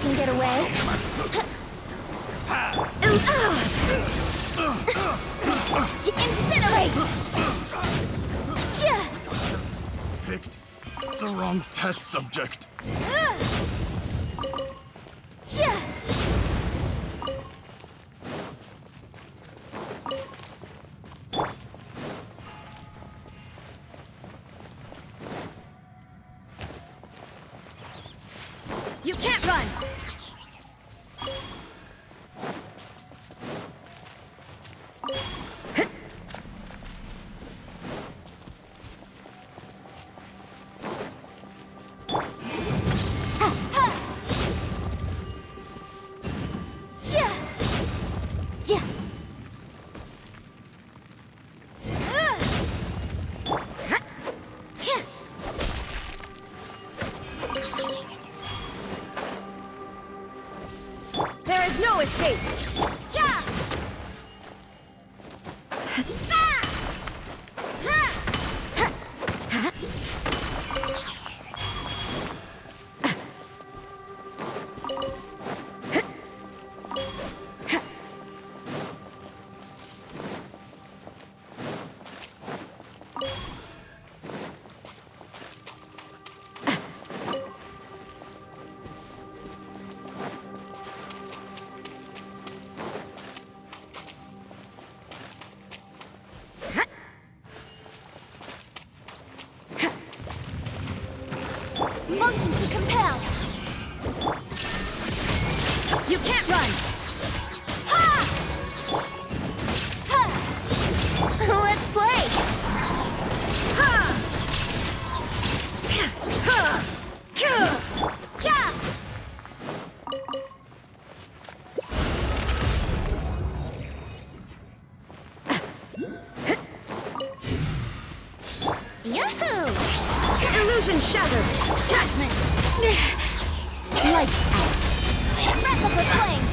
can get away? Incinerate! Picked the wrong test subject. You can't run! There is no escape! Yeah! Motion to compel! You can't run! Ha! Ha! Let's play! Ha! Ha! Yeah! Yahoo! Illusion shattered! Judgment! Lights out! Breath of the flame!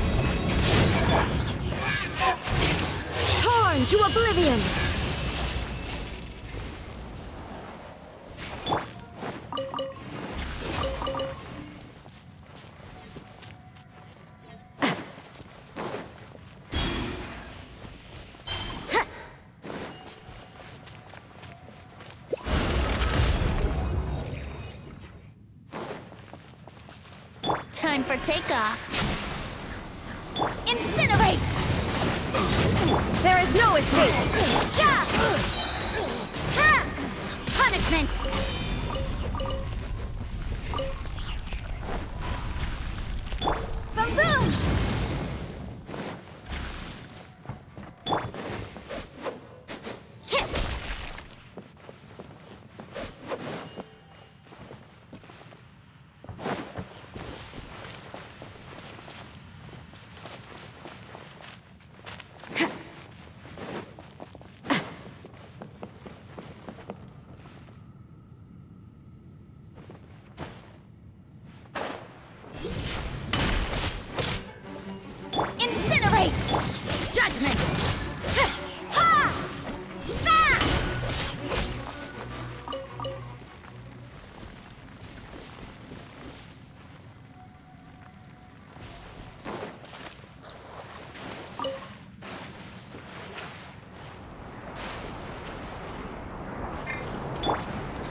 Torn to oblivion! Time for takeoff. Incinerate! There is no escape! Yeah! Ha! Punishment! Boom boom! Hit! Incinerate! Judgment! Ha! Fa!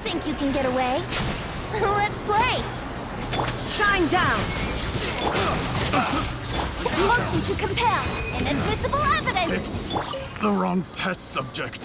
Think you can get away? Let's play! Shine down! Motion to compel! Invisible evidence! Picked the wrong test subject.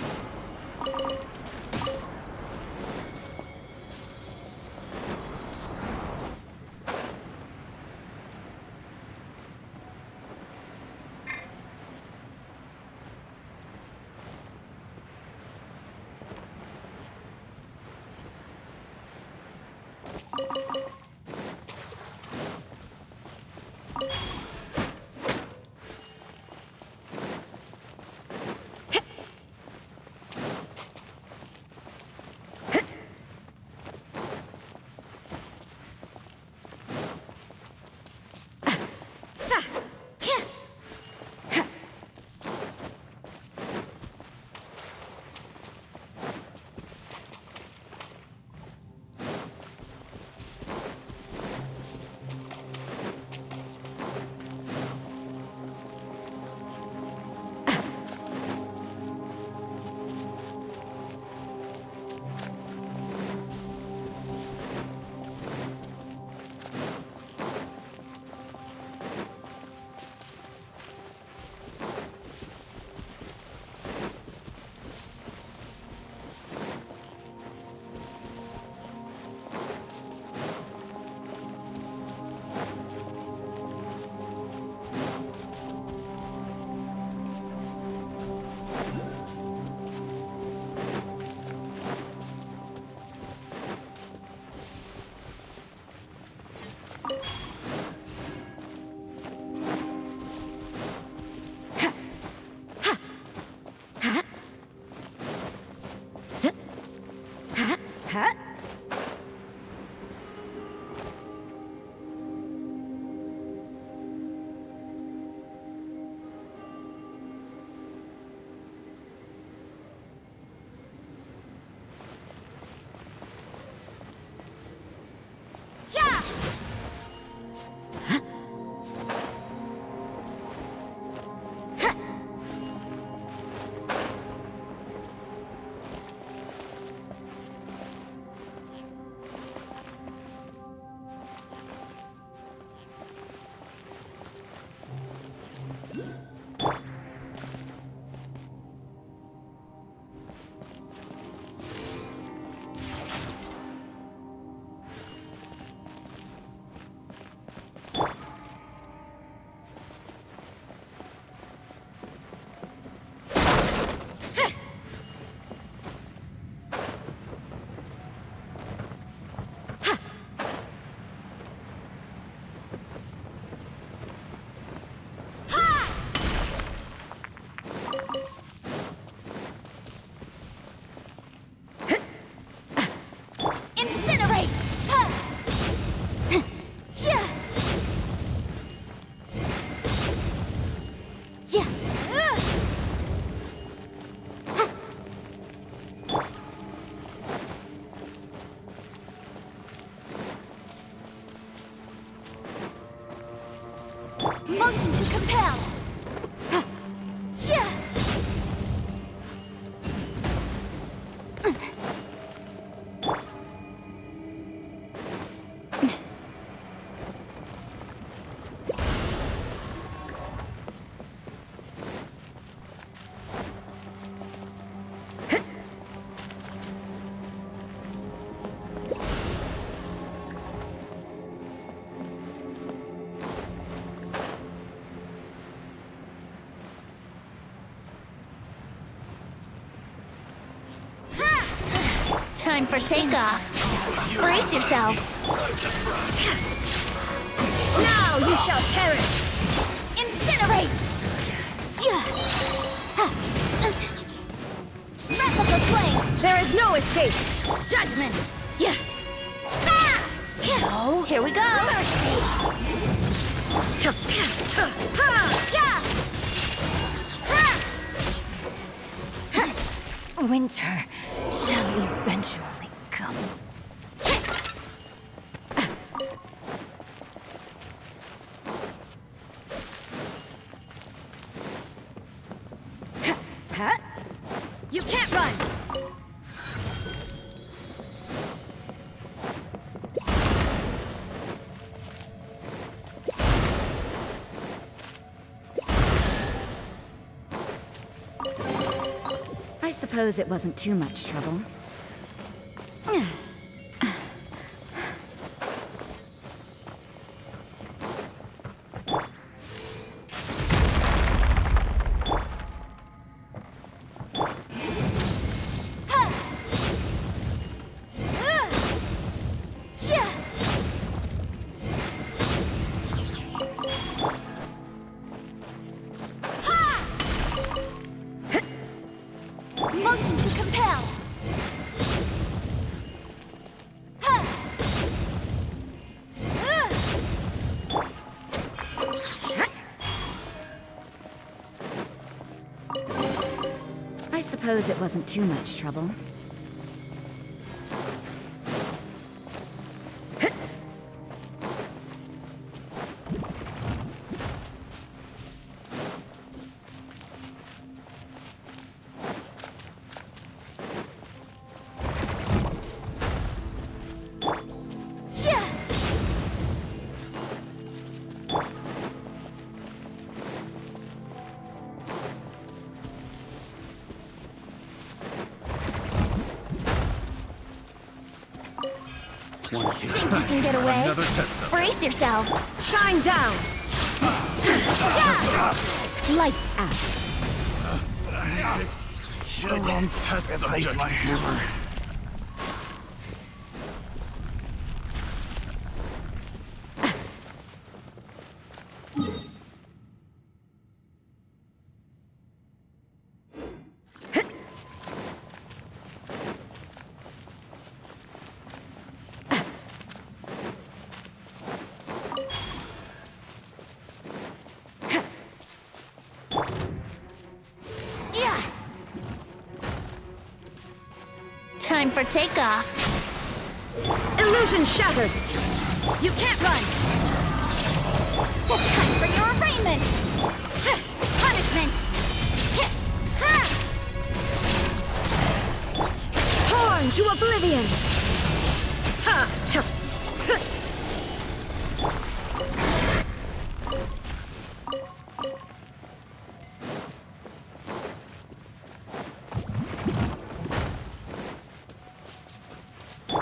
Time for takeoff. Brace yourselves. Now you shall perish! Incinerate! Wrap up the flame! There is no escape! Judgment! Oh, here we go! Winter shall eventually come. You can't run! I suppose it wasn't too much trouble. Motion to compel! I suppose it wasn't too much trouble. Think you can get away? Another test subject. Brace yourself! Shine down! Lights out. The wrong test subject. My hammer. Time for takeoff. Illusion shattered! You can't run! It's time for your arraignment! Punishment! Torn to oblivion!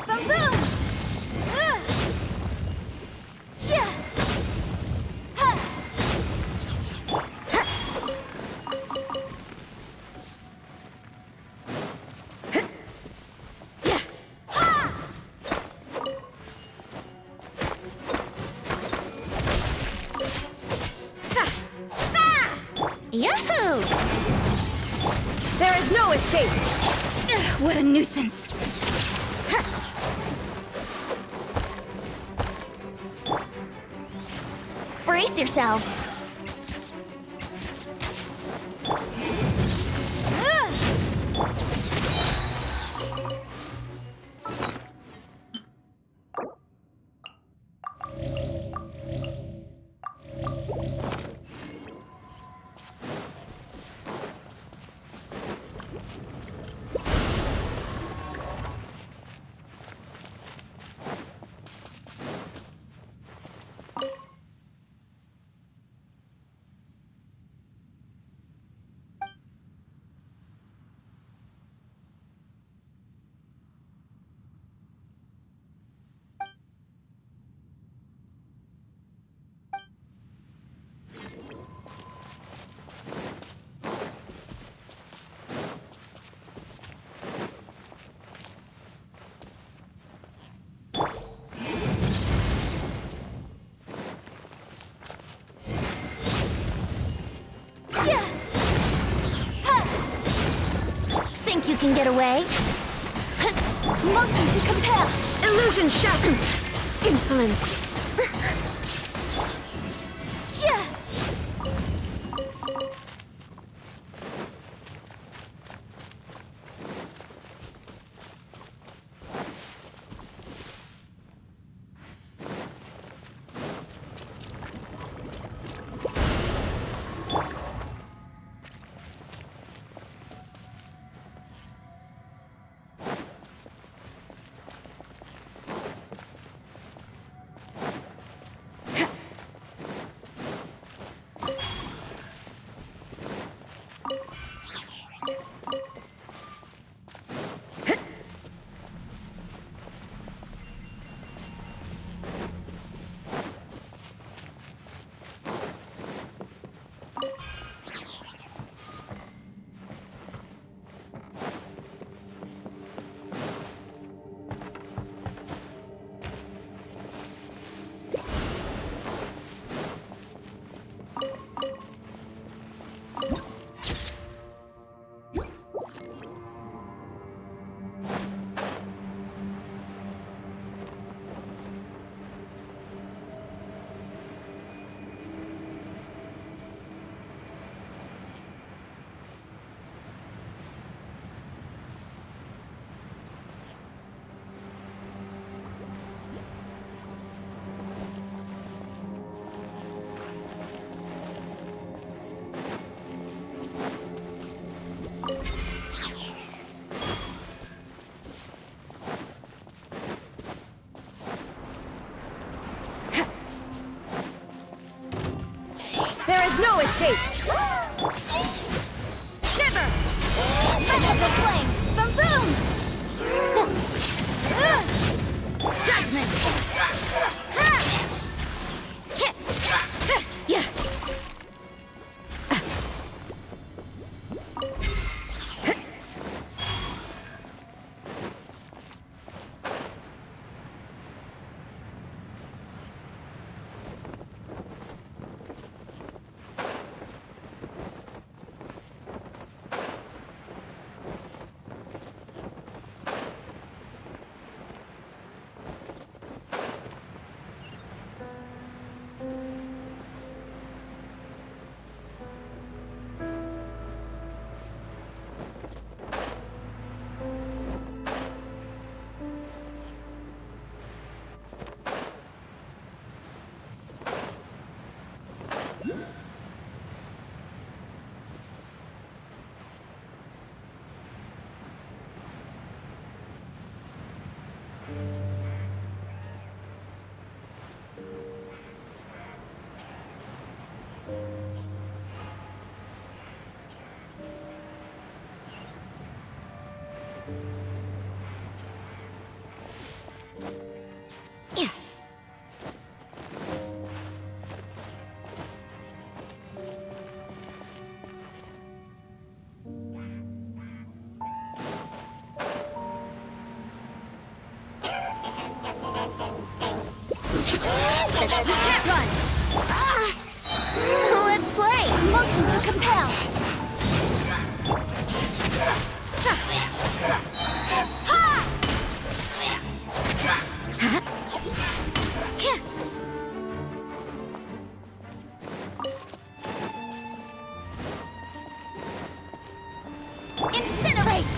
Boom boom! Yahoo! There is no escape! What a nuisance! Brace yourselves! Think you can get away? Motion to compel! Illusion shattered! Insolent! Yeah. No escape! Shiver! Magical flame! Boom boom! Judgment! Yeah. You can't run! Let's play! Motion to compel! Incinerate!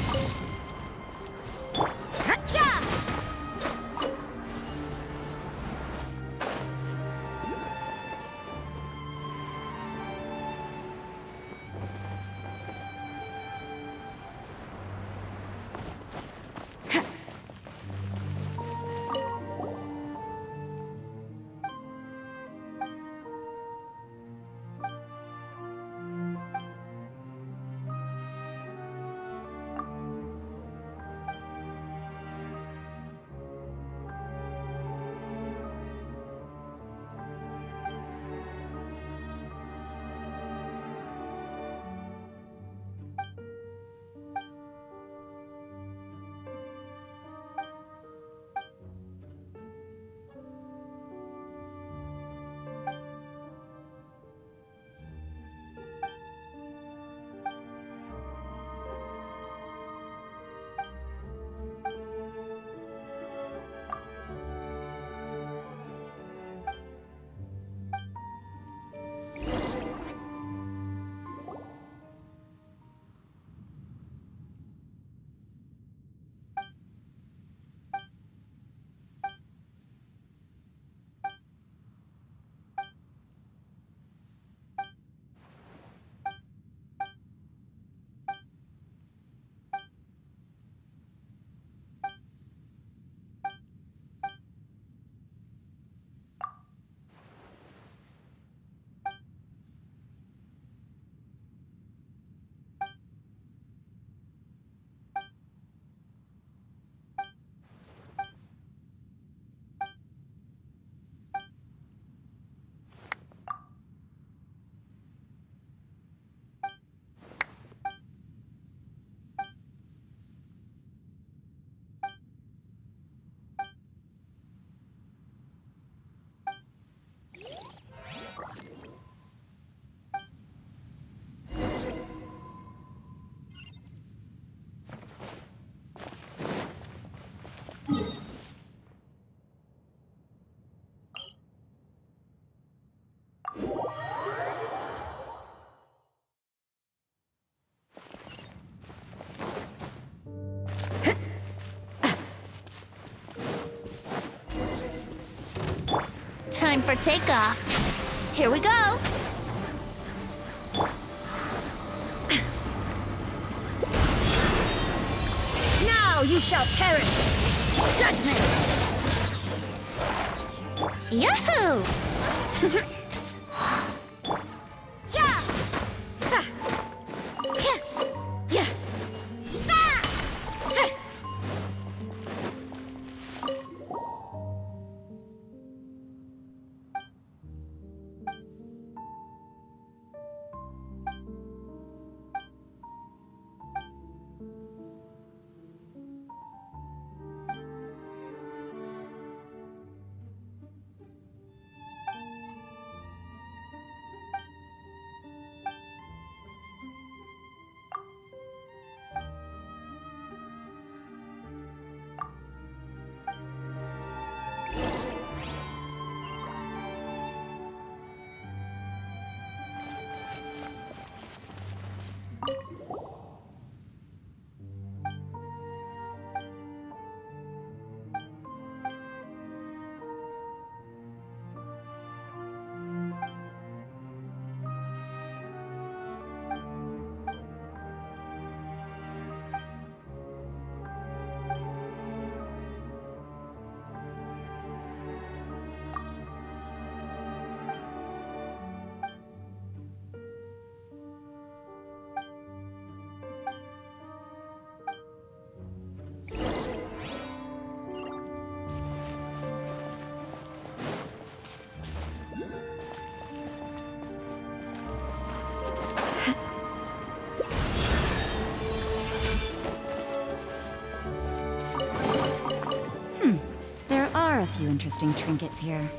for takeoff. Here we go. Now you shall perish! Judgment! Yahoo! Yeah! Sa! Yeah! Yeah! Sa! Huh! There are a few interesting trinkets here.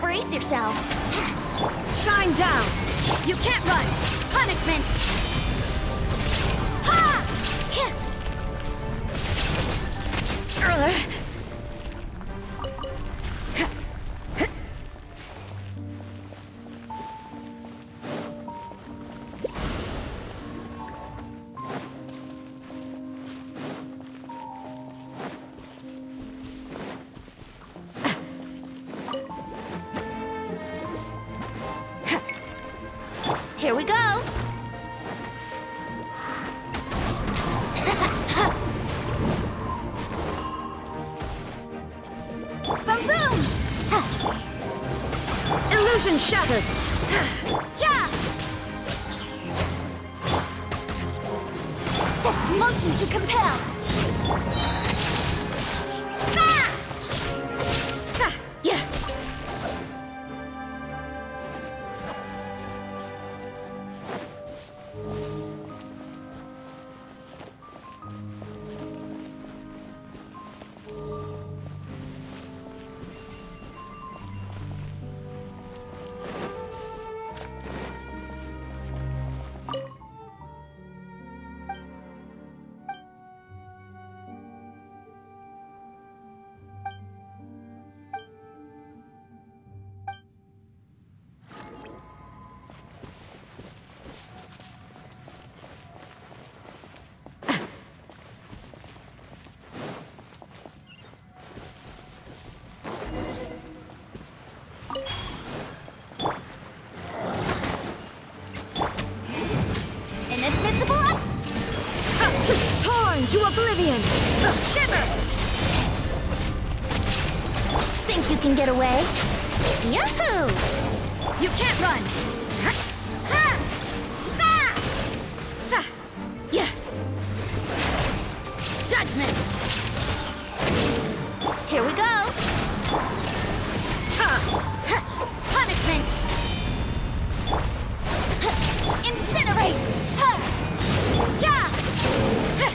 Brace yourself. Shine down! You can't run. Punishment. Ha! Here we go. Boom boom. Illusion shattered! Yeah. Motion to compel. Ah! Yeah. Inadmissible up! Torn to oblivion! Shiver! Think you can get away? Yahoo! You can't run! Ha! Sa! Sa! Yeah! Judgment! Here we go! Ha! Punishment! Incinerate! Ha! Yeah! Ha!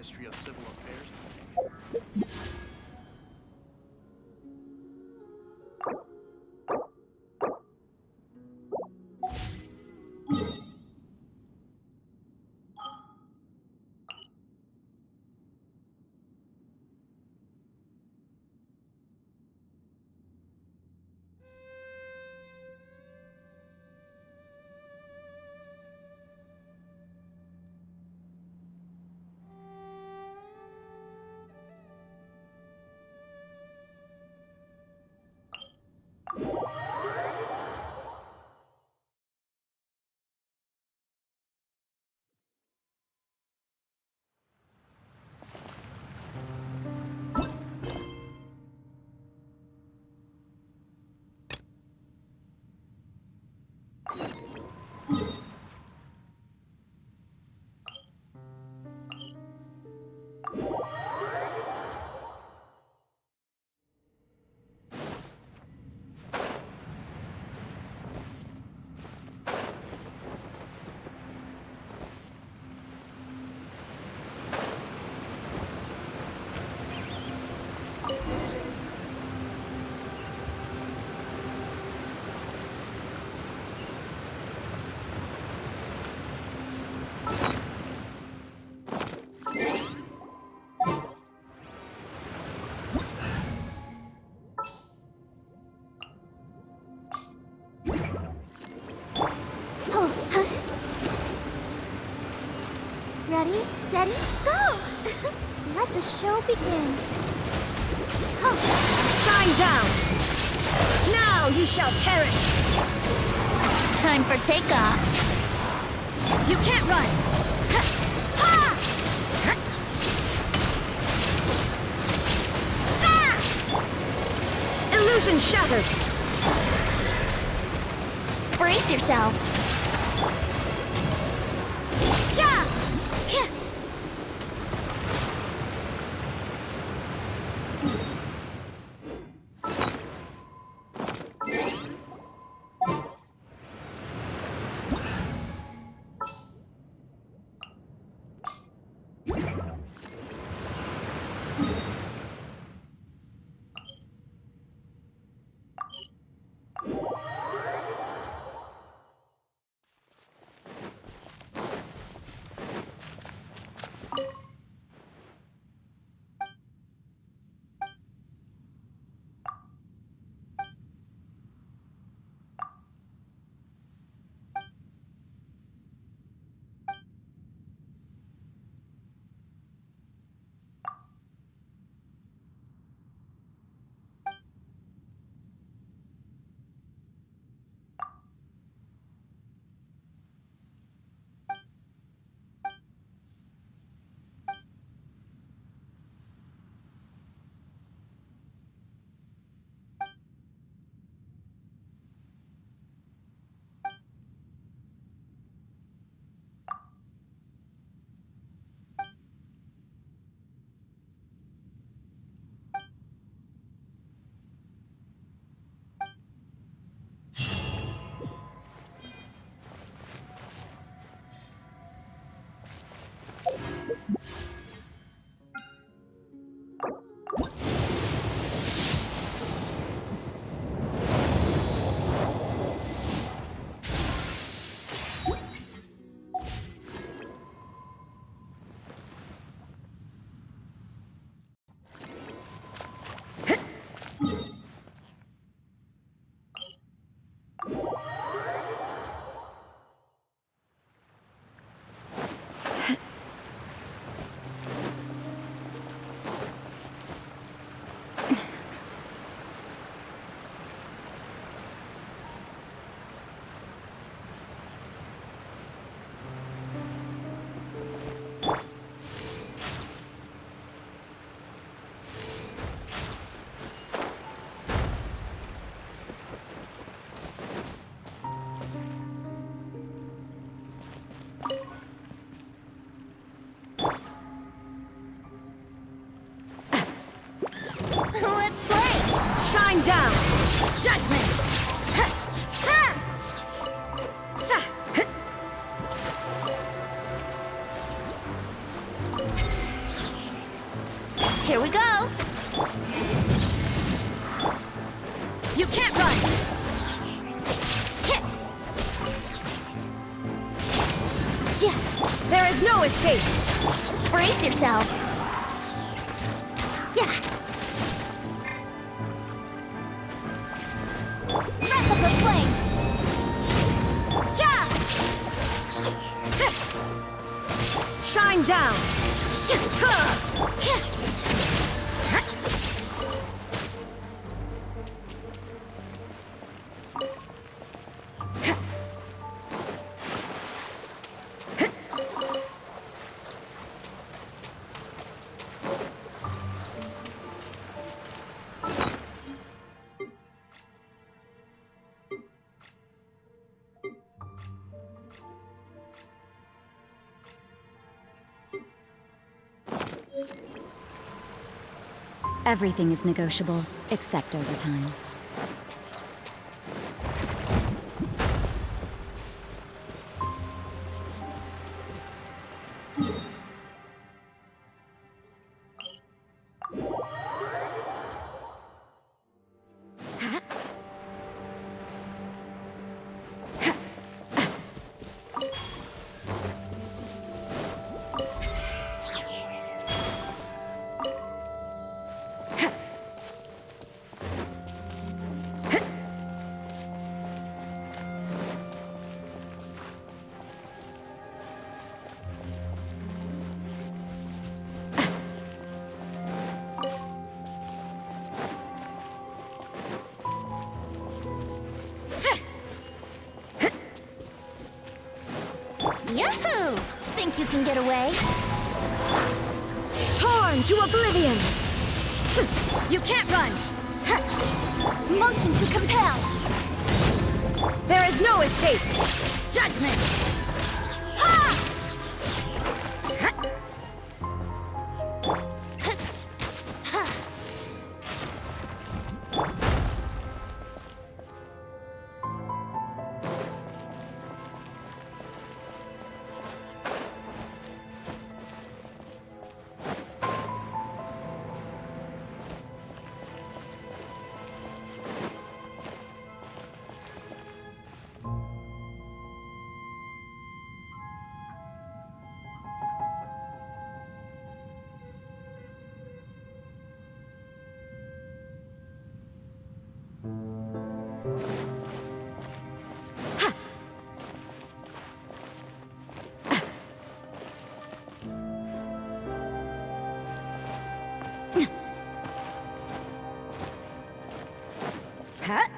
Ministry of Civil Affairs. Ready, steady, go! Let the show begin. Shine down! Now you shall perish! Time for takeoff. You can't run! Illusion shattered! Brace yourself. Yeah! Let's play! Shine down! Judgment! You can't run! There is no escape! Brace yourselves. Yeah. Wrap up the flame. Yeah. Shine down! Everything is negotiable, except overtime. Yahoo! Think you can get away? Torn to oblivion! You can't run! Motion to compel. There is no escape! Judgment. Ha! Huh?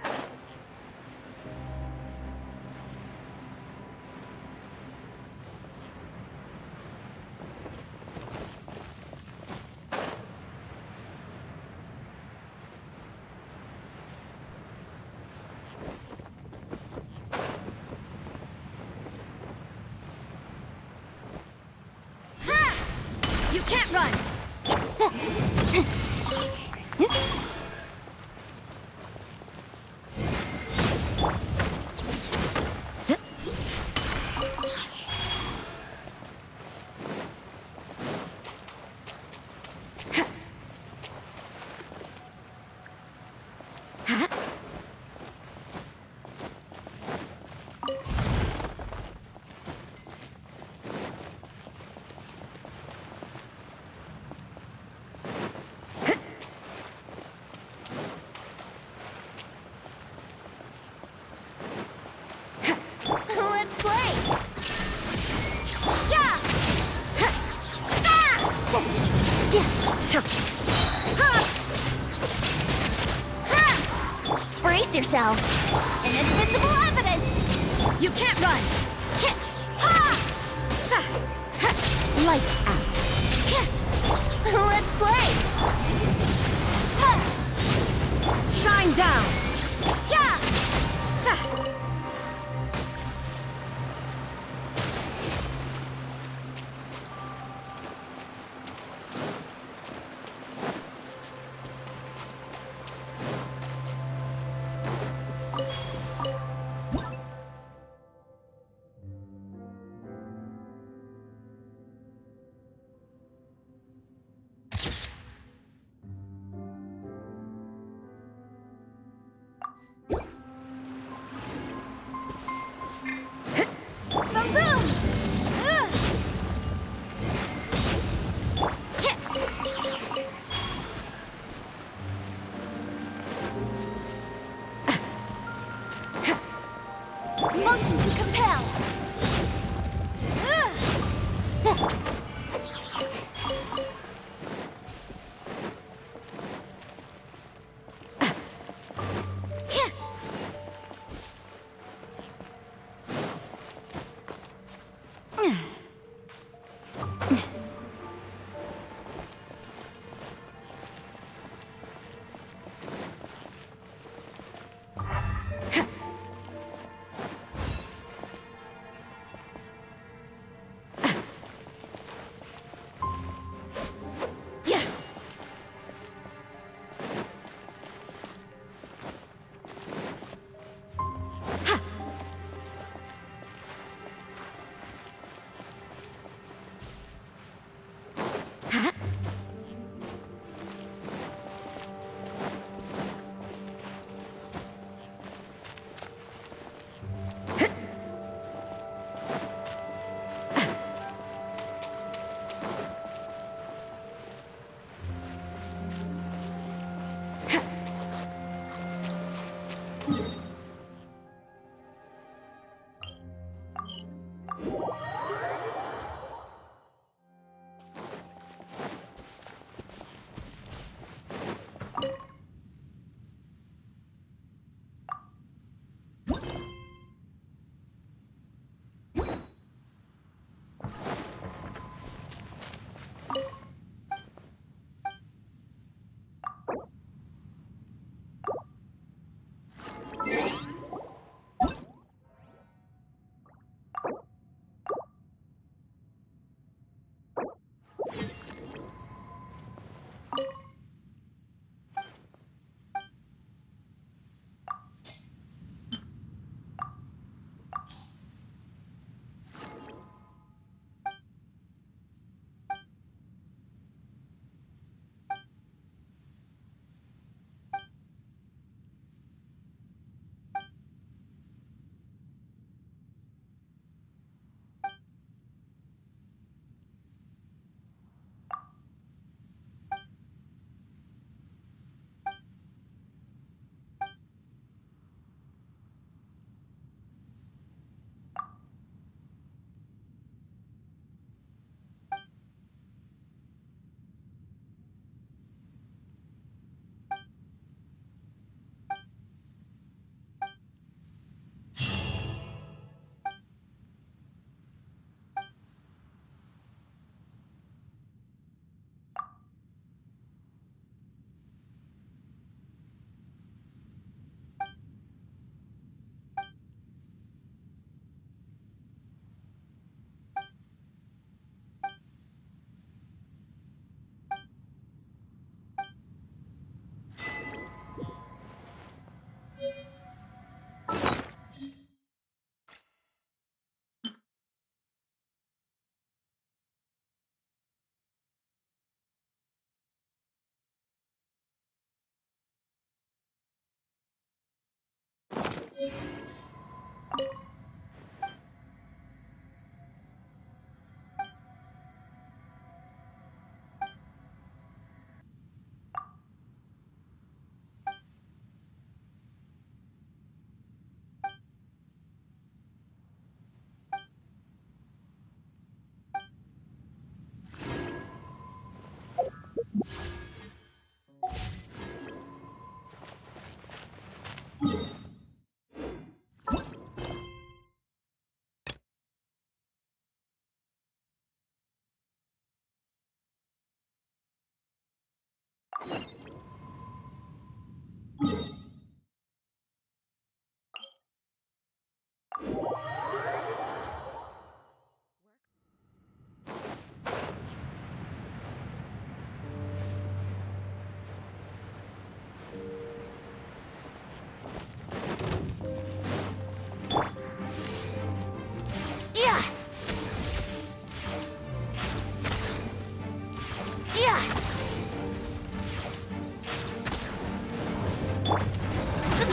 You can't run. Let's play. Yeah. Brace yourself. Inadmissible evidence. You can't run! Lights out. Let's play. Shine down! Yeah. compel!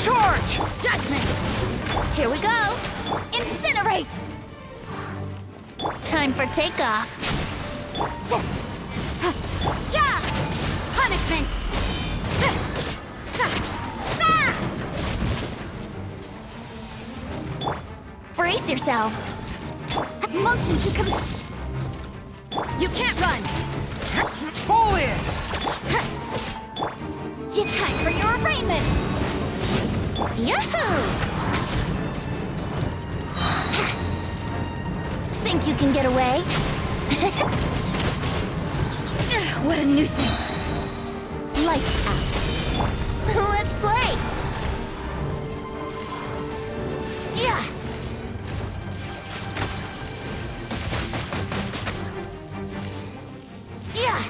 Charge! Judgment! Here we go! Incinerate! Time for takeoff. Yeah! Punishment! Brace Brace yourselves! Motion to You can't run! Fall in! Time for your arraignment! Yahoo! Think you can get away? What a nuisance! Lights out. Let's play! Yeah! Yeah!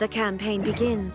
The campaign begins.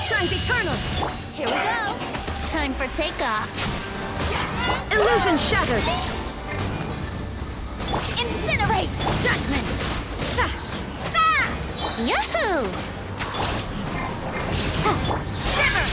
Shines eternal! Here we go! Time for takeoff! Illusion shattered! Incinerate! Judgment! Yahoo! Shiver!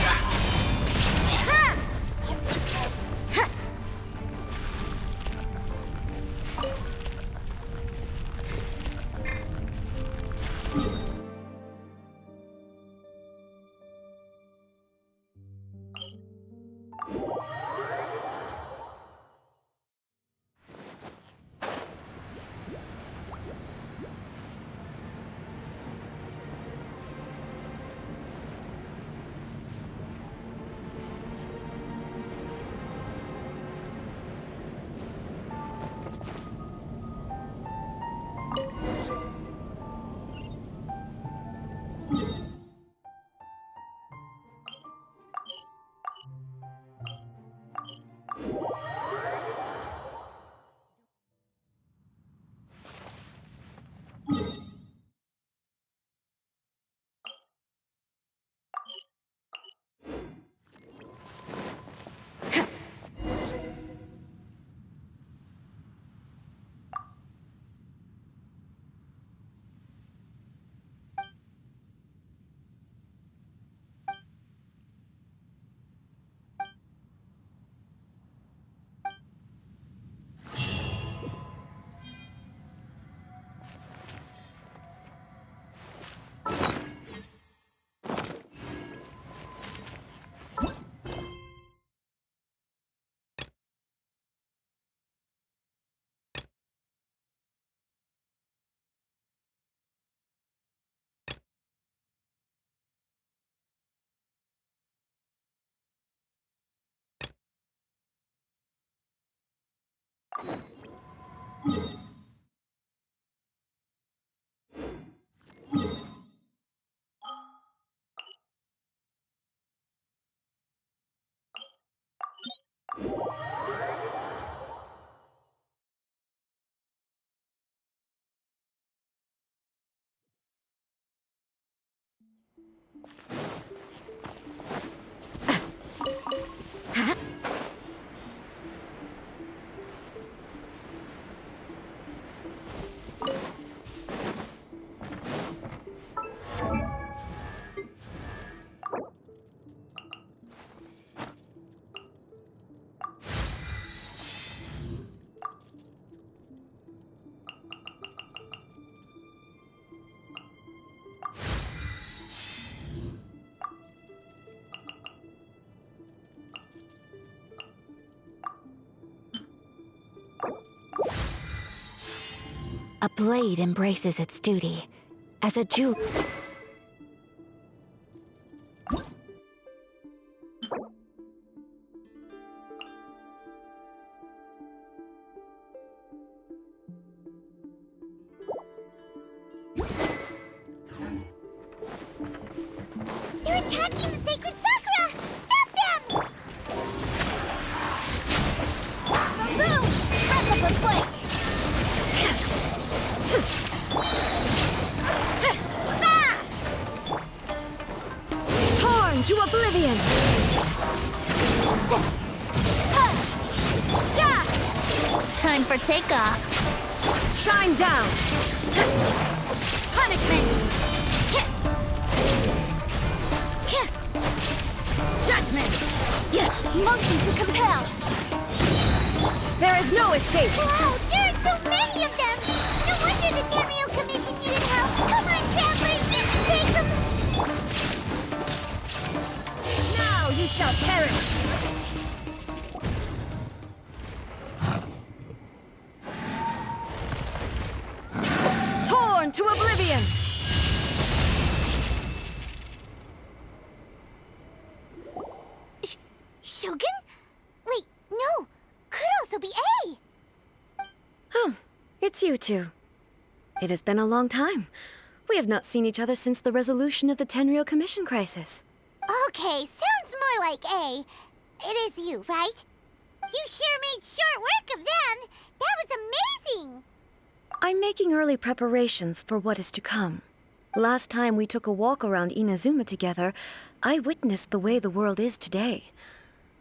A blade embraces its duty. As a Jew... They're attacking the sacred sakura! Stop them! Boom! Pack up the flank! Torn to oblivion! Time for takeoff. Shine down! Punishment! Judgment! Motion to compel! There is no escape! Wow, there are so many of them! No wonder the Tenryou Commission needed help! Come on, travelers! You can take them! Now you shall perish! Torn to oblivion! Shogun? Wait, no! Could also be A! Oh, it's you two. It has been a long time. We have not seen each other since the resolution of the Tenryou Commission crisis. Okay, sounds more like A. It is you, right? You sure made short work of them! That was amazing! I'm making early preparations for what is to come. Last time we took a walk around Inazuma together, I witnessed the way the world is today.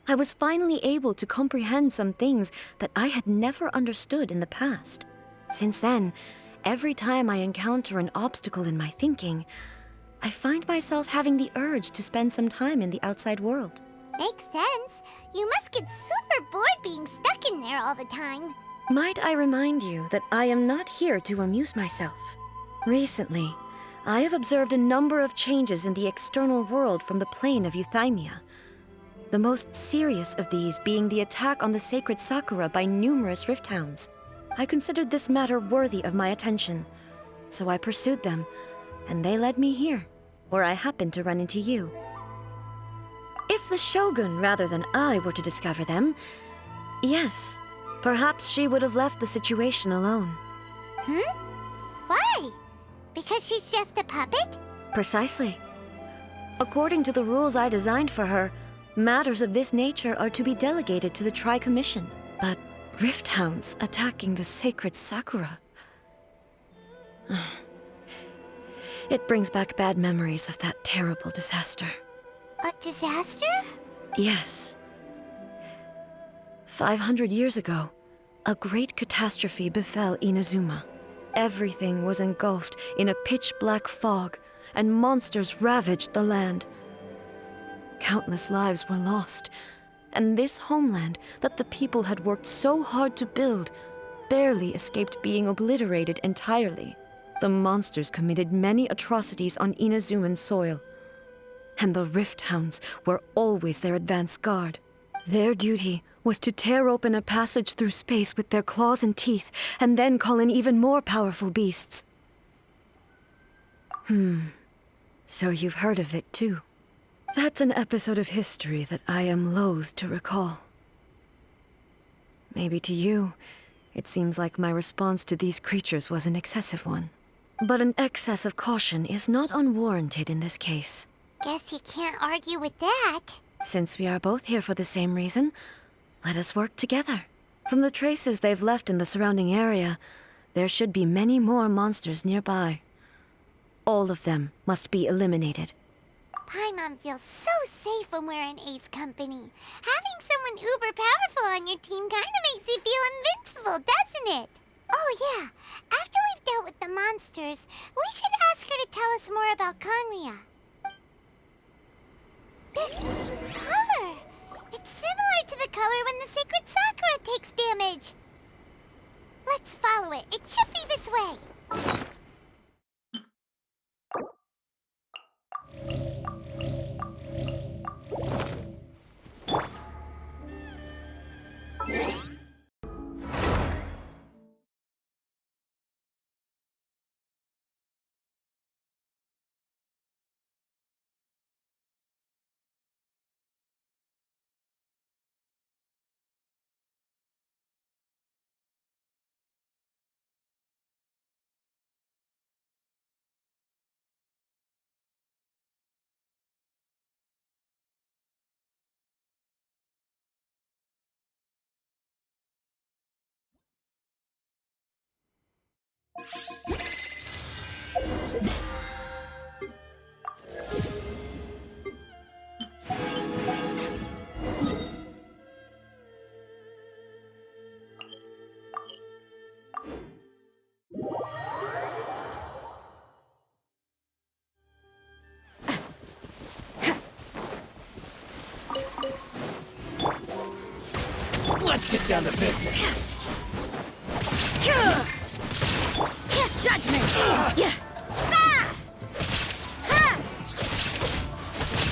I was finally able to comprehend some things that I had never understood in the past. Since then, every time I encounter an obstacle in my thinking, I find myself having the urge to spend some time in the outside world. Makes sense. You must get super bored being stuck in there all the time. Might I remind you that I am not here to amuse myself. Recently, I have observed a number of changes in the external world from the plane of Euthymia. The most serious of these being the attack on the sacred Sakura by numerous rift hounds. I considered this matter worthy of my attention, so I pursued them, and they led me here, where I happened to run into you. If the Shogun rather than I were to discover them, yes, perhaps she would have left the situation alone. Why? Because she's just a puppet? Precisely. According to the rules I designed for her, matters of this nature are to be delegated to the Tri-Commission. But rift hounds attacking the sacred Sakura... It brings back bad memories of that terrible disaster. A disaster? Yes. 500 years ago, a great catastrophe befell Inazuma. Everything was engulfed in a pitch-black fog, and monsters ravaged the land. Countless lives were lost, and this homeland that the people had worked so hard to build barely escaped being obliterated entirely. The monsters committed many atrocities on Inazuman soil, and the Rift Hounds were always their advance guard. Their duty was to tear open a passage through space with their claws and teeth, and then call in even more powerful beasts. So you've heard of it too. That's an episode of history that I am loath to recall. Maybe to you, It seems like my response to these creatures was an excessive one. But an excess of caution is not unwarranted in this case. Guess you can't argue with that. Since we are both here for the same reason, let us work together. From the traces they've left in the surrounding area, there should be many more monsters nearby. All of them must be eliminated. Paimon feels so safe when we're in Ace company. Having someone uber powerful on your team kinda makes you feel invincible, doesn't it? Oh yeah, after we've dealt with the monsters, we should ask her to tell us more about Khaenri'ah. This color! It's similar to the color when the sacred Sakura takes damage. Let's follow it. It should be this way. Let's get down to business. Judgment!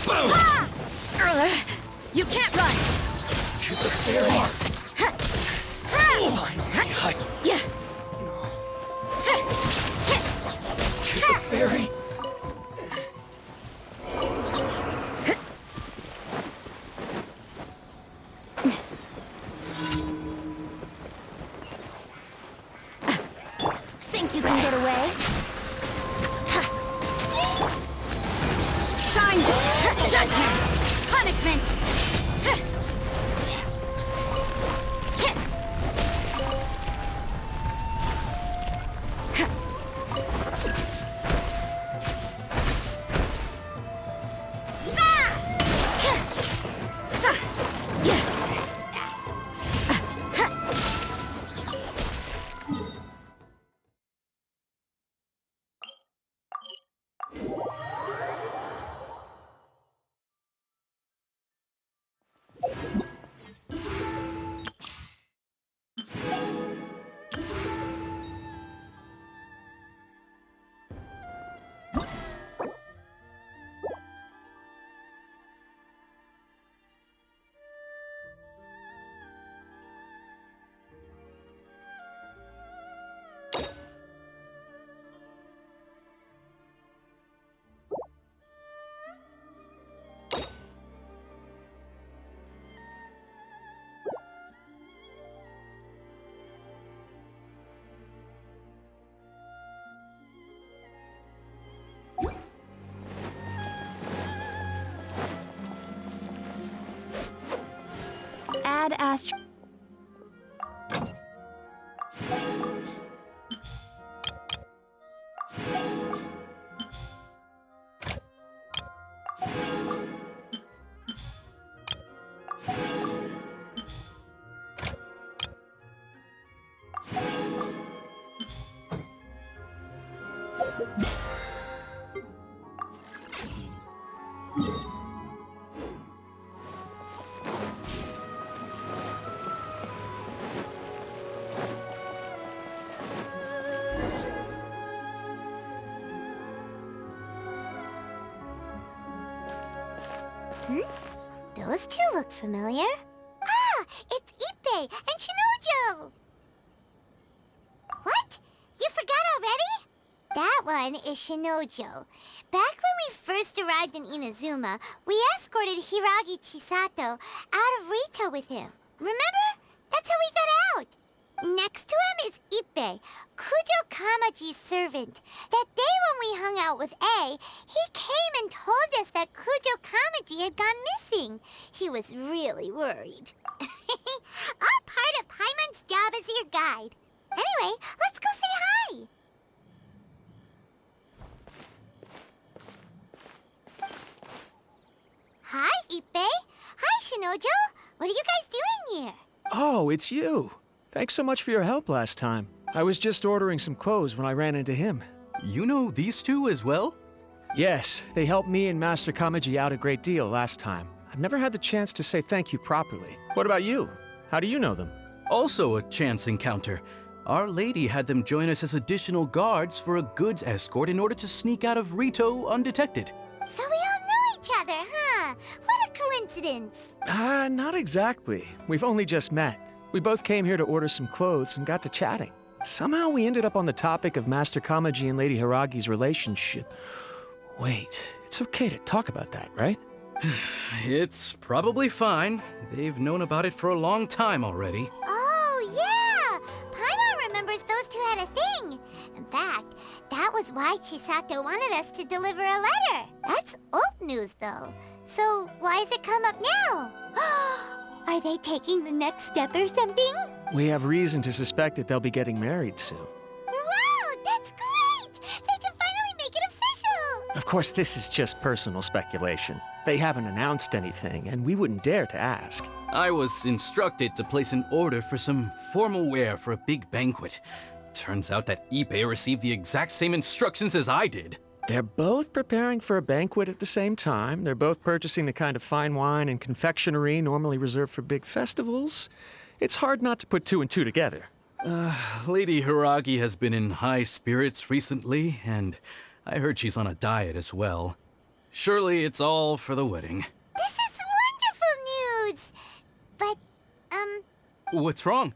Boom! You can't run! To the very heart. Yeah. To the very... Think you can get away? Shine! Judgment! Punishment! Add Astro. Those two look familiar. Ah, it's Ippei and Shinojo! What? You forgot already? That one is Shinojo. Back when we first arrived in Inazuma, we escorted Hiragi Chisato out of Rito with him. Remember? That's how we got out. Next to him is Ippei, Kujo Kamaji's servant. That day when we hung out with A, he came and told us that Kujo Kamaji had gone missing. He was really worried. All part of Paimon's job as your guide. Anyway, let's go say hi. Hi, Ippei. Hi, Shinojo. What are you guys doing here? Oh, it's you. Thanks so much for your help last time. I was just ordering some clothes when I ran into him. You know these two as well? Yes, they helped me and Master Kamaji out a great deal last time. I've never had the chance to say thank you properly. What about you? How do you know them? Also a chance encounter. Our lady had them join us as additional guards for a goods escort in order to sneak out of Rito undetected. So we all know each other, huh? What a coincidence. Not exactly. We've only just met. We both came here to order some clothes and got to chatting. Somehow we ended up on the topic of Master Kamaji and Lady Hiragi's relationship. Wait, it's okay to talk about that, right? It's probably fine. They've known about it for a long time already. Oh, yeah! Paimon remembers those two had a thing. In fact, that was why Chisato wanted us to deliver a letter. That's old news, though. So why has it come up now? Are they taking the next step or something? We have reason to suspect that they'll be getting married soon. Wow, that's great! They can finally make it official! Of course, this is just personal speculation. They haven't announced anything, and we wouldn't dare to ask. I was instructed to place an order for some formal wear for a big banquet. Turns out that Ippei received the exact same instructions as I did. They're both preparing for a banquet at the same time. They're both purchasing the kind of fine wine and confectionery normally reserved for big festivals. It's hard not to put two and two together. Lady Hiragi has been in high spirits recently, and I heard she's on a diet as well. Surely it's all for the wedding. This is wonderful news! But, What's wrong?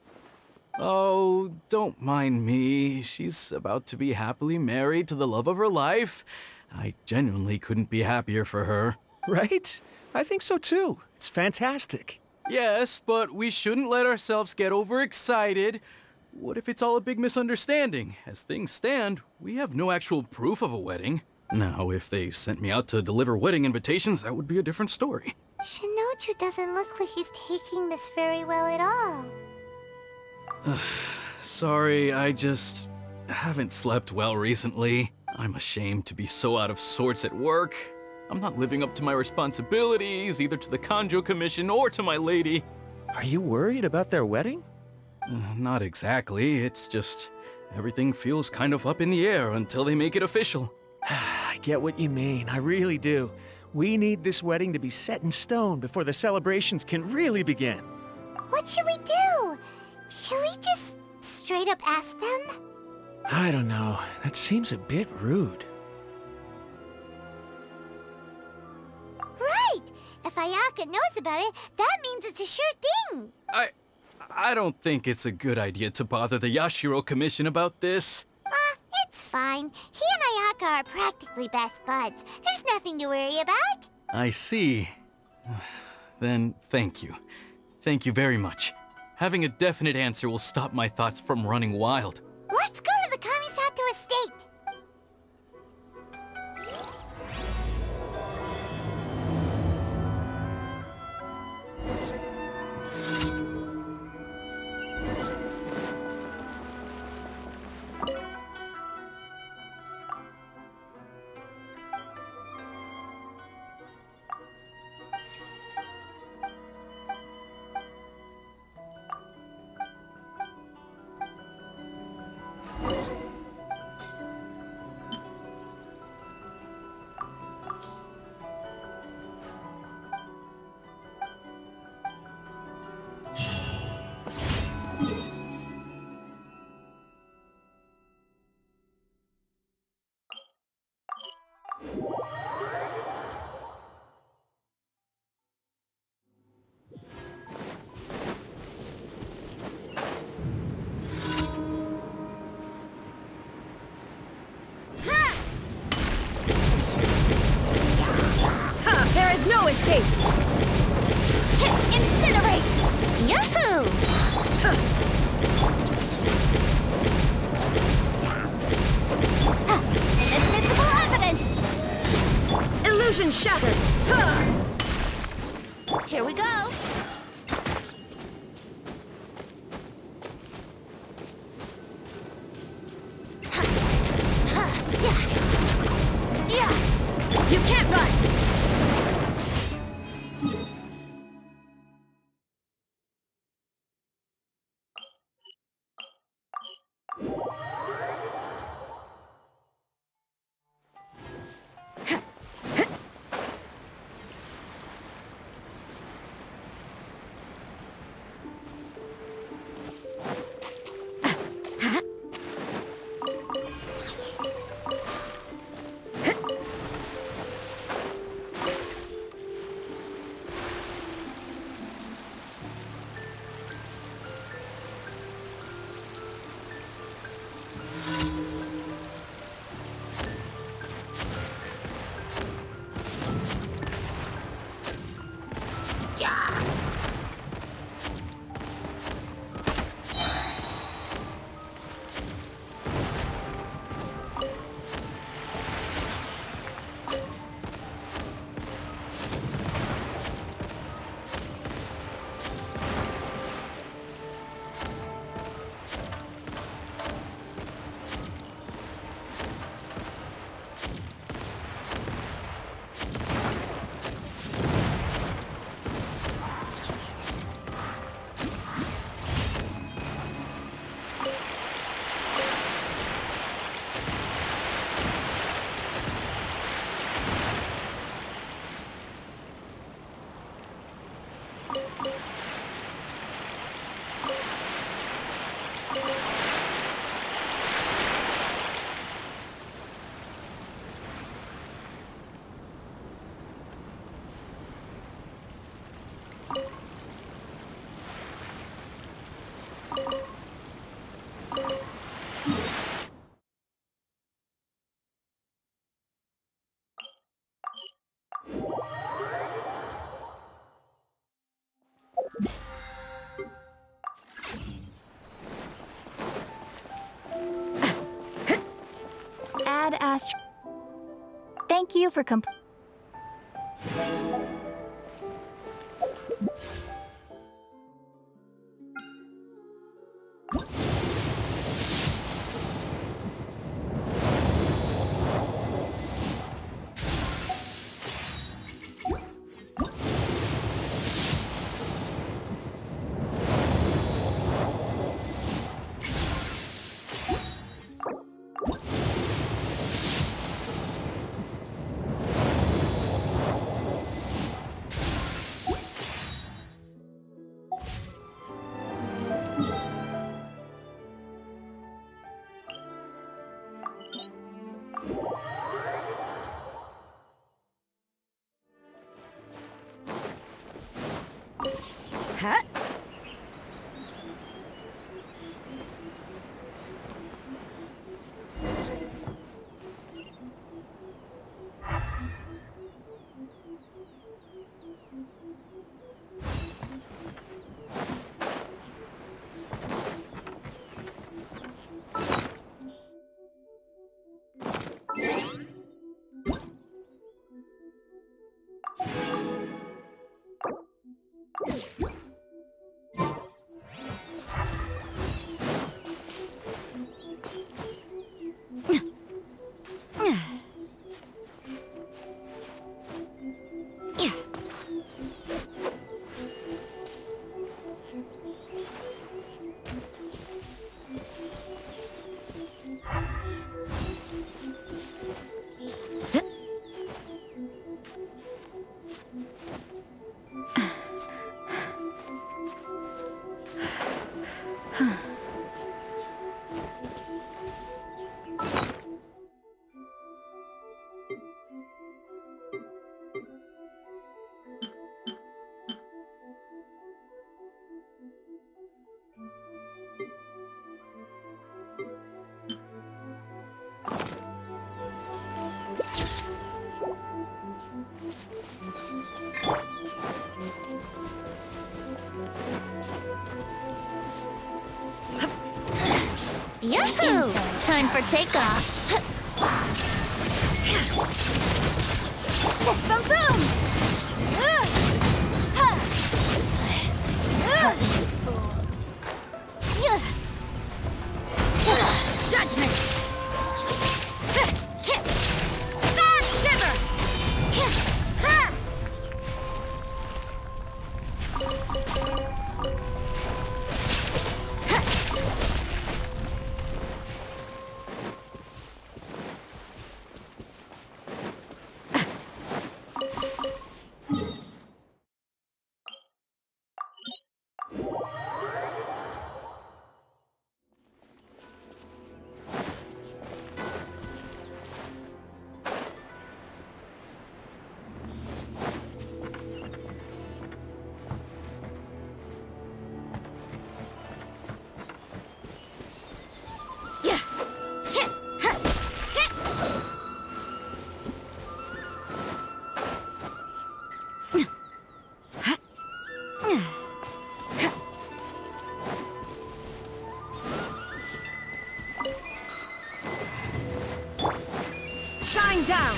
Oh, don't mind me. She's about to be happily married to the love of her life. I genuinely couldn't be happier for her. Right? I think so too. It's fantastic. Yes, but we shouldn't let ourselves get overexcited. What if it's all a big misunderstanding? As things stand, we have no actual proof of a wedding. Now, if they sent me out to deliver wedding invitations, that would be a different story. Shinoju doesn't look like he's taking this very well at all. Sorry, I just haven't slept well recently. I'm ashamed to be so out of sorts at work. I'm not living up to my responsibilities, either to the Kanjo Commission or to my lady. Are you worried about their wedding? Not exactly, it's just everything feels kind of up in the air until they make it official. I get what you mean. I really do. We need this wedding to be set in stone before the celebrations can really begin. What should we do? Should we just straight up ask them? I don't know. That seems a bit rude. Right! If Ayaka knows about it, that means it's a sure thing. I don't think it's a good idea to bother the Yashiro Commission about this. It's fine. He and Ayaka are practically best buds. There's nothing to worry about. I see. Then thank you. Thank you very much. Having a definite answer will stop my thoughts from running wild. Let's go to the Kamisato estate. There is no escape! Incinerate! Yahoo! Illusion shattered! Here we go. You can't run! Add Thank you for Huh? Yahoo! Time for takeoff. Boom boom! Judgment! Fast shiver! Shine down!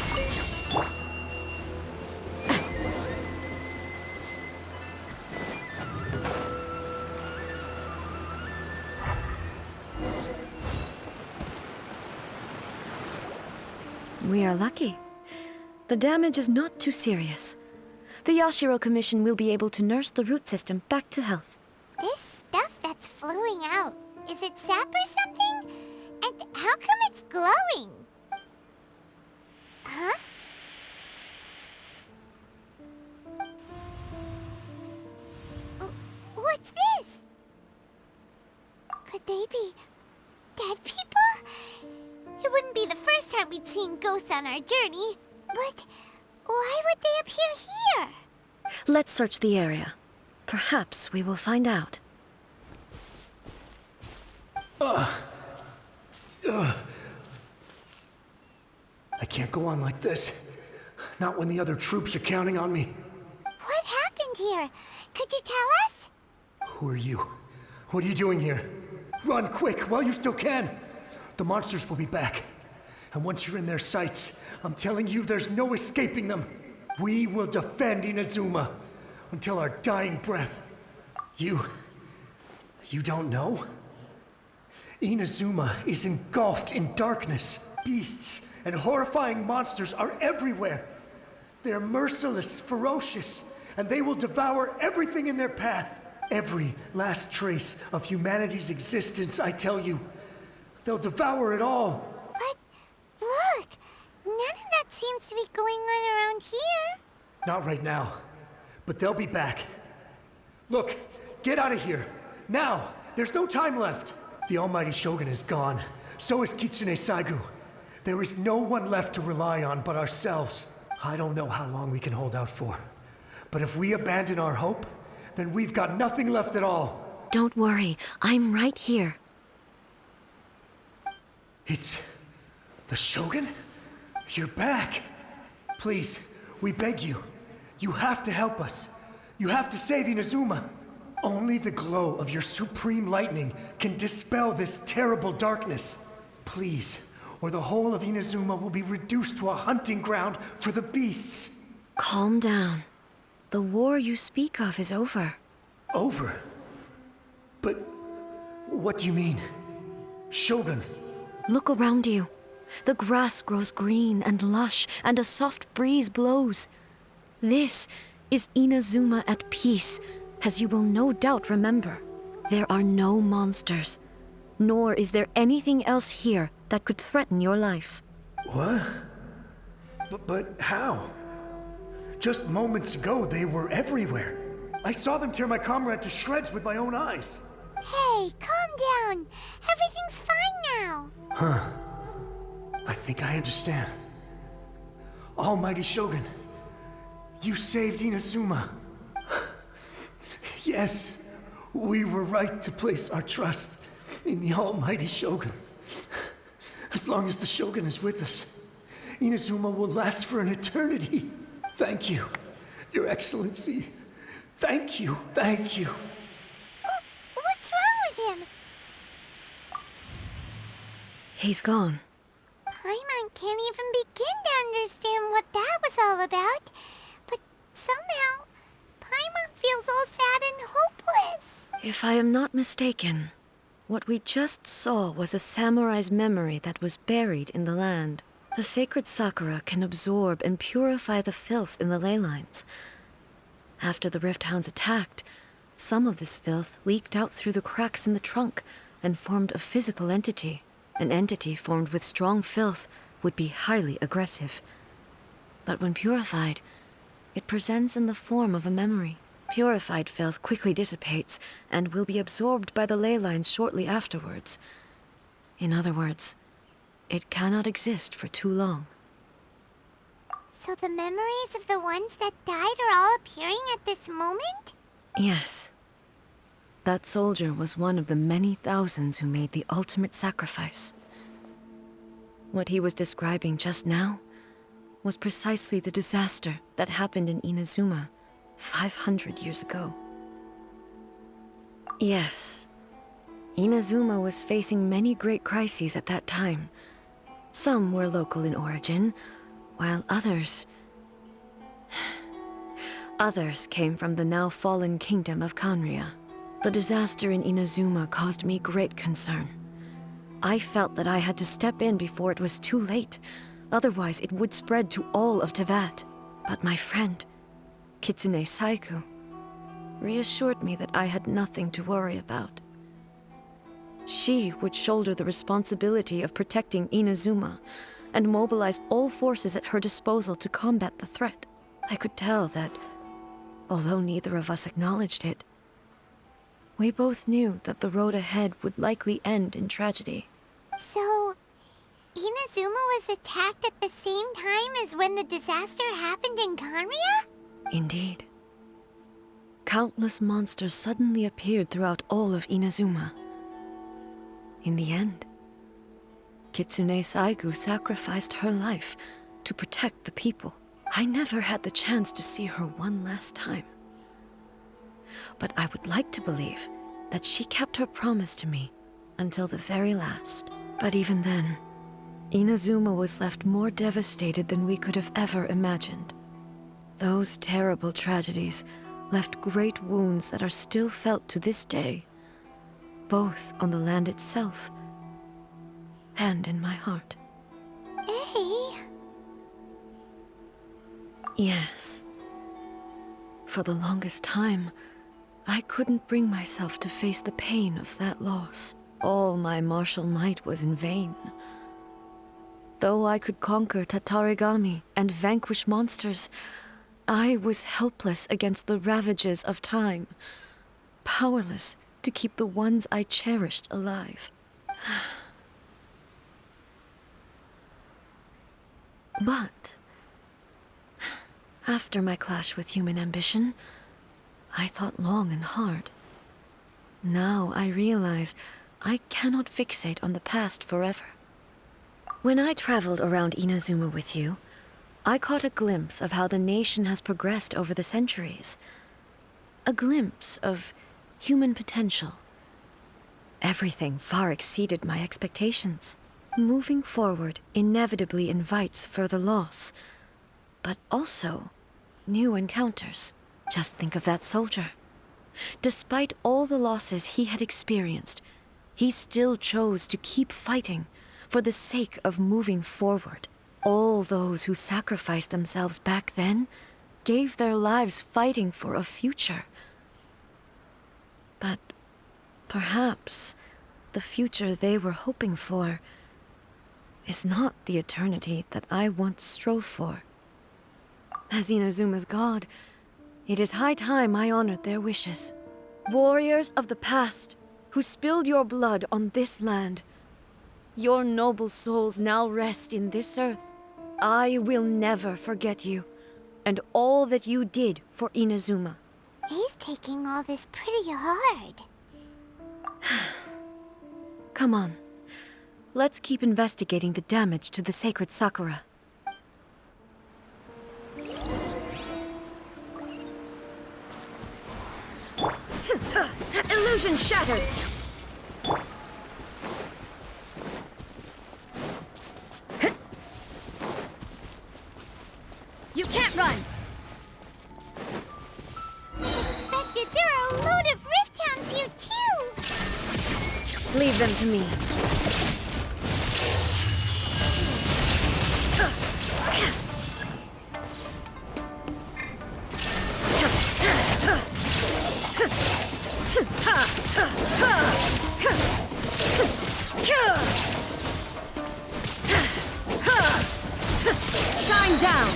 We are lucky. The damage is not too serious. The Yashiro Commission will be able to nurse the root system back to health. This stuff that's flowing out, is it sap or something? And how come it's glowing? Huh? What's this? Could they be dead people? It wouldn't be the first time we'd seen ghosts on our journey, but why would they appear here? Let's search the area. Perhaps we will find out. I can't go on like this. Not when the other troops are counting on me. What happened here? Could you tell us? Who are you? What are you doing here? Run quick while you still can. The monsters will be back. And once you're in their sights, I'm telling you there's no escaping them. We will defend Inazuma until our dying breath. You don't know? Inazuma is engulfed in darkness. Beasts and horrifying monsters are everywhere. They're merciless, ferocious, and they will devour everything in their path. Every last trace of humanity's existence, I tell you. They'll devour it all. But look, none of that seems to be going on around here. Not right now, but they'll be back. Look, get out of here. Now! There's no time left. The almighty Shogun is gone. So is Kitsune Saigu. There is no one left to rely on but ourselves. I don't know how long we can hold out for. But if we abandon our hope, then we've got nothing left at all. Don't worry, I'm right here. It's the Shogun? You're back. Please, we beg you. You have to help us. You have to save Inazuma. Only the glow of your supreme lightning can dispel this terrible darkness. Please, or the whole of Inazuma will be reduced to a hunting ground for the beasts. Calm down. The war you speak of is over. Over? But what do you mean? Shogun? Look around you. The grass grows green and lush, and a soft breeze blows. This is Inazuma at peace, as you will no doubt remember. There are no monsters, nor is there anything else here that could threaten your life. What? But how? Just moments ago, they were everywhere. I saw them tear my comrade to shreds with my own eyes. Hey, calm down. Everything's fine now. Huh. I think I understand. Almighty Shogun, you saved Inazuma. Yes, we were right to place our trust in the Almighty Shogun. As long as the Shogun is with us, Inazuma will last for an eternity. Thank you, Your Excellency. Thank you, thank you. What's wrong with him? He's gone. Paimon can't even begin to understand what that was all about, but somehow, Paimon feels all sad and hopeless. If I am not mistaken, what we just saw was a samurai's memory that was buried in the land. The sacred sakura can absorb and purify the filth in the ley lines. After the Rift Hounds attacked, some of this filth leaked out through the cracks in the trunk and formed a physical entity. An entity formed with strong filth would be highly aggressive. But when purified, it presents in the form of a memory. Purified filth quickly dissipates and will be absorbed by the ley lines shortly afterwards. In other words, it cannot exist for too long. So the memories of the ones that died are all appearing at this moment? Yes. That soldier was one of the many thousands who made the ultimate sacrifice. What he was describing just now was precisely the disaster that happened in Inazuma 500 years ago. Yes. Inazuma was facing many great crises at that time. Some were local in origin, while others came from the now fallen kingdom of Khaenri'ah. The disaster in Inazuma caused me great concern. I felt that I had to step in before it was too late, otherwise it would spread to all of Teyvat. But my friend, Kitsune Saiku, reassured me that I had nothing to worry about. She would shoulder the responsibility of protecting Inazuma and mobilize all forces at her disposal to combat the threat. I could tell that, although neither of us acknowledged it, we both knew that the road ahead would likely end in tragedy. So, Inazuma was attacked at the same time as when the disaster happened in Khaenri'ah? Indeed. Countless monsters suddenly appeared throughout all of Inazuma. In the end, Kitsune Saigu sacrificed her life to protect the people. I never had the chance to see her one last time. But I would like to believe that she kept her promise to me until the very last. But even then, Inazuma was left more devastated than we could have ever imagined. Those terrible tragedies left great wounds that are still felt to this day, both on the land itself and in my heart. Hey. Yes. For the longest time, I couldn't bring myself to face the pain of that loss. All my martial might was in vain. Though I could conquer Tatarigami and vanquish monsters, I was helpless against the ravages of time, powerless to keep the ones I cherished alive. But after my clash with human ambition, I thought long and hard. Now I realize I cannot fixate on the past forever. When I traveled around Inazuma with you, I caught a glimpse of how the nation has progressed over the centuries. A glimpse of human potential. Everything far exceeded my expectations. Moving forward inevitably invites further loss, but also new encounters. Just think of that soldier. Despite all the losses he had experienced, he still chose to keep fighting for the sake of moving forward. All those who sacrificed themselves back then gave their lives fighting for a future. But perhaps the future they were hoping for is not the eternity that I once strove for. As Inazuma's god, it is high time I honored their wishes. Warriors of the past, who spilled your blood on this land, your noble souls now rest in this earth. I will never forget you, and all that you did for Inazuma. He's taking all this pretty hard. Come on. Let's keep investigating the damage to the sacred Sakura. Illusion shattered! You can't run! Expected, there are a load of rift hounds here too! Leave them to me. Shine down!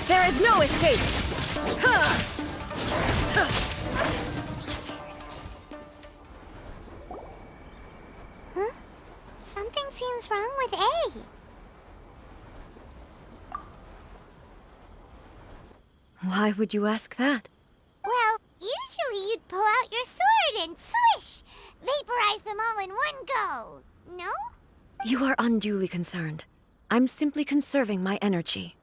There is no escape! Huh? Something seems wrong with A. Why would you ask that? Well, usually you'd pull out your sword and swish! Vaporize them all in one go! No? You are unduly concerned. I'm simply conserving my energy.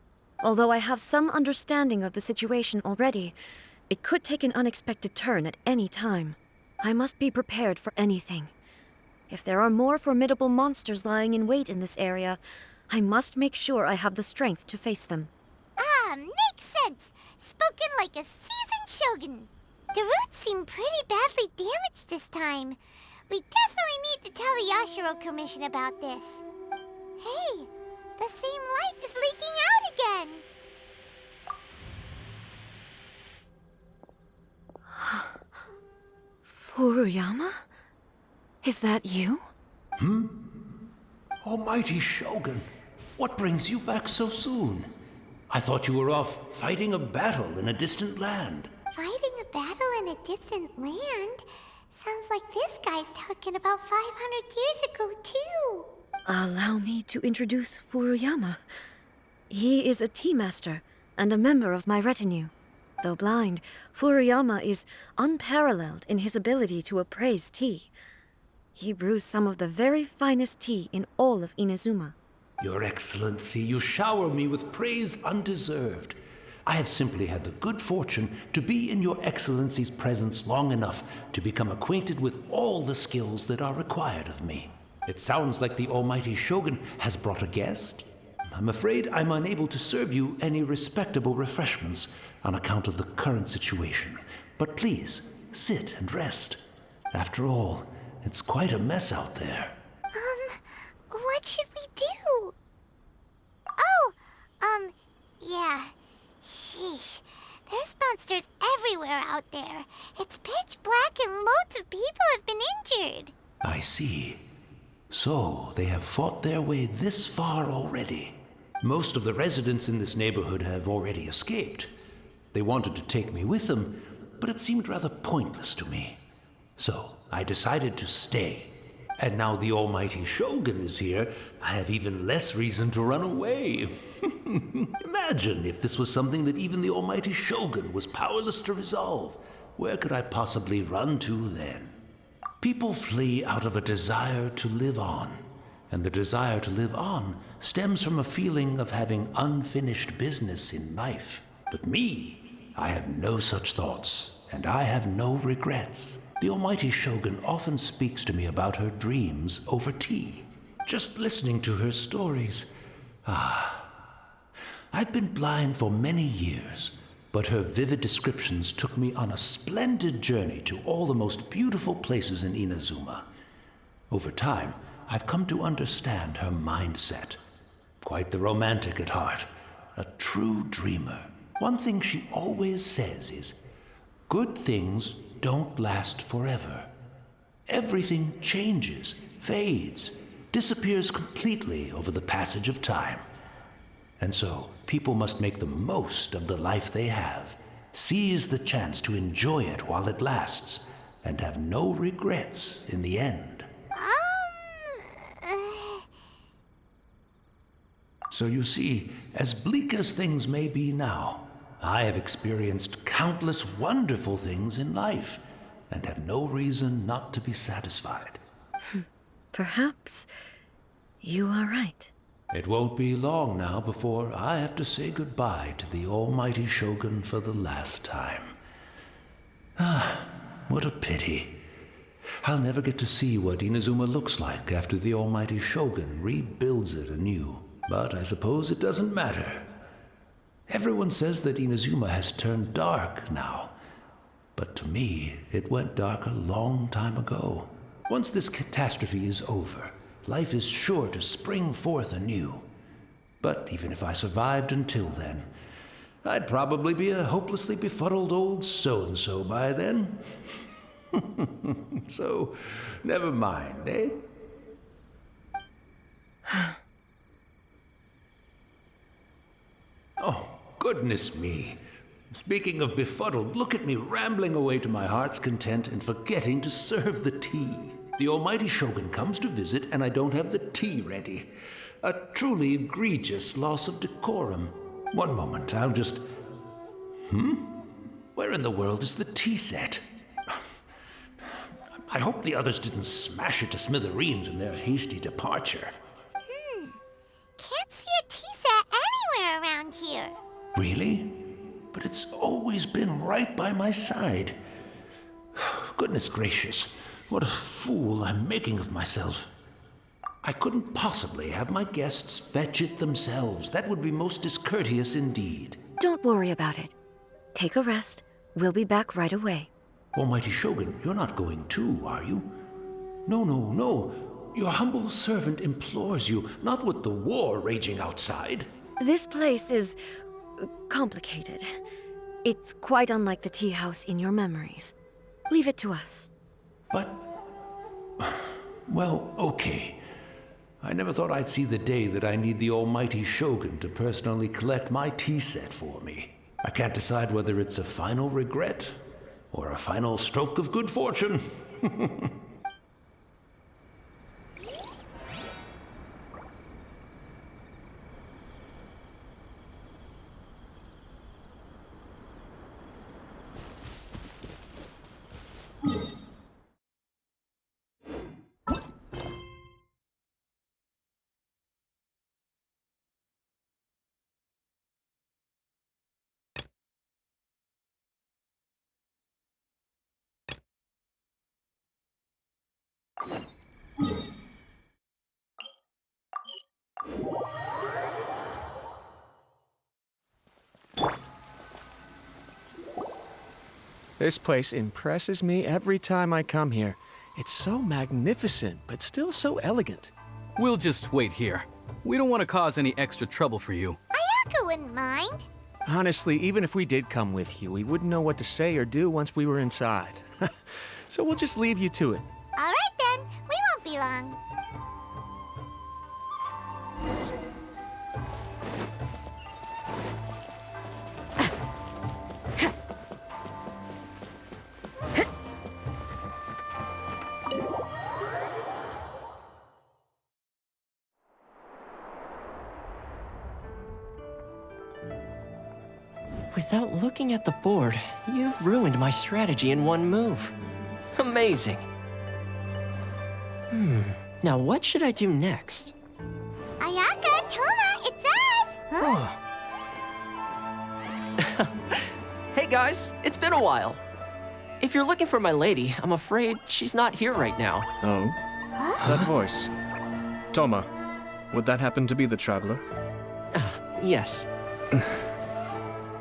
Although I have some understanding of the situation already, it could take an unexpected turn at any time. I must be prepared for anything. If there are more formidable monsters lying in wait in this area, I must make sure I have the strength to face them. Ah, makes sense! Spoken like a seasoned shogun. The roots seem pretty badly damaged this time. We definitely need to tell the Yashiro Commission about this. Hey, the same light is leaking out again. Furuyama? Is that you? Almighty Shogun, what brings you back so soon? I thought you were off fighting a battle in a distant land. Fighting a battle in a distant land? Sounds like this guy's talking about 500 years ago, too. Allow me to introduce Furuyama. He is a tea master and a member of my retinue. Though blind, Furuyama is unparalleled in his ability to appraise tea. He brews some of the very finest tea in all of Inazuma. Your Excellency, you shower me with praise undeserved. I have simply had the good fortune to be in Your Excellency's presence long enough to become acquainted with all the skills that are required of me. It sounds like the Almighty Shogun has brought a guest. I'm afraid I'm unable to serve you any respectable refreshments on account of the current situation. But please, sit and rest. After all, it's quite a mess out there. What should we do? Yeah. Sheesh. There's monsters everywhere out there. It's pitch black and loads of people have been injured. I see. So, they have fought their way this far already. Most of the residents in this neighborhood have already escaped. They wanted to take me with them, but it seemed rather pointless to me. So, I decided to stay. And now the Almighty Shogun is here, I have even less reason to run away. Imagine if this was something that even the Almighty Shogun was powerless to resolve. Where could I possibly run to then? People flee out of a desire to live on, and the desire to live on stems from a feeling of having unfinished business in life. But me, I have no such thoughts, and I have no regrets. The Almighty Shogun often speaks to me about her dreams over tea. Just listening to her stories. I've been blind for many years, but her vivid descriptions took me on a splendid journey to all the most beautiful places in Inazuma. Over time, I've come to understand her mindset. Quite the romantic at heart, a true dreamer. One thing she always says is, good things don't last forever. Everything changes, fades, disappears completely over the passage of time. And so, people must make the most of the life they have, seize the chance to enjoy it while it lasts, and have no regrets in the end. So you see, as bleak as things may be now, I have experienced countless wonderful things in life, and have no reason not to be satisfied. Perhaps you are right. It won't be long now before I have to say goodbye to the Almighty Shogun for the last time. What a pity. I'll never get to see what Inazuma looks like after the almighty Shogun rebuilds it anew. But I suppose it doesn't matter. Everyone says that Inazuma has turned dark now. But to me, it went dark a long time ago. Once this catastrophe is over, life is sure to spring forth anew. But even if I survived until then, I'd probably be a hopelessly befuddled old so-and-so by then. So, never mind, eh? Oh, goodness me. Speaking of befuddled, look at me rambling away to my heart's content and forgetting to serve the tea. The almighty Shogun comes to visit and I don't have the tea ready. A truly egregious loss of decorum. One moment, I'll just... Where in the world is the tea set? I hope the others didn't smash it to smithereens in their hasty departure. Can't see a tea set anywhere around here. Really? But it's always been right by my side. Goodness gracious, what a fool I'm making of myself. I couldn't possibly have my guests fetch it themselves. That would be most discourteous indeed. Don't worry about it. Take a rest. We'll be back right away. Almighty Shogun, you're not going too, are you? No. Your humble servant implores you, not with the war raging outside. This place is complicated. It's quite unlike the tea house in your memories. Leave it to us. But... well, okay. I never thought I'd see the day that I need the almighty Shogun to personally collect my tea set for me. I can't decide whether it's a final regret or a final stroke of good fortune. This place impresses me every time I come here. It's so magnificent, but still so elegant. We'll just wait here. We don't want to cause any extra trouble for you. Ayaka wouldn't mind. Honestly, even if we did come with you, we wouldn't know what to say or do once we were inside. So we'll just leave you to it. All right then, we won't be long. Without looking at the board, you've ruined my strategy in one move. Amazing. Now what should I do next? Ayaka, Toma, it's us! Huh? Hey guys, it's been a while. If you're looking for my lady, I'm afraid she's not here right now. Oh? That voice. Toma, would that happen to be the traveler? Yes.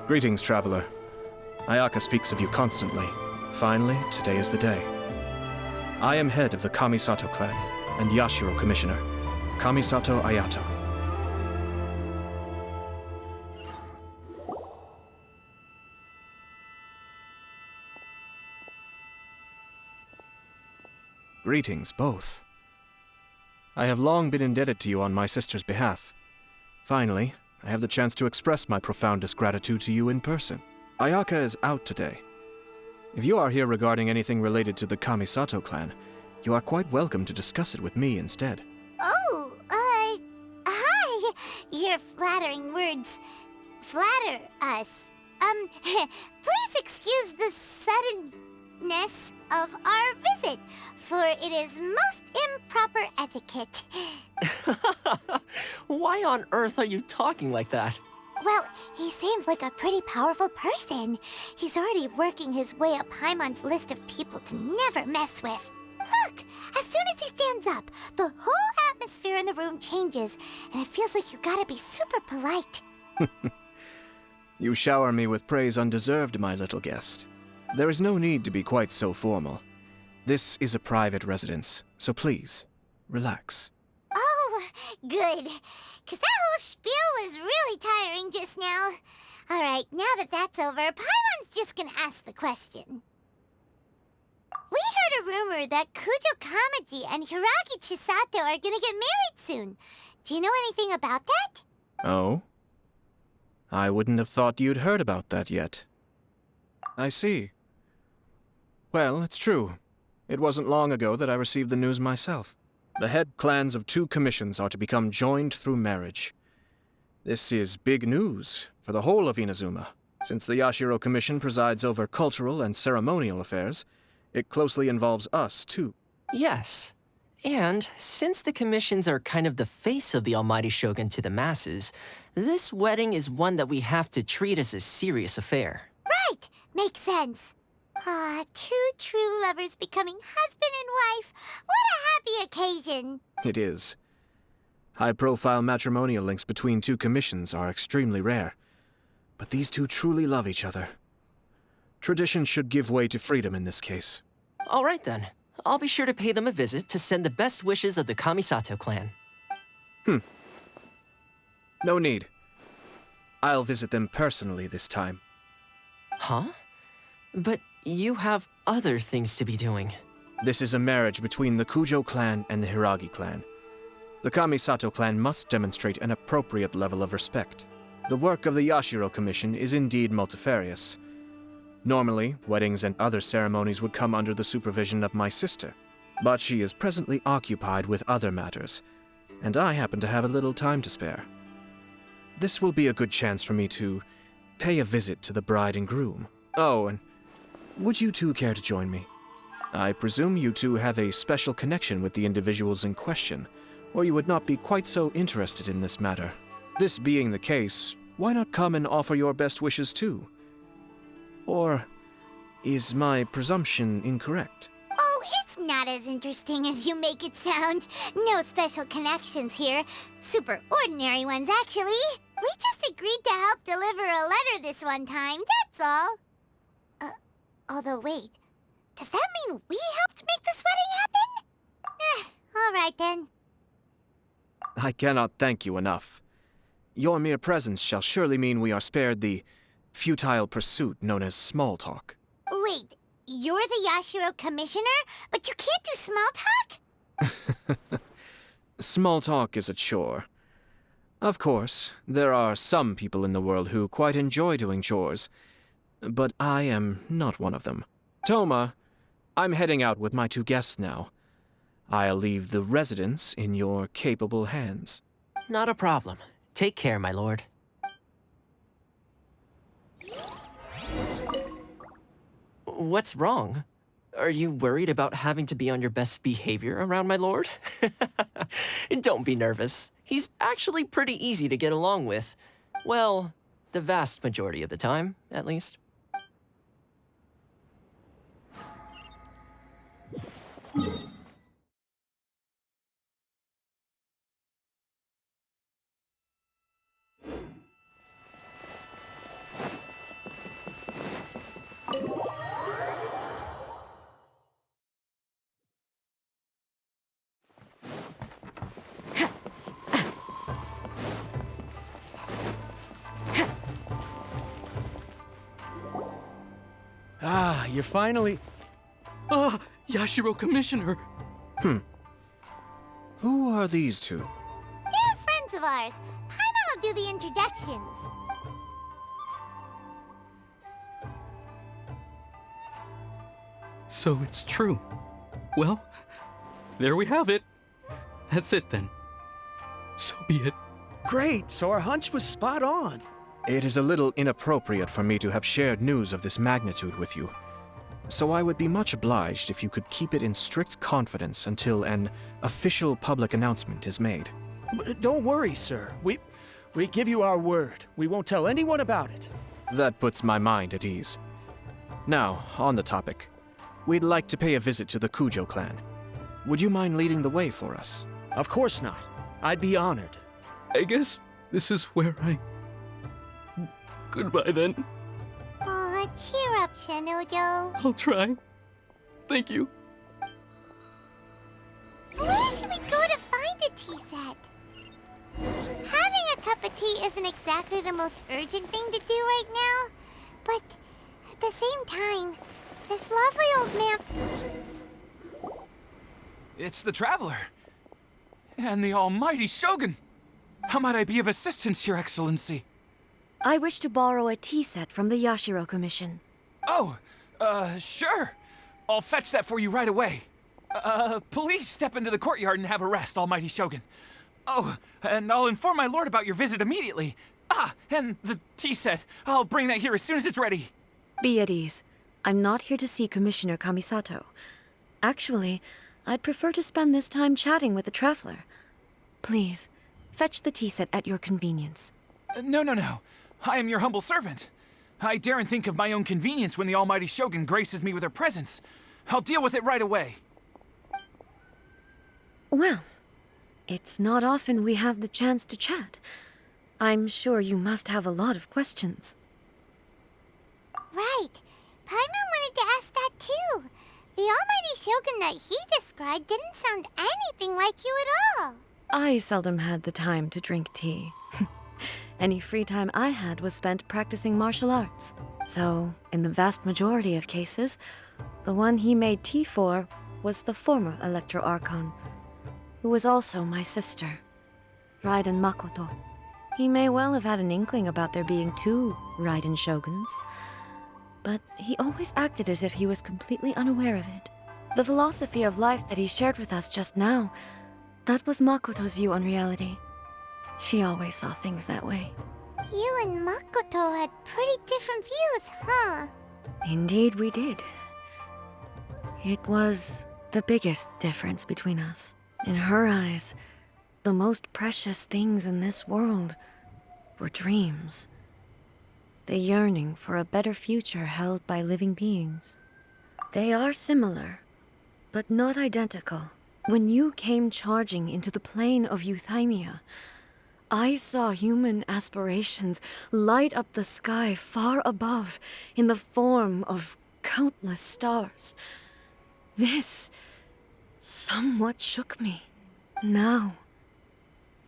Greetings, traveler. Ayaka speaks of you constantly. Finally, today is the day. I am head of the Kamisato clan and Yashiro commissioner, Kamisato Ayato. Greetings, both. I have long been indebted to you on my sister's behalf. Finally, I have the chance to express my profoundest gratitude to you in person. Ayaka is out today. If you are here regarding anything related to the Kamisato clan, you are quite welcome to discuss it with me instead. Oh, hi. Your flattering words flatter us. Please excuse the suddenness of our visit, for it is most improper etiquette. Why on earth are you talking like that? Well, he seems like a pretty powerful person. He's already working his way up Paimon's list of people to never mess with. Look! As soon as he stands up, the whole atmosphere in the room changes, and it feels like you gotta be super polite. You shower me with praise undeserved, my little guest. There is no need to be quite so formal. This is a private residence, so please, relax. Oh, good. 'Cause that whole spiel was really tiring just now. Alright, now that that's over, Paimon's just gonna ask the question. We heard a rumor that Kujo Kamaji and Hiragi Chisato are gonna get married soon. Do you know anything about that? Oh? I wouldn't have thought you'd heard about that yet. I see. Well, it's true. It wasn't long ago that I received the news myself. The head clans of 2 commissions are to become joined through marriage. This is big news for the whole of Inazuma. Since the Yashiro Commission presides over cultural and ceremonial affairs, it closely involves us, too. Yes. And since the commissions are kind of the face of the Almighty Shogun to the masses, this wedding is one that we have to treat as a serious affair. Right! Makes sense. Ah, 2 true lovers becoming husband and wife. What a happy occasion! It is. High-profile matrimonial links between 2 commissions are extremely rare. But these 2 truly love each other. Tradition should give way to freedom in this case. All right then. I'll be sure to pay them a visit to send the best wishes of the Kamisato clan. No need. I'll visit them personally this time. Huh? But you have other things to be doing. This is a marriage between the Kujo clan and the Hiragi clan. The Kamisato clan must demonstrate an appropriate level of respect. The work of the Yashiro Commission is indeed multifarious. Normally, weddings and other ceremonies would come under the supervision of my sister, but she is presently occupied with other matters, and I happen to have a little time to spare. This will be a good chance for me to pay a visit to the bride and groom. Oh, and would you 2 care to join me? I presume you 2 have a special connection with the individuals in question, or you would not be quite so interested in this matter. This being the case, why not come and offer your best wishes too? Or is my presumption incorrect? Oh, it's not as interesting as you make it sound. No special connections here. Super ordinary ones, actually. We just agreed to help deliver a letter this one time, that's all. Although wait, does that mean we helped make this wedding happen? All right then. I cannot thank you enough. Your mere presence shall surely mean we are spared the futile pursuit known as small talk. Wait, you're the Yashiro Commissioner, but you can't do small talk? Small talk is a chore. Of course, there are some people in the world who quite enjoy doing chores, but I am not one of them. Toma, I'm heading out with my 2 guests now. I'll leave the residence in your capable hands. Not a problem. Take care, my lord. What's wrong? Are you worried about having to be on your best behavior around my lord? Don't be nervous. He's actually pretty easy to get along with. Well, the vast majority of the time, at least. Ah, you're finally... Ah, Yashiro Commissioner! Who are these 2? They're friends of ours. Paimon will do the introductions. So it's true. Well, there we have it. That's it then. So be it. Great, so our hunch was spot on. It is a little inappropriate for me to have shared news of this magnitude with you, so I would be much obliged if you could keep it in strict confidence until an official public announcement is made. Don't worry, sir. We give you our word. We won't tell anyone about it. That puts my mind at ease. Now, on the topic. We'd like to pay a visit to the Kujo clan. Would you mind leading the way for us? Of course not. I'd be honored. I guess this is where I... Goodbye then. Aw, cheer up, Shinojo. I'll try. Thank you. Where should we go to find a tea set? Having a cup of tea isn't exactly the most urgent thing to do right now, but at the same time, this lovely old man... It's the Traveler. And the almighty Shogun. How might I be of assistance, Your Excellency? I wish to borrow a tea set from the Yashiro Commission. Oh, sure. I'll fetch that for you right away. Please step into the courtyard and have a rest, almighty Shogun. Oh, and I'll inform my lord about your visit immediately. Ah, and the tea set. I'll bring that here as soon as it's ready. Be at ease. I'm not here to see Commissioner Kamisato. Actually, I'd prefer to spend this time chatting with the Traveler. Please, fetch the tea set at your convenience. No. I am your humble servant. I daren't think of my own convenience when the almighty Shogun graces me with her presence. I'll deal with it right away. Well, it's not often we have the chance to chat. I'm sure you must have a lot of questions. Right. Paimon wanted to ask that too. The almighty Shogun that he described didn't sound anything like you at all. I seldom had the time to drink tea. Any free time I had was spent practicing martial arts. So, in the vast majority of cases, the one he made tea for was the former Electro Archon, who was also my sister, Raiden Makoto. He may well have had an inkling about there being two Raiden Shoguns, but he always acted as if he was completely unaware of it. The philosophy of life that he shared with us just now, that was Makoto's view on reality. She always saw things that way. You and Makoto had pretty different views, huh? Indeed we did. It was the biggest difference between us. In her eyes, the most precious things in this world were dreams. The yearning for a better future held by living beings. They are similar, but not identical. When you came charging into the plane of Euthymia, I saw human aspirations light up the sky far above in the form of countless stars. This somewhat shook me. Now,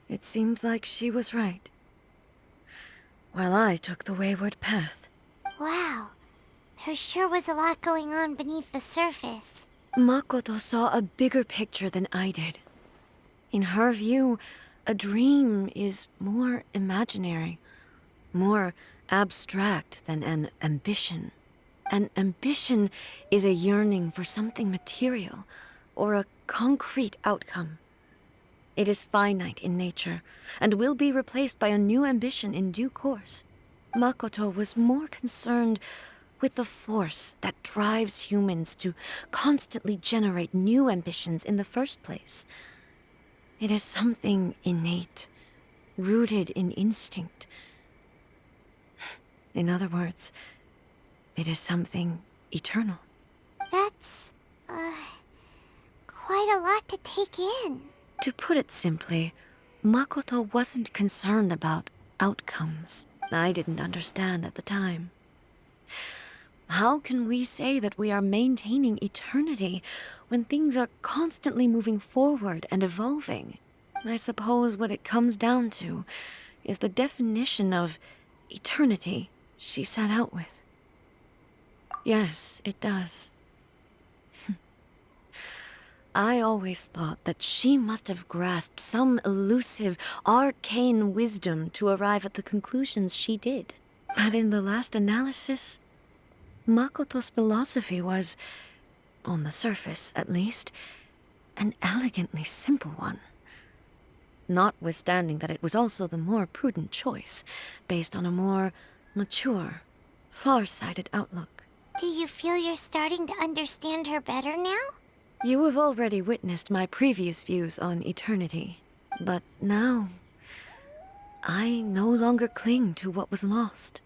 it seems like she was right, while I took the wayward path. Wow. There sure was a lot going on beneath the surface. Makoto saw a bigger picture than I did. In her view, a dream is more imaginary, more abstract than an ambition. An ambition is a yearning for something material, or a concrete outcome. It is finite in nature, and will be replaced by a new ambition in due course. Makoto was more concerned with the force that drives humans to constantly generate new ambitions in the first place. It is something innate, rooted in instinct. In other words, it is something eternal. That's, quite a lot to take in. To put it simply, Makoto wasn't concerned about outcomes. I didn't understand at the time. How can we say that we are maintaining eternity when things are constantly moving forward and evolving? I suppose what it comes down to is the definition of eternity she set out with. Yes, it does. I always thought that she must have grasped some elusive, arcane wisdom to arrive at the conclusions she did. But in the last analysis, Makoto's philosophy was, on the surface at least, an elegantly simple one. Notwithstanding that it was also the more prudent choice, based on a more mature, far-sighted outlook. Do you feel you're starting to understand her better now? You have already witnessed my previous views on eternity, but now I no longer cling to what was lost.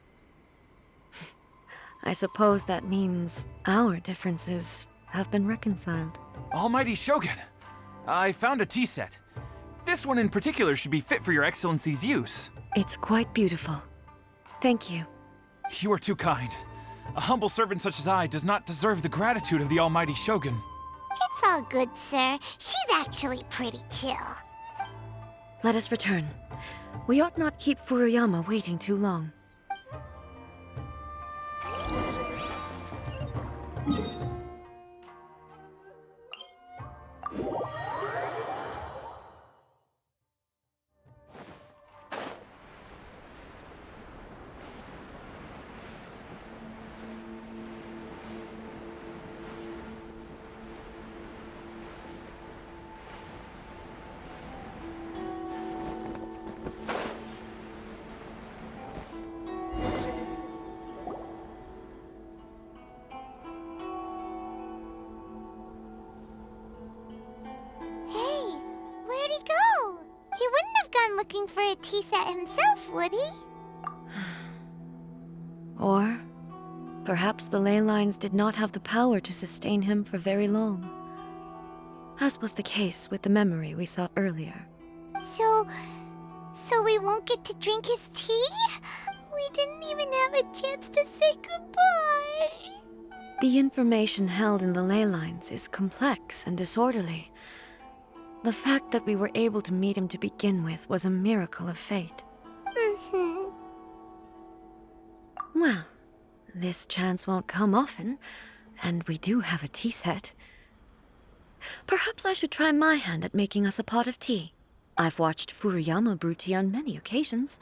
I suppose that means our differences have been reconciled. Almighty Shogun, I found a tea set. This one in particular should be fit for your Excellency's use. It's quite beautiful. Thank you. You are too kind. A humble servant such as I does not deserve the gratitude of the Almighty Shogun. It's all good, sir. She's actually pretty chill. Let us return. We ought not keep Furuyama waiting too long. Looking for a tea set himself, would he? Or perhaps the ley lines did not have the power to sustain him for very long, as was the case with the memory we saw earlier. So we won't get to drink his tea? We didn't even have a chance to say goodbye. The information held in the ley lines is complex and disorderly. The fact that we were able to meet him to begin with was a miracle of fate. Well, this chance won't come often, and we do have a tea set. Perhaps I should try my hand at making us a pot of tea. I've watched Furuyama brew tea on many occasions.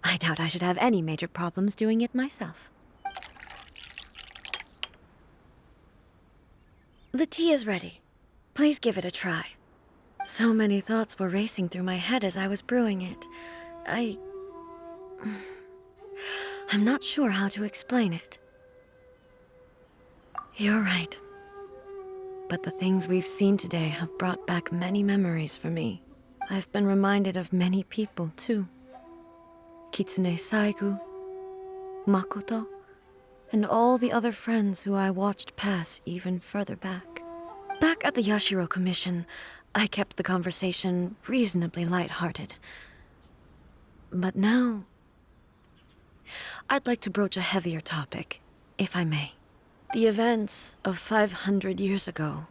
I doubt I should have any major problems doing it myself. The tea is ready. Please give it a try. So many thoughts were racing through my head as I was brewing it. I'm not sure how to explain it. You're right. But the things we've seen today have brought back many memories for me. I've been reminded of many people, too. Kitsune Saigu, Makoto, and all the other friends who I watched pass even further back. Back at the Yashiro Commission, I kept the conversation reasonably lighthearted. But now, I'd like to broach a heavier topic, if I may. The events of 500 years ago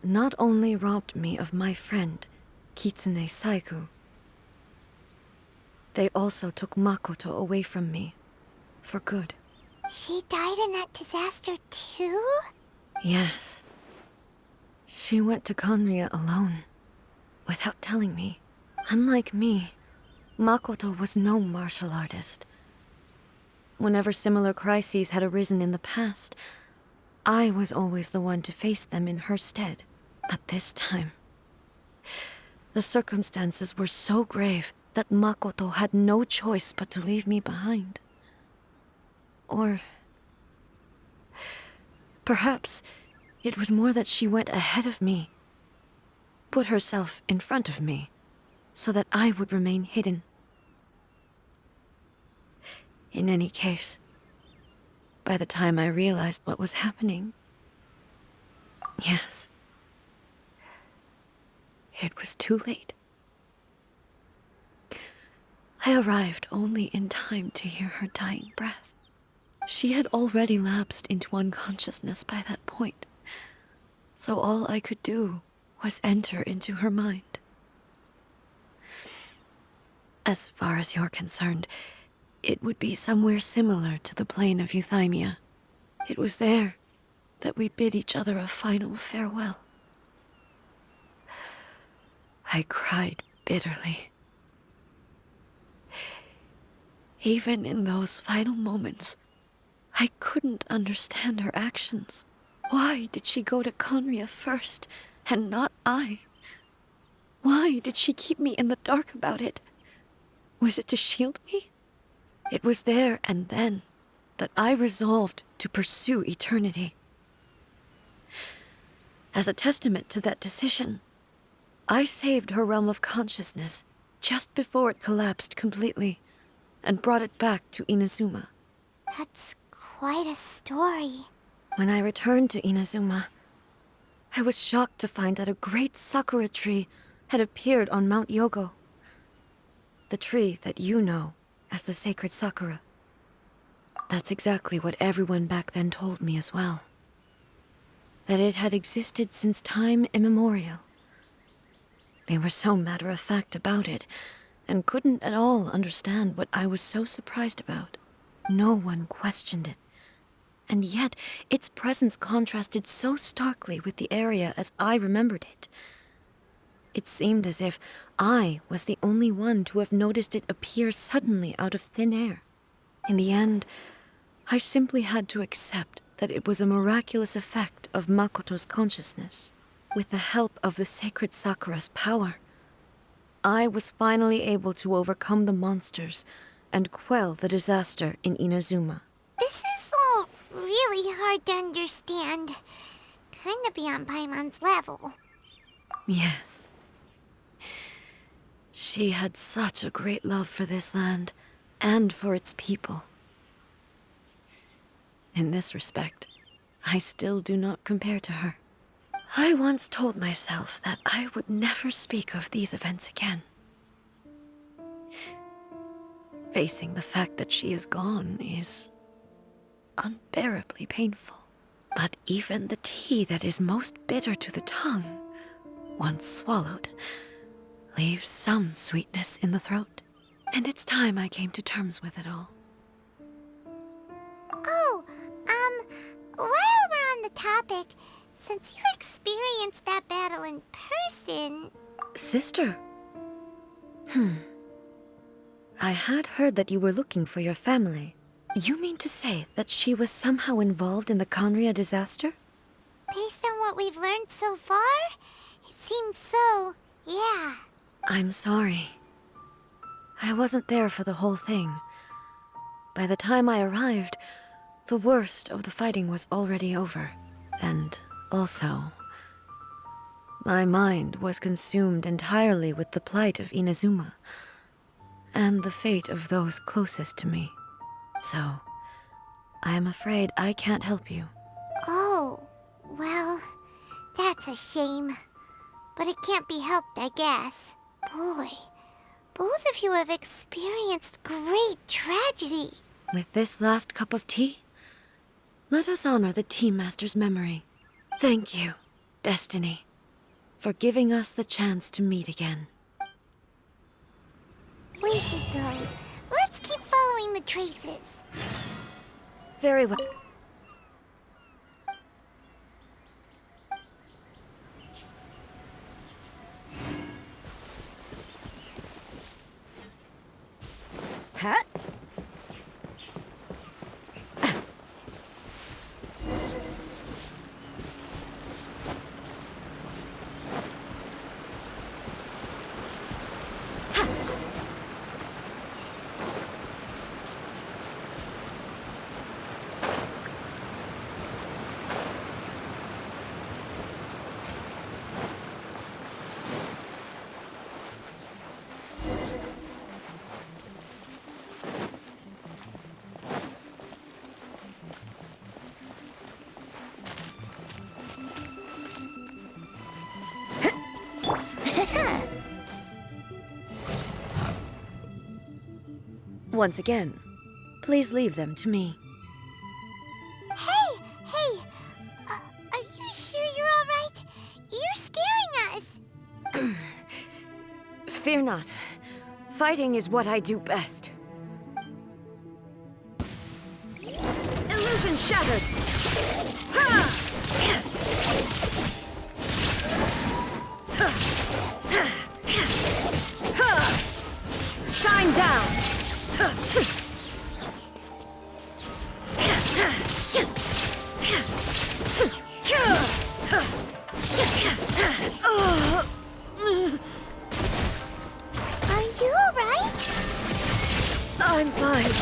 not only robbed me of my friend, Kitsune Saigu, they also took Makoto away from me, for good. She died in that disaster too? Yes. She went to Khaenri'ah alone, without telling me. Unlike me, Makoto was no martial artist. Whenever similar crises had arisen in the past, I was always the one to face them in her stead. But this time, the circumstances were so grave that Makoto had no choice but to leave me behind. Or perhaps it was more that she went ahead of me, put herself in front of me, so that I would remain hidden. In any case, by the time I realized what was happening, yes, it was too late. I arrived only in time to hear her dying breath. She had already lapsed into unconsciousness by that point, so all I could do was enter into her mind. As far as you're concerned, it would be somewhere similar to the plain of Euthymia. It was there that we bid each other a final farewell. I cried bitterly. Even in those final moments, I couldn't understand her actions. Why did she go to Khaenri'ah first, and not I? Why did she keep me in the dark about it? Was it to shield me? It was there and then that I resolved to pursue eternity. As a testament to that decision, I saved her realm of consciousness just before it collapsed completely and brought it back to Inazuma. That's quite a story. When I returned to Inazuma, I was shocked to find that a great sakura tree had appeared on Mount Yogo. The tree that you know as the sacred sakura. That's exactly what everyone back then told me as well. That it had existed since time immemorial. They were so matter-of-fact about it, and couldn't at all understand what I was so surprised about. No one questioned it. And yet, its presence contrasted so starkly with the area as I remembered it. It seemed as if I was the only one to have noticed it appear suddenly out of thin air. In the end, I simply had to accept that it was a miraculous effect of Makoto's consciousness. With the help of the sacred Sakura's power, I was finally able to overcome the monsters and quell the disaster in Inazuma. This is all really hard to understand. Kinda beyond Paimon's level. Yes. She had such a great love for this land, and for its people. In this respect, I still do not compare to her. I once told myself that I would never speak of these events again. Facing the fact that she is gone is unbearably painful. But even the tea that is most bitter to the tongue, once swallowed, leaves some sweetness in the throat. And it's time I came to terms with it all. Oh, while we're on the topic, since you experienced that battle in person... Sister? I had heard that you were looking for your family. You mean to say that she was somehow involved in the Khaenri'ah disaster? Based on what we've learned so far, it seems so, yeah. I'm sorry. I wasn't there for the whole thing. By the time I arrived, the worst of the fighting was already over. And also, my mind was consumed entirely with the plight of Inazuma, and the fate of those closest to me. So, I am afraid I can't help you. Oh, well, that's a shame. But it can't be helped, I guess. Boy, both of you have experienced great tragedy. With this last cup of tea, let us honor the Tea Master's memory. Thank you, Destiny, for giving us the chance to meet again. We should go. Let's keep following the traces. Very well. Huh? Once again, please leave them to me. Hey! Are you sure you're all right? You're scaring us! Fear not. Fighting is what I do best. Illusion shattered! Shine down! Are you all right? I'm fine.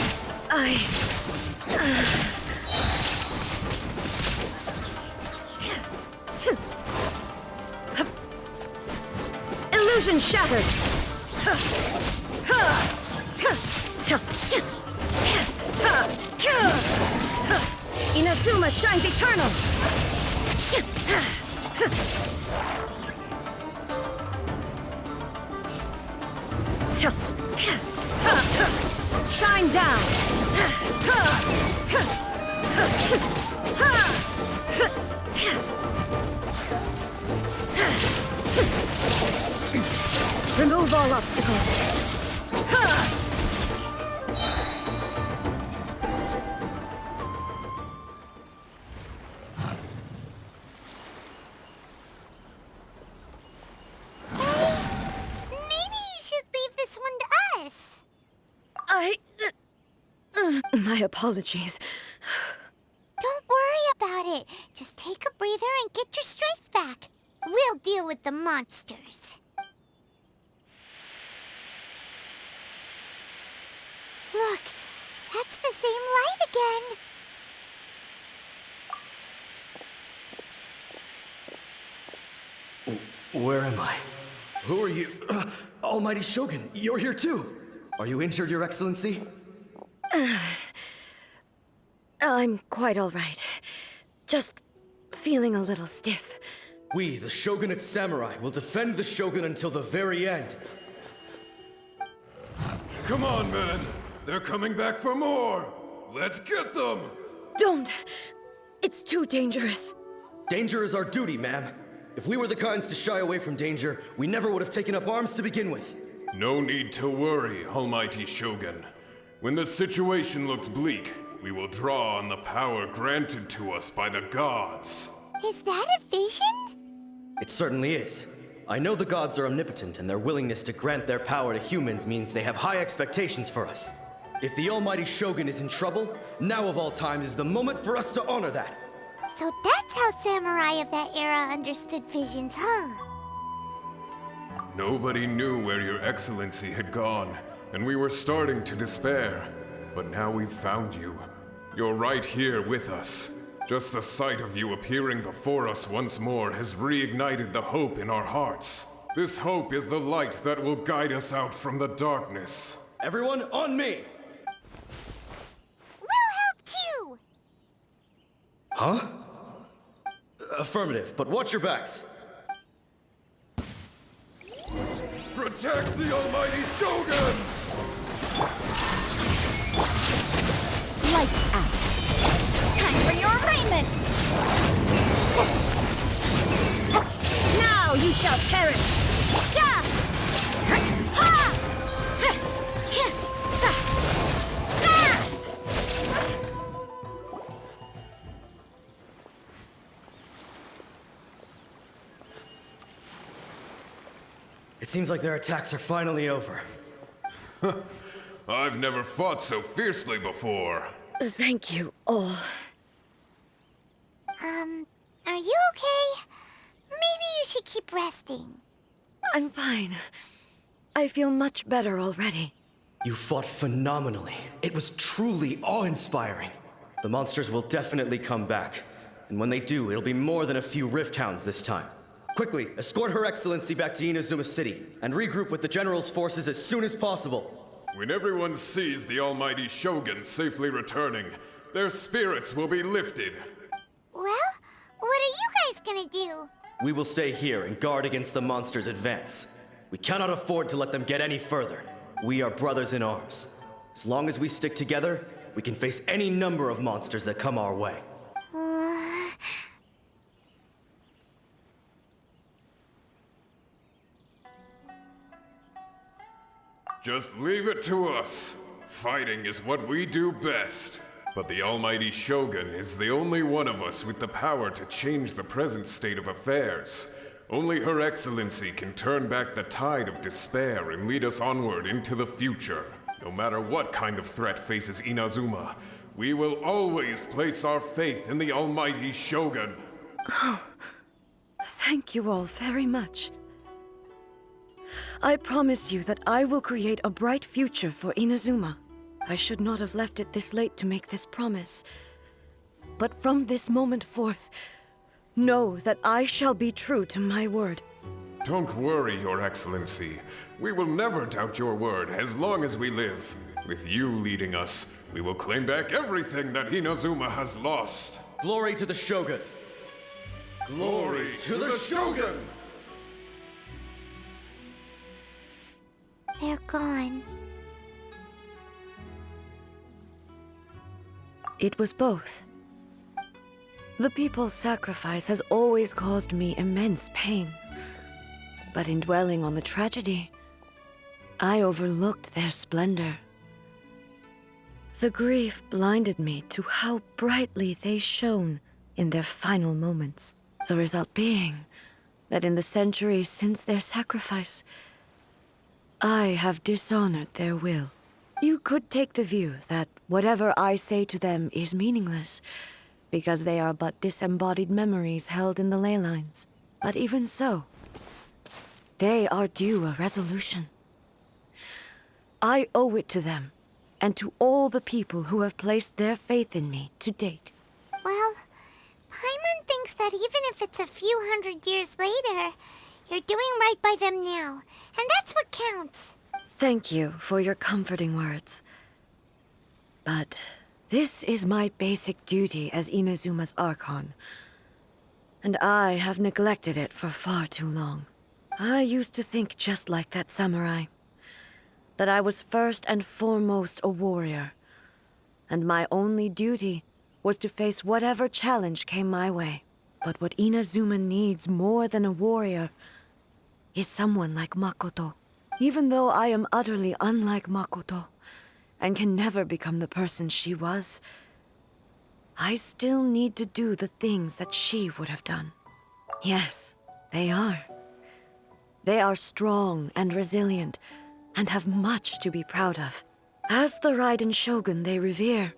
Illusion shattered! Inazuma shines eternal! Shine down! Remove all obstacles. My apologies. Don't worry about it. Just take a breather and get your strength back. We'll deal with the monsters. Look, that's the same light again. Where am I? Who are you? Almighty Shogun, you're here too. Are you injured, Your Excellency? I'm quite all right. Just feeling a little stiff. We, the Shogunate Samurai, will defend the Shogun until the very end. Come on, men. They're coming back for more. Let's get them! Don't! It's too dangerous. Danger is our duty, ma'am. If we were the kinds to shy away from danger, we never would have taken up arms to begin with. No need to worry, Almighty Shogun. When the situation looks bleak, we will draw on the power granted to us by the gods. Is that a vision? It certainly is. I know the gods are omnipotent, and their willingness to grant their power to humans means they have high expectations for us. If the Almighty Shogun is in trouble, now of all times is the moment for us to honor that. So that's how samurai of that era understood visions, huh? Nobody knew where Your Excellency had gone, and we were starting to despair. But now we've found you. You're right here with us. Just the sight of you appearing before us once more has reignited the hope in our hearts. This hope is the light that will guide us out from the darkness. Everyone, on me! We'll help too! Huh? Affirmative, but watch your backs. Protect the Almighty Shogun! Lights out. Time for your arraignment! Now you shall perish! Yeah! Ha! It seems like their attacks are finally over. I've never fought so fiercely before. Thank you all. Are you okay? Maybe you should keep resting. I'm fine. I feel much better already. You fought phenomenally. It was truly awe-inspiring. The monsters will definitely come back. And when they do, it'll be more than a few Rift Hounds this time. Quickly, escort Her Excellency back to Inazuma City, and regroup with the General's forces as soon as possible. When everyone sees the Almighty Shogun safely returning, their spirits will be lifted. Well, what are you guys gonna do? We will stay here and guard against the monsters' advance. We cannot afford to let them get any further. We are brothers in arms. As long as we stick together, we can face any number of monsters that come our way. Just leave it to us. Fighting is what we do best. But the Almighty Shogun is the only one of us with the power to change the present state of affairs. Only Her Excellency can turn back the tide of despair and lead us onward into the future. No matter what kind of threat faces Inazuma, we will always place our faith in the Almighty Shogun. Oh, thank you all very much. I promise you that I will create a bright future for Inazuma. I should not have left it this late to make this promise. But from this moment forth, know that I shall be true to my word. Don't worry, Your Excellency. We will never doubt your word as long as we live. With you leading us, we will claim back everything that Inazuma has lost. Glory to the Shogun! Glory to the Shogun! They're gone. It was both. The people's sacrifice has always caused me immense pain. But in dwelling on the tragedy, I overlooked their splendor. The grief blinded me to how brightly they shone in their final moments. The result being that in the centuries since their sacrifice, I have dishonored their will. You could take the view that whatever I say to them is meaningless, because they are but disembodied memories held in the ley lines. But even so, they are due a resolution. I owe it to them, and to all the people who have placed their faith in me to date. Well, Paimon thinks that even if it's a few hundred years later, you're doing right by them now, and that's what counts. Thank you for your comforting words. But this is my basic duty as Inazuma's Archon, and I have neglected it for far too long. I used to think just like that samurai, that I was first and foremost a warrior, and my only duty was to face whatever challenge came my way. But what Inazuma needs more than a warrior is someone like Makoto. Even though I am utterly unlike Makoto, and can never become the person she was, I still need to do the things that she would have done. Yes, they are. They are strong and resilient, and have much to be proud of. As the Raiden Shogun they revere,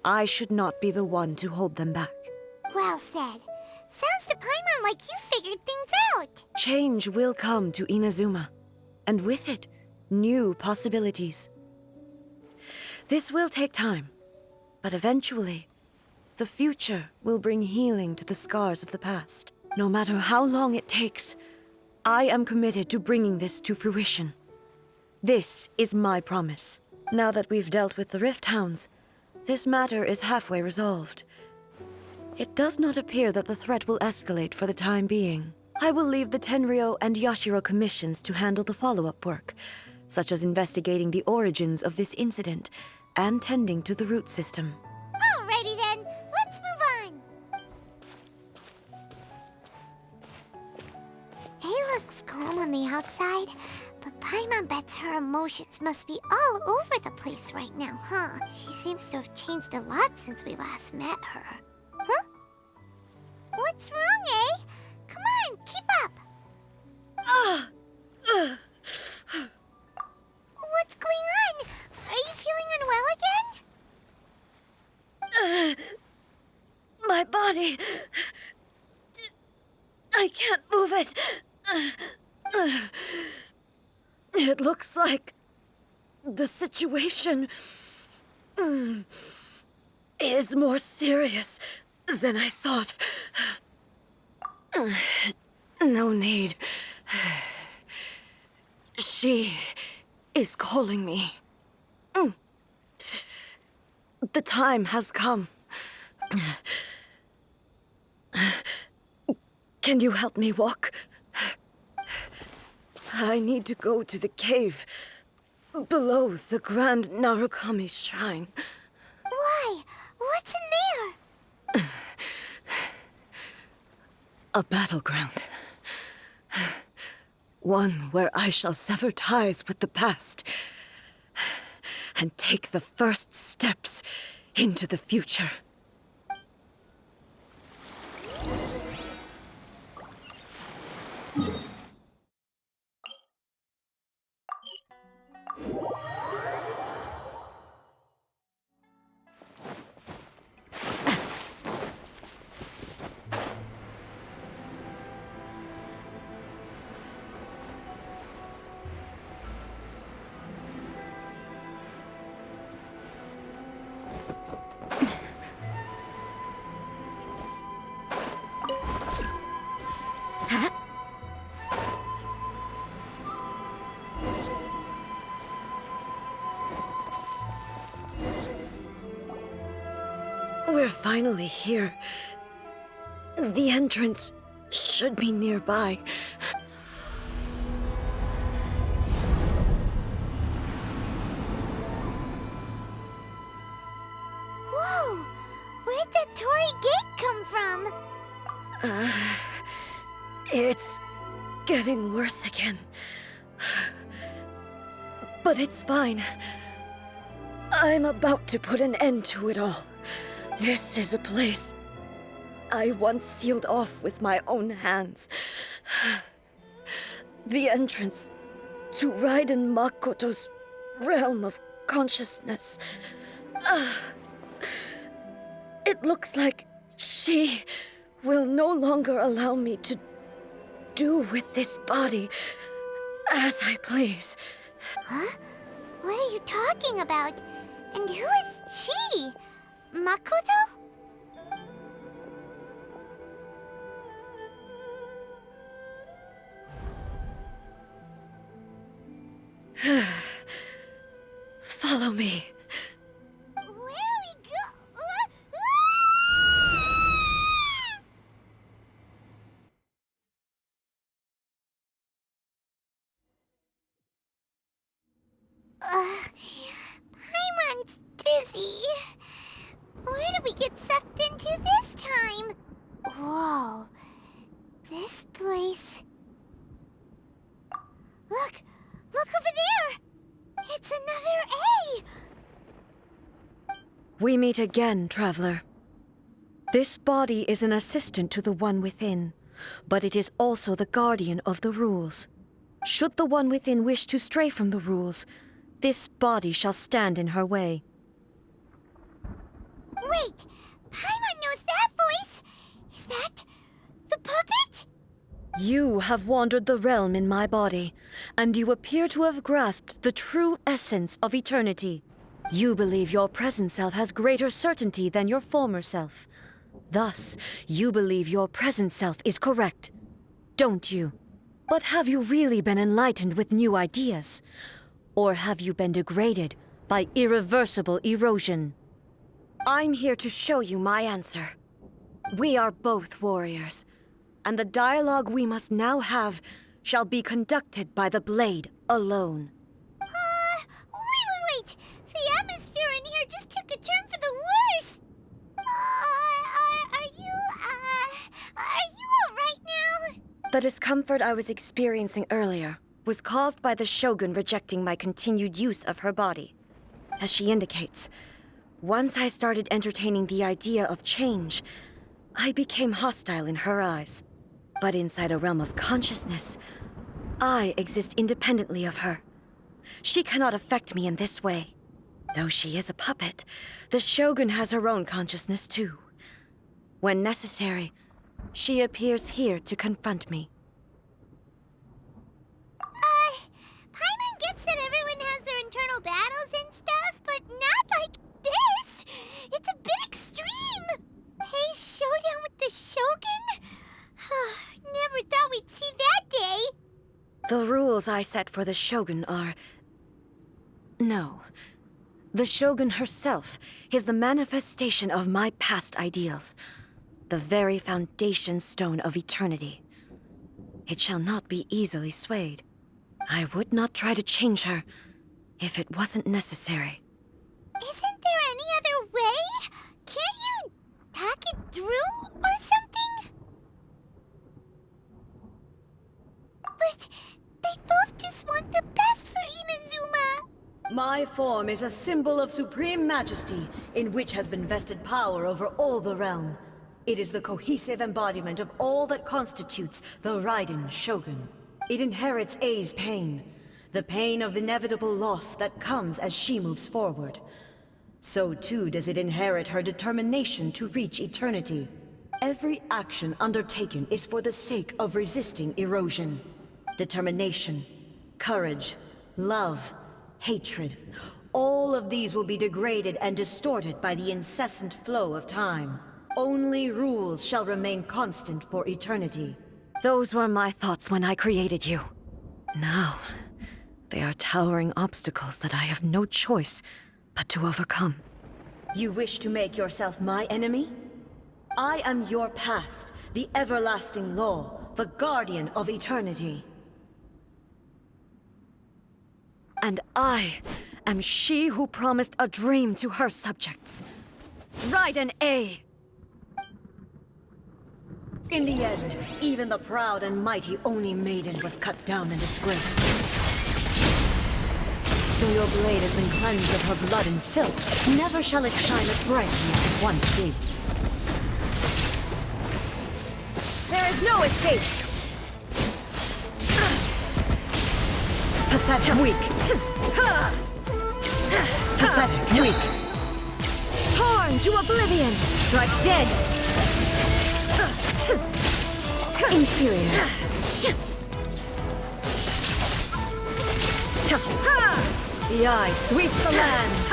I should not be the one to hold them back. Well said. Sounds to Paimon like you figured things out. Change will come to Inazuma, and with it, new possibilities. This will take time, but eventually, the future will bring healing to the scars of the past. No matter how long it takes, I am committed to bringing this to fruition. This is my promise. Now that we've dealt with the Rift Hounds, this matter is halfway resolved. It does not appear that the threat will escalate for the time being. I will leave the Tenryou and Yashiro commissions to handle the follow-up work, such as investigating the origins of this incident and tending to the root system. Alrighty then, let's move on. It looks calm on the outside, but Paimon bets her emotions must be all over the place right now, huh? She seems to have changed a lot since we last met her. Huh? What's wrong, eh? Come on, keep up! What's going on? Are you feeling unwell again? My body... I can't move it. It looks like the situation is more serious than I thought. No need. She is calling me. The time has come. Can you help me walk? I need to go to the cave below the Grand Narukami Shrine. Why? What's in there? A battleground. One where I shall sever ties with the past and take the first steps into the future. finally here. The entrance should be nearby. Whoa! Where'd the Torii Gate come from? It's getting worse again. But it's fine. I'm about to put an end to it all. This is a place I once sealed off with my own hands. The entrance to Raiden Makoto's realm of consciousness. It looks like she will no longer allow me to do with this body as I please. Huh? What are you talking about? And who is she? Makoto? Follow me. Where are we go? Paimon's dizzy. Where did we get sucked into this time? Whoa. This place... Look! Look over there! It's another A! We meet again, traveler. This body is an assistant to the one within, but it is also the guardian of the rules. Should the one within wish to stray from the rules, this body shall stand in her way. Wait! Paimon knows that voice! Is that... the puppet? You have wandered the realm in my body, and you appear to have grasped the true essence of eternity. You believe your present self has greater certainty than your former self. Thus, you believe your present self is correct, don't you? But have you really been enlightened with new ideas? Or have you been degraded by irreversible erosion? I'm here to show you my answer. We are both warriors, and the dialogue we must now have shall be conducted by the blade alone. Wait! The atmosphere in here just took a turn for the worse! Are you alright now? The discomfort I was experiencing earlier was caused by the Shogun rejecting my continued use of her body. As she indicates, once I started entertaining the idea of change, I became hostile in her eyes. But inside a realm of consciousness, I exist independently of her. She cannot affect me in this way. Though she is a puppet, the Shogun has her own consciousness too. When necessary, she appears here to confront me. Paimon gets that everyone has their internal battles and stuff, but not like this! It's a bit extreme! Hey, showdown with the Shogun? Never thought we'd see that day! The rules I set for the Shogun are... No. The Shogun herself is the manifestation of my past ideals. The very foundation stone of eternity. It shall not be easily swayed. I would not try to change her if it wasn't necessary. Isn't there any other way? Can't you talk it through or something? But they both just want the best for Inazuma. My form is a symbol of supreme majesty, in which has been vested power over all the realm. It is the cohesive embodiment of all that constitutes the Raiden Shogun. It inherits Ai's pain, the pain of inevitable loss that comes as she moves forward. So too does it inherit her determination to reach eternity. Every action undertaken is for the sake of resisting erosion. Determination, courage, love, hatred. All of these will be degraded and distorted by the incessant flow of time. Only rules shall remain constant for eternity. Those were my thoughts when I created you. Now, they are towering obstacles that I have no choice but to overcome. You wish to make yourself my enemy? I am your past, the everlasting law, the guardian of eternity. And I am she who promised a dream to her subjects. Raiden A. In the end, even the proud and mighty Oni maiden was cut down and disgraced. Though your blade has been cleansed of her blood and filth, never shall it shine as brightly as it once did. There is no escape! Pathetic, weak. Pathetic, weak. Torn to oblivion! Strike dead! Inferior. Yae sweeps the lands!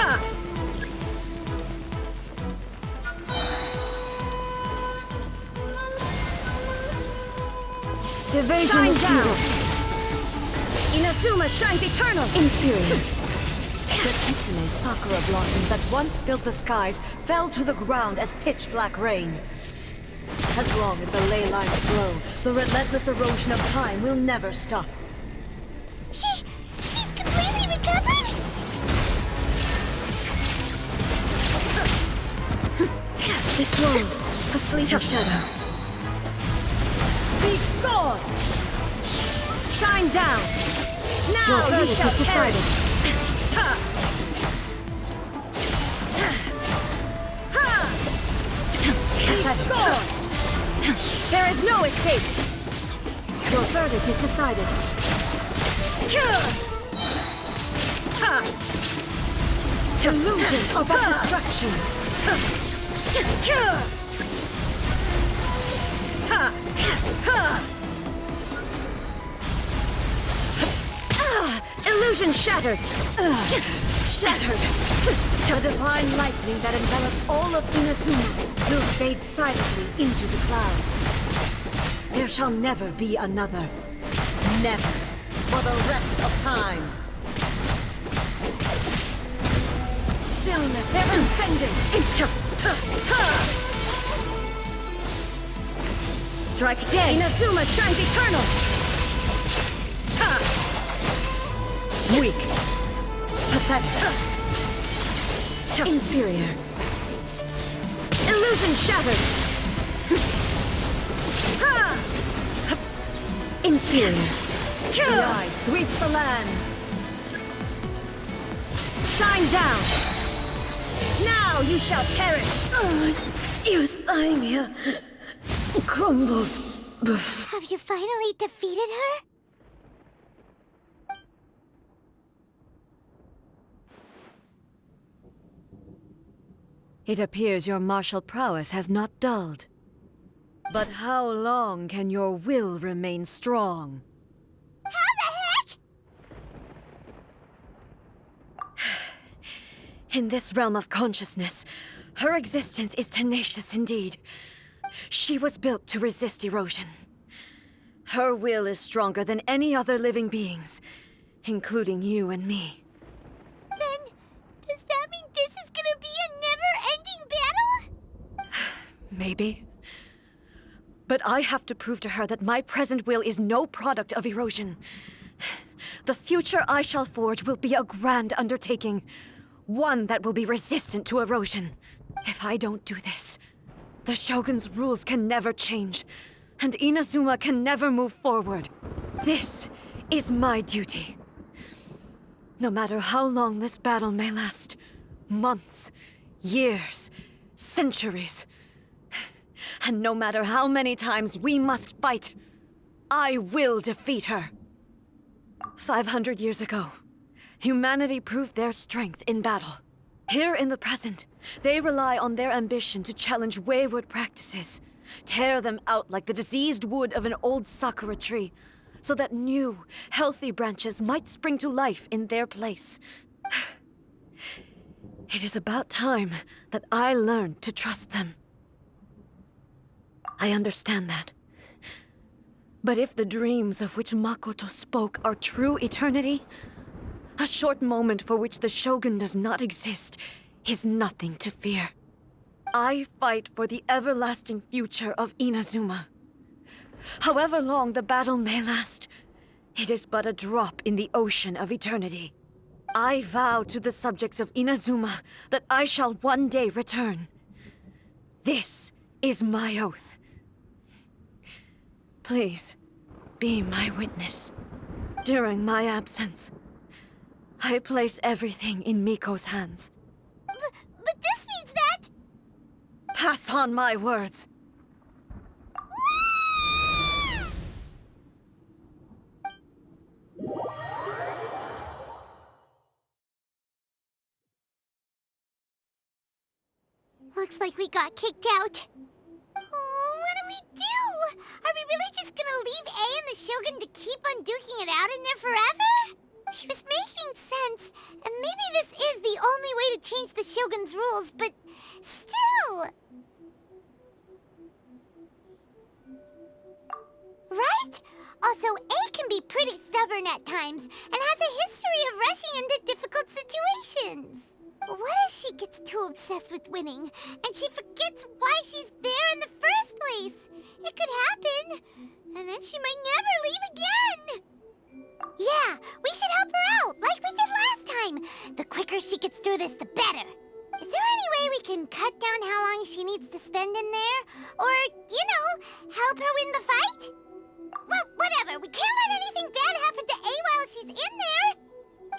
Evasion is down! Inazuma shines eternal! Inferior. The Kitsune sakura blossoms that once filled the skies fell to the ground as pitch-black rain. As long as the ley lines flow, the relentless erosion of time will never stop. She's completely recovered? This world, a fleeting shadow. Be gone! Shine down! Now your verdict is decided. Be gone! There is no escape! Your verdict is decided. Illusions are but distractions. Illusion shattered! Shattered! The divine lightning that envelops all of Inazuma will fade silently into the clouds. There shall never be another. Never. For the rest of time. Stillness ever ascending! Strike dead! Inazuma shines eternal! Weak. Pathetic. Inferior. Illusion shattered! Inferior. Yae sweeps the lands! Shine down! Now you shall perish! Euthymia crumbles before... Have you finally defeated her? It appears your martial prowess has not dulled. But how long can your will remain strong? How the heck? In this realm of consciousness, her existence is tenacious indeed. She was built to resist erosion. Her will is stronger than any other living being's, including you and me. Then, does that mean this is gonna be a never-ending battle? Maybe. But I have to prove to her that my present will is no product of erosion. The future I shall forge will be a grand undertaking. One that will be resistant to erosion. If I don't do this, the Shogun's rules can never change, and Inazuma can never move forward. This is my duty. No matter how long this battle may last, months, years, centuries, and no matter how many times we must fight, I will defeat her. 500 years ago, humanity proved their strength in battle. Here in the present, they rely on their ambition to challenge wayward practices, tear them out like the diseased wood of an old sakura tree, so that new, healthy branches might spring to life in their place. It is about time that I learned to trust them. I understand that. But if the dreams of which Makoto spoke are true eternity, a short moment for which the Shogun does not exist is nothing to fear. I fight for the everlasting future of Inazuma. However long the battle may last, it is but a drop in the ocean of eternity. I vow to the subjects of Inazuma that I shall one day return. This is my oath. Please, be my witness. During my absence, I place everything in Miko's hands. But this means that... Pass on my words. Looks like we got kicked out. Oh, what do we do? Are we really just gonna leave A and the Shogun to keep on duking it out in there forever? She was making sense, and maybe this is the only way to change the Shogun's rules, but still... Right? Also, A can be pretty stubborn at times, and has a history of rushing into difficult situations. What if she gets too obsessed with winning, and she forgets why she's there in the first place? It could happen, and then she might never leave again. Yeah, we should help her out, like we did last time. The quicker she gets through this, the better. Is there any way we can cut down how long she needs to spend in there? Or, you know, help her win the fight? Well, whatever. We can't let anything bad happen to A while she's in there.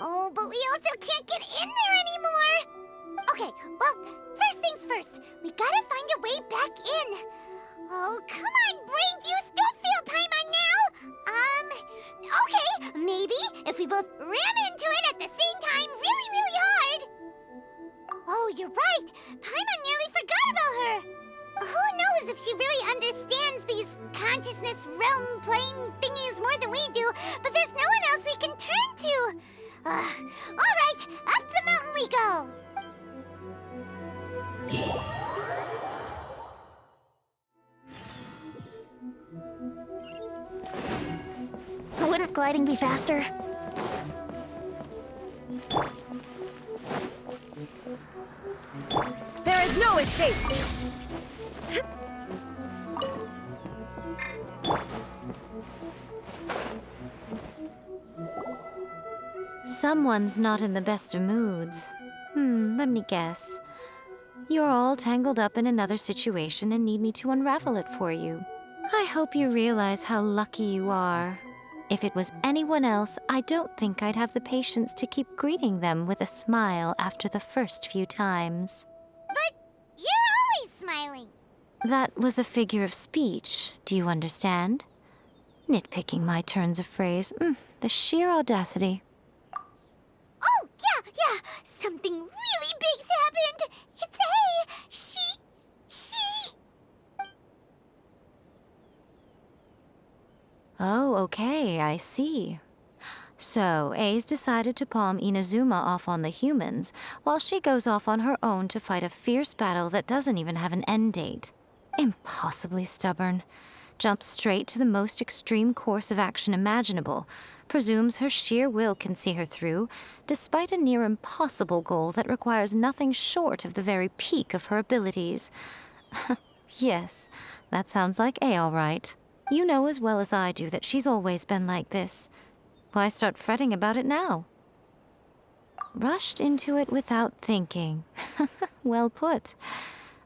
Oh, but we also can't get in there anymore. Okay, well, first things first. We gotta find a way back in. Oh, come on, brain juice. Don't feel Paimon now. Okay, maybe if we both ram into it at the same time really, really hard. Oh, you're right. Paimon nearly forgot about her. Who knows if she really understands these consciousness realm playing thingies more than we do, but there's no one else we can turn to. All right, up the mountain we go. Wouldn't gliding be faster? There is no escape! Someone's not in the best of moods. Let me guess. You're all tangled up in another situation and need me to unravel it for you. I hope you realize how lucky you are. If it was anyone else, I don't think I'd have the patience to keep greeting them with a smile after the first few times. But you're always smiling. That was a figure of speech, do you understand? Nitpicking my turns of phrase. The sheer audacity. Oh, yeah. Something really big's happened. It's A. She... Oh, okay, I see. So, A's decided to palm Inazuma off on the humans, while she goes off on her own to fight a fierce battle that doesn't even have an end date. Impossibly stubborn. Jumps straight to the most extreme course of action imaginable, presumes her sheer will can see her through, despite a near impossible goal that requires nothing short of the very peak of her abilities. Yes, that sounds like A all right. You know as well as I do that she's always been like this. Why start fretting about it now? Rushed into it without thinking. Well put.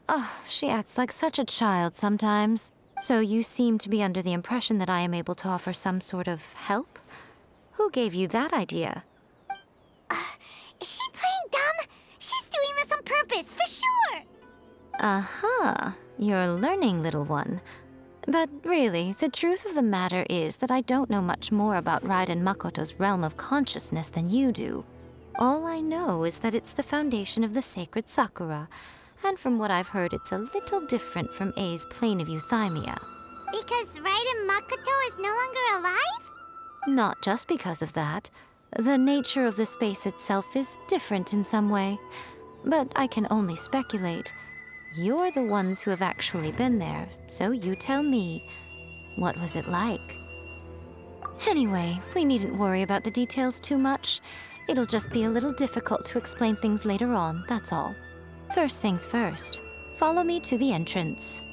Oh, she acts like such a child sometimes. So you seem to be under the impression that I am able to offer some sort of help? Who gave you that idea? Is she playing dumb? She's doing this on purpose, for sure! Uh-huh. You're learning, little one. But really, the truth of the matter is that I don't know much more about Raiden Makoto's realm of consciousness than you do. All I know is that it's the foundation of the sacred Sakura, and from what I've heard, it's a little different from A's plane of euthymia. Because Raiden Makoto is no longer alive? Not just because of that. The nature of the space itself is different in some way. But I can only speculate. You're the ones who have actually been there, so you tell me. What was it like? Anyway, we needn't worry about the details too much. It'll just be a little difficult to explain things later on, that's all. First things first, follow me to the entrance.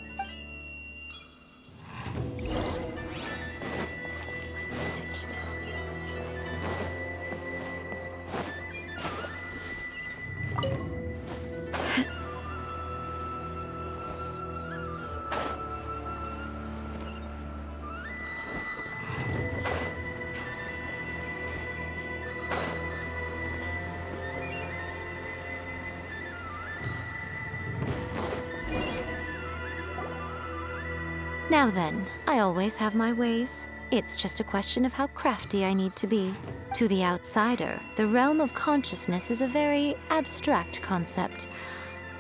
Now then, I always have my ways. It's just a question of how crafty I need to be. To the outsider, the realm of consciousness is a very abstract concept.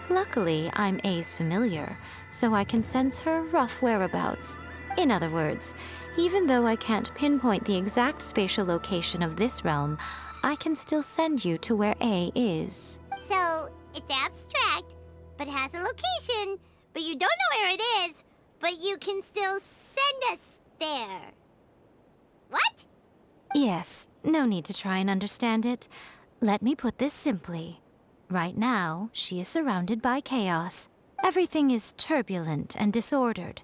Luckily, I'm A's familiar, so I can sense her rough whereabouts. In other words, even though I can't pinpoint the exact spatial location of this realm, I can still send you to where A is. So, it's abstract, but has a location, but you don't know where it is, but you can still send us there. What? Yes, no need to try and understand it. Let me put this simply. Right now, she is surrounded by chaos. Everything is turbulent and disordered.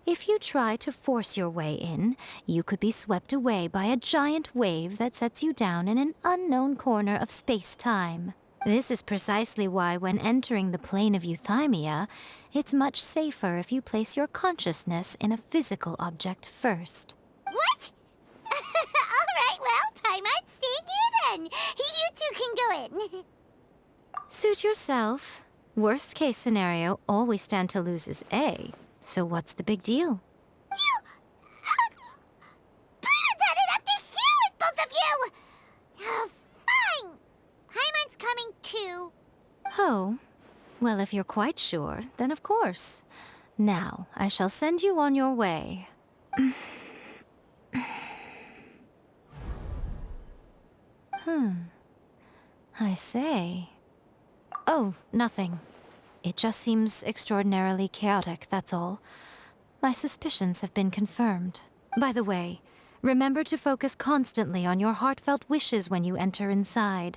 If you try to force your way in, you could be swept away by a giant wave that sets you down in an unknown corner of space-time. This is precisely why when entering the plane of Euthymia, it's much safer if you place your consciousness in a physical object first. What? Alright, well, Paimon, stay here then. You two can go in. Suit yourself. Worst case scenario, all we stand to lose is A. So what's the big deal? You... Paimon's had it up to here with both of you! Fine! Paimon's coming too. Oh, well, if you're quite sure, then of course. Now, I shall send you on your way. I say. Oh, nothing. It just seems extraordinarily chaotic, that's all. My suspicions have been confirmed. By the way, remember to focus constantly on your heartfelt wishes when you enter inside.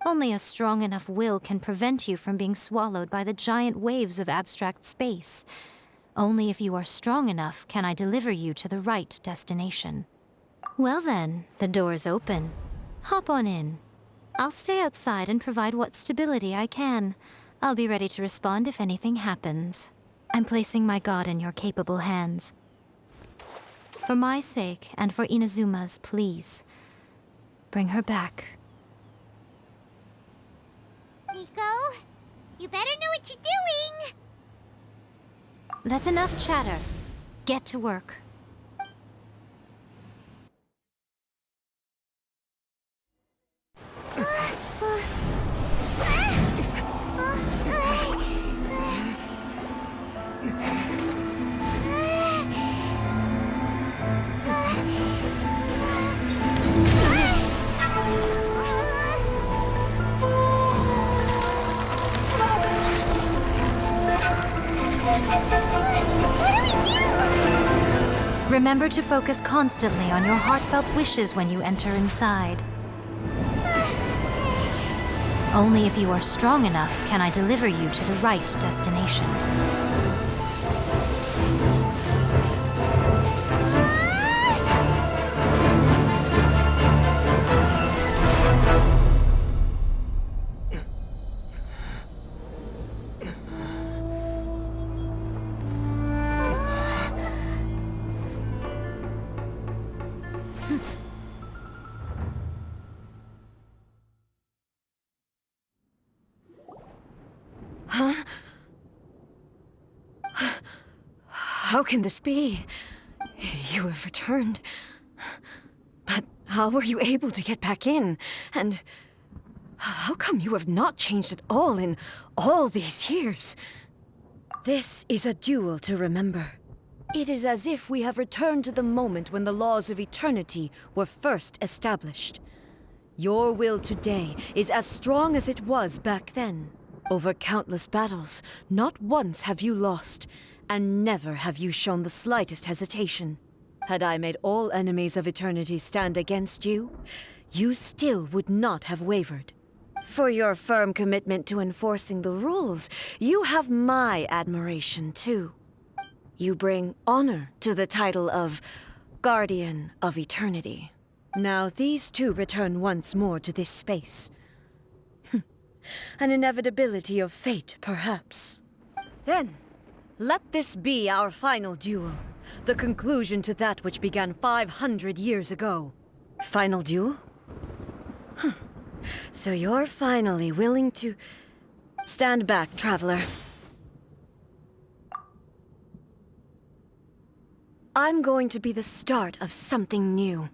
Only a strong enough will can prevent you from being swallowed by the giant waves of abstract space. Only if you are strong enough can I deliver you to the right destination. Well then, the door's open. Hop on in. I'll stay outside and provide what stability I can. I'll be ready to respond if anything happens. I'm placing my god in your capable hands. For my sake, and for Inazuma's, please. Bring her back. Miko, you better know what you're doing! That's enough chatter. Get to work. Remember to focus constantly on your heartfelt wishes when you enter inside. Only if you are strong enough can I deliver you to the right destination. How can this be? You have returned. But how were you able to get back in? And how come you have not changed at all in all these years? This is a duel to remember. It is as if we have returned to the moment when the laws of eternity were first established. Your will today is as strong as it was back then. Over countless battles, not once have you lost, and never have you shown the slightest hesitation. Had I made all enemies of eternity stand against you, you still would not have wavered. For your firm commitment to enforcing the rules, you have my admiration too. You bring honor to the title of Guardian of Eternity. Now these two return once more to this space. An inevitability of fate, perhaps. Then, let this be our final duel. The conclusion to that which began 500 years ago. Final duel? So you're finally willing to... Stand back, traveler. I'm going to be the start of something new.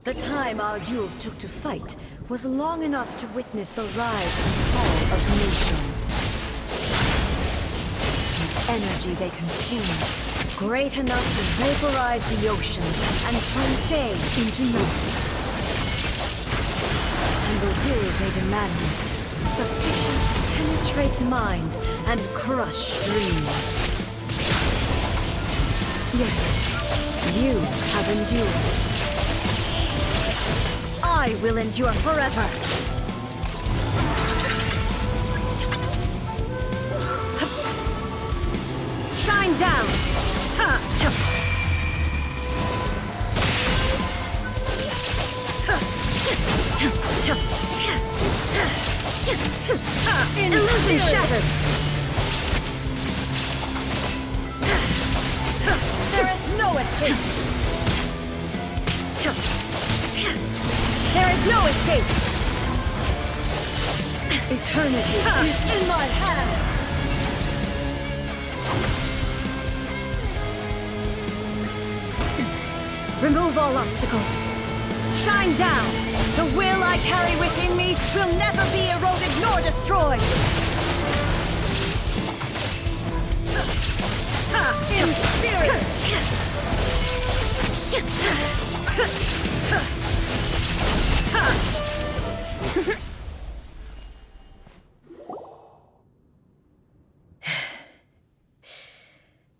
The time our duels took to fight was long enough to witness the rise and fall of nations. The energy they consumed, great enough to vaporize the oceans and turn day into night. And the will they demanded, sufficient to penetrate minds and crush dreams. Yet, you have endured. I will endure forever. Shine down! Illusion shattered! There is no escape! There is no escape! Eternity is in my hands! Remove all obstacles. Shine down! The will I carry within me will never be eroded nor destroyed! In spirit!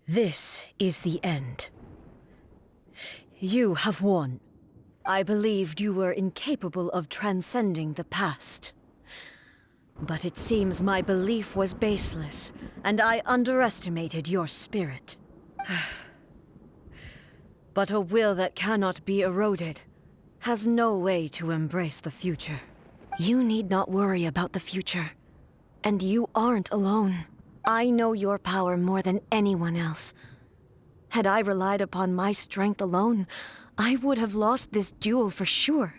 This is the end. You have won. I believed you were incapable of transcending the past. But it seems my belief was baseless, and I underestimated your spirit. But a will that cannot be eroded has no way to embrace the future. You need not worry about the future. And you aren't alone. I know your power more than anyone else. Had I relied upon my strength alone, I would have lost this duel for sure.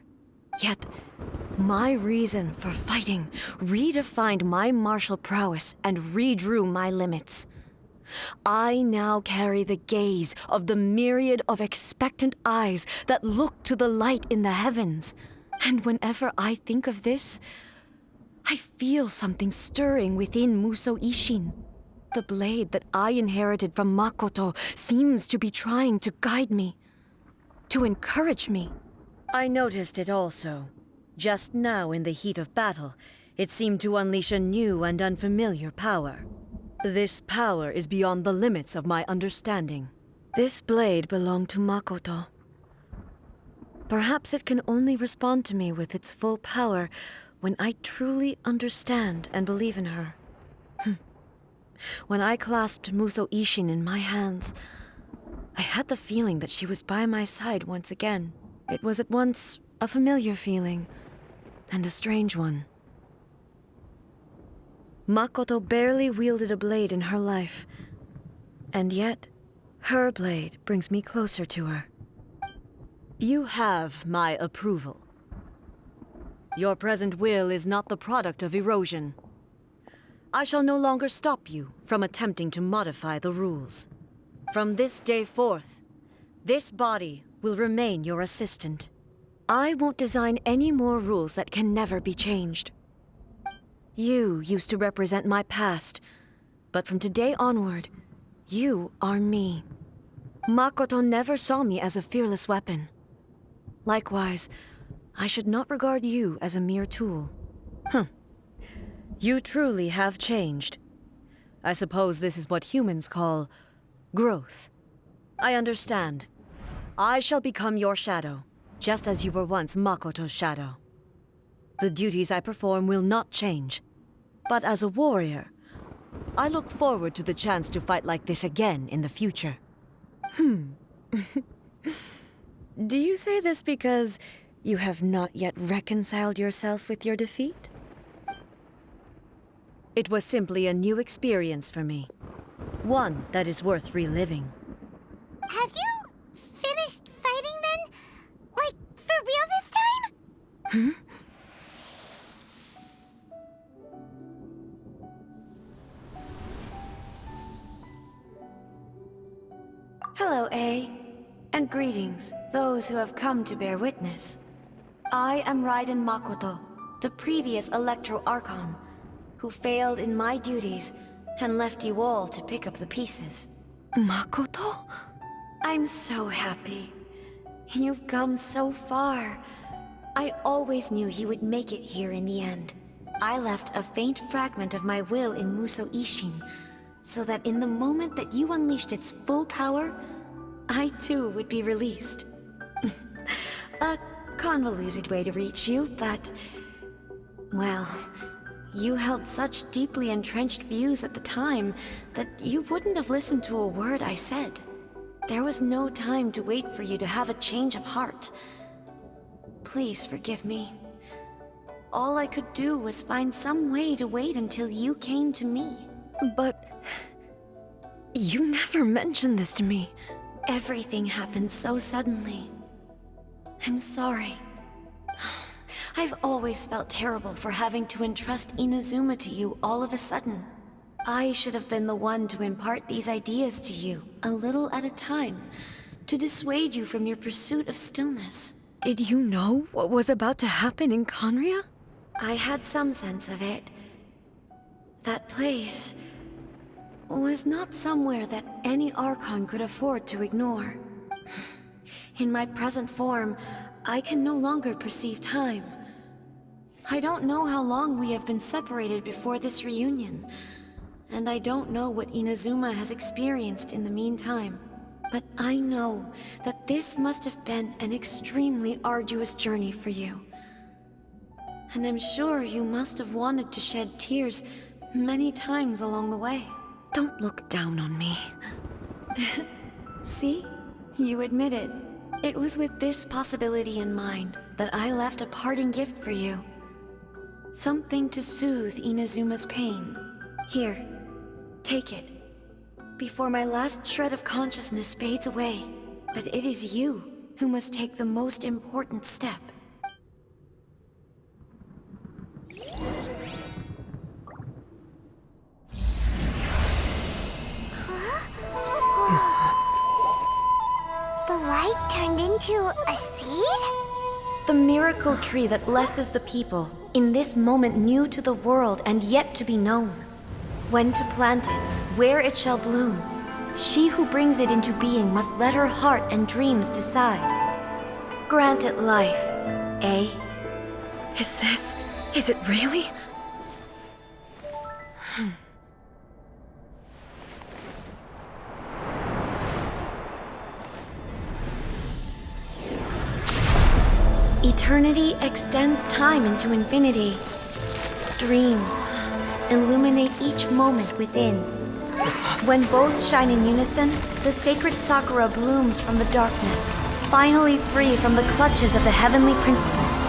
Yet, my reason for fighting redefined my martial prowess and redrew my limits. I now carry the gaze of the myriad of expectant eyes that look to the light in the heavens. And whenever I think of this, I feel something stirring within Musou Ishin. The blade that I inherited from Makoto seems to be trying to guide me, to encourage me. I noticed it also. Just now in the heat of battle, it seemed to unleash a new and unfamiliar power. This power is beyond the limits of my understanding. This blade belonged to Makoto. Perhaps it can only respond to me with its full power when I truly understand and believe in her. When I clasped Musou Ishin in my hands, I had the feeling that she was by my side once again. It was at once a familiar feeling and a strange one. Makoto barely wielded a blade in her life, and yet her blade brings me closer to her. You have my approval. Your present will is not the product of erosion. I shall no longer stop you from attempting to modify the rules. From this day forth, this body will remain your assistant. I won't design any more rules that can never be changed. You used to represent my past, but from today onward, you are me. Makoto never saw me as a fearless weapon. Likewise, I should not regard you as a mere tool. You truly have changed. I suppose this is what humans call growth. I understand. I shall become your shadow, just as you were once Makoto's shadow. The duties I perform will not change. But as a warrior, I look forward to the chance to fight like this again in the future. Do you say this because you have not yet reconciled yourself with your defeat? It was simply a new experience for me. One that is worth reliving. Have you finished fighting then? Like, for real this time? Hello, A. And greetings, those who have come to bear witness. I am Raiden Mokoto, the previous Electro Archon, who failed in my duties and left you all to pick up the pieces. Makoto? I'm so happy. You've come so far. I always knew you would make it here in the end. I left a faint fragment of my will in Muso Ishin, so that in the moment that you unleashed its full power, I too would be released. A convoluted way to reach you, but... well, you held such deeply entrenched views at the time that you wouldn't have listened to a word I said. There was no time to wait for you to have a change of heart. Please forgive me. All I could do was find some way to wait until you came to me. But... you never mentioned this to me. Everything happened so suddenly. I'm sorry. I've always felt terrible for having to entrust Inazuma to you all of a sudden. I should have been the one to impart these ideas to you, a little at a time, to dissuade you from your pursuit of stillness. Did you know what was about to happen in Khaenri'ah? I had some sense of it. That place was not somewhere that any Archon could afford to ignore. In my present form, I can no longer perceive time. I don't know how long we have been separated before this reunion, and I don't know what Inazuma has experienced in the meantime. But I know that this must have been an extremely arduous journey for you. And I'm sure you must have wanted to shed tears many times along the way. Don't look down on me. See? You admit it. It was with this possibility in mind that I left a parting gift for you. Something to soothe Inazuma's pain. Here, take it. Before my last shred of consciousness fades away. But it is you who must take the most important step. The light turned into a seed? The miracle tree that blesses the people, in this moment new to the world and yet to be known. When to plant it, where it shall bloom. She who brings it into being must let her heart and dreams decide. Grant it life, eh? Is it really? Eternity extends time into infinity. Dreams illuminate each moment within. When both shine in unison, the sacred Sakura blooms from the darkness, finally free from the clutches of the heavenly principles.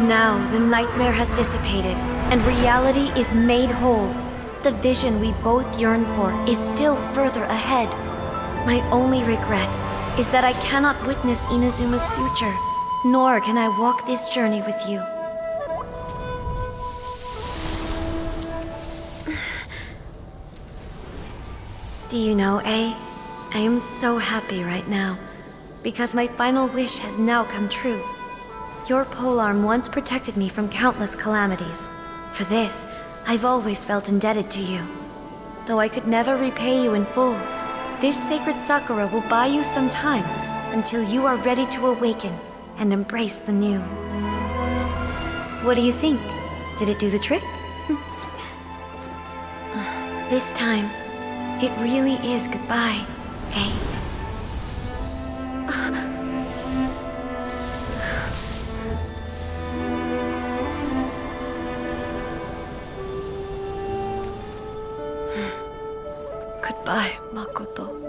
Now the nightmare has dissipated, and reality is made whole. The vision we both yearn for is still further ahead. My only regret is that I cannot witness Inazuma's future, nor can I walk this journey with you. Do you know, A? I am so happy right now, because my final wish has now come true. Your polearm once protected me from countless calamities. For this, I've always felt indebted to you. Though I could never repay you in full, this sacred Sakura will buy you some time until you are ready to awaken and embrace the new. What do you think? Did it do the trick? This time, it really is goodbye, eh? Goodbye, Makoto.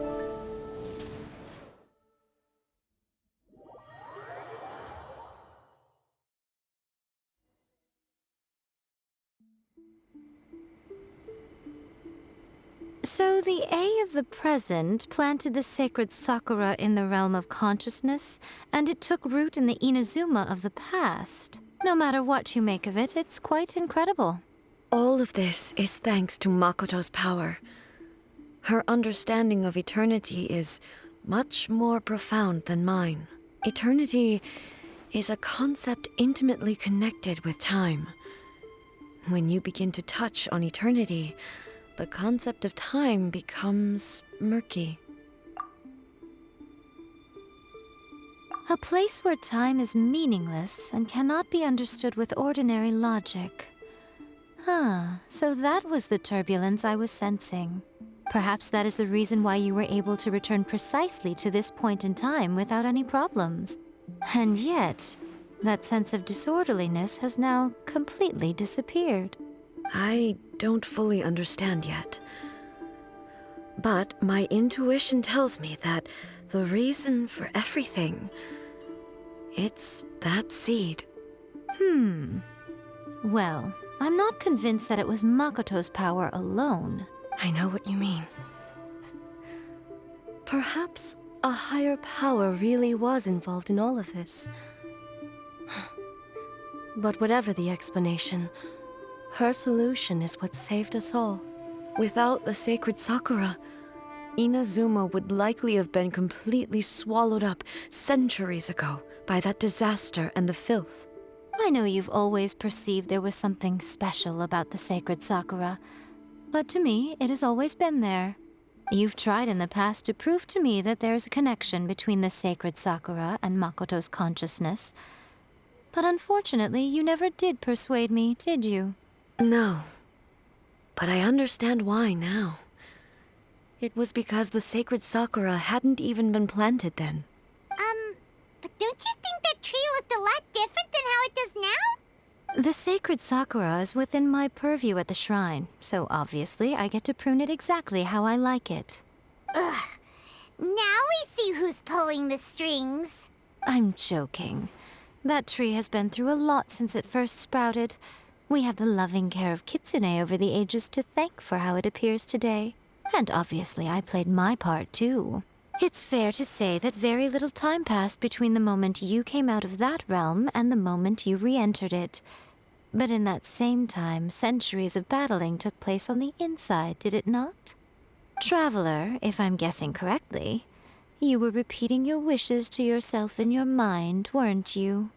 So the A of the present planted the sacred sakura in the realm of consciousness, and it took root in the Inazuma of the past. No matter what you make of it, it's quite incredible. All of this is thanks to Makoto's power. Her understanding of eternity is much more profound than mine. Eternity is a concept intimately connected with time. When you begin to touch on eternity, the concept of time becomes murky. A place where time is meaningless and cannot be understood with ordinary logic. So that was the turbulence I was sensing. Perhaps that is the reason why you were able to return precisely to this point in time without any problems. And yet, that sense of disorderliness has now completely disappeared. I don't fully understand yet. But my intuition tells me that the reason for everything, it's that seed. Well, I'm not convinced that it was Makoto's power alone. I know what you mean. Perhaps a higher power really was involved in all of this. But whatever the explanation, her solution is what saved us all. Without the sacred Sakura, Inazuma would likely have been completely swallowed up centuries ago by that disaster and the filth. I know you've always perceived there was something special about the sacred Sakura, but to me, it has always been there. You've tried in the past to prove to me that there's a connection between the sacred Sakura and Makoto's consciousness, but unfortunately, you never did persuade me, did you? No, but I understand why now. It was because the sacred Sakura hadn't even been planted then. But don't you think that tree looked a lot different than how it does now? The sacred Sakura is within my purview at the shrine, so obviously I get to prune it exactly how I like it. Ugh. Now we see who's pulling the strings. I'm joking. That tree has been through a lot since it first sprouted. We have the loving care of Kitsune over the ages to thank for how it appears today. And obviously I played my part too. It's fair to say that very little time passed between the moment you came out of that realm and the moment you re-entered it. But in that same time, centuries of battling took place on the inside, did it not? Traveler, if I'm guessing correctly, you were repeating your wishes to yourself in your mind, weren't you?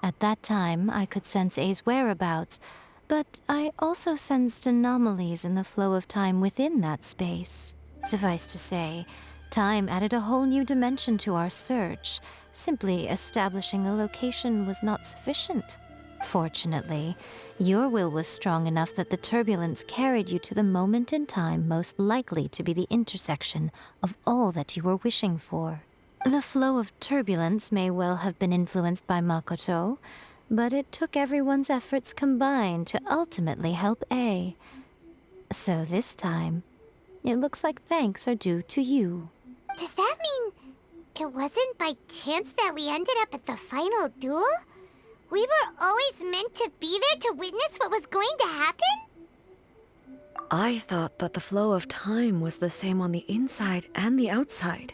At that time, I could sense A's whereabouts, but I also sensed anomalies in the flow of time within that space. Suffice to say, time added a whole new dimension to our search. Simply establishing a location was not sufficient. Fortunately, your will was strong enough that the turbulence carried you to the moment in time most likely to be the intersection of all that you were wishing for. The flow of turbulence may well have been influenced by Makoto, but it took everyone's efforts combined to ultimately help A. So this time, it looks like thanks are due to you. Does that mean it wasn't by chance that we ended up at the final duel? We were always meant to be there to witness what was going to happen? I thought that the flow of time was the same on the inside and the outside,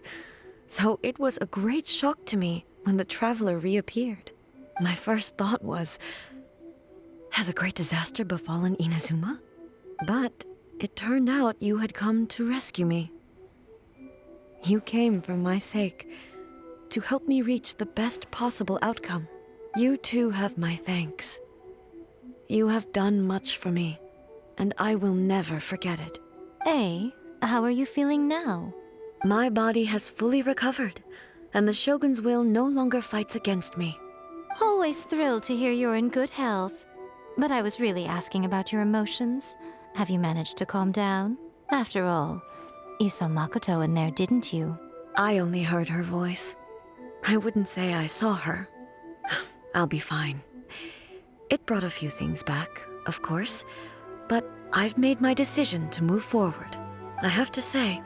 so it was a great shock to me when the traveler reappeared. My first thought was, has a great disaster befallen Inazuma? But it turned out you had come to rescue me. You came for my sake, to help me reach the best possible outcome. You too have my thanks. You have done much for me, and I will never forget it. A, how are you feeling now? My body has fully recovered, and the Shogun's will no longer fights against me. Always thrilled to hear you're in good health. But I was really asking about your emotions. Have you managed to calm down? After all, you saw Makoto in there, didn't you? I only heard her voice. I wouldn't say I saw her. I'll be fine. It brought a few things back, of course, but I've made my decision to move forward. I have to say,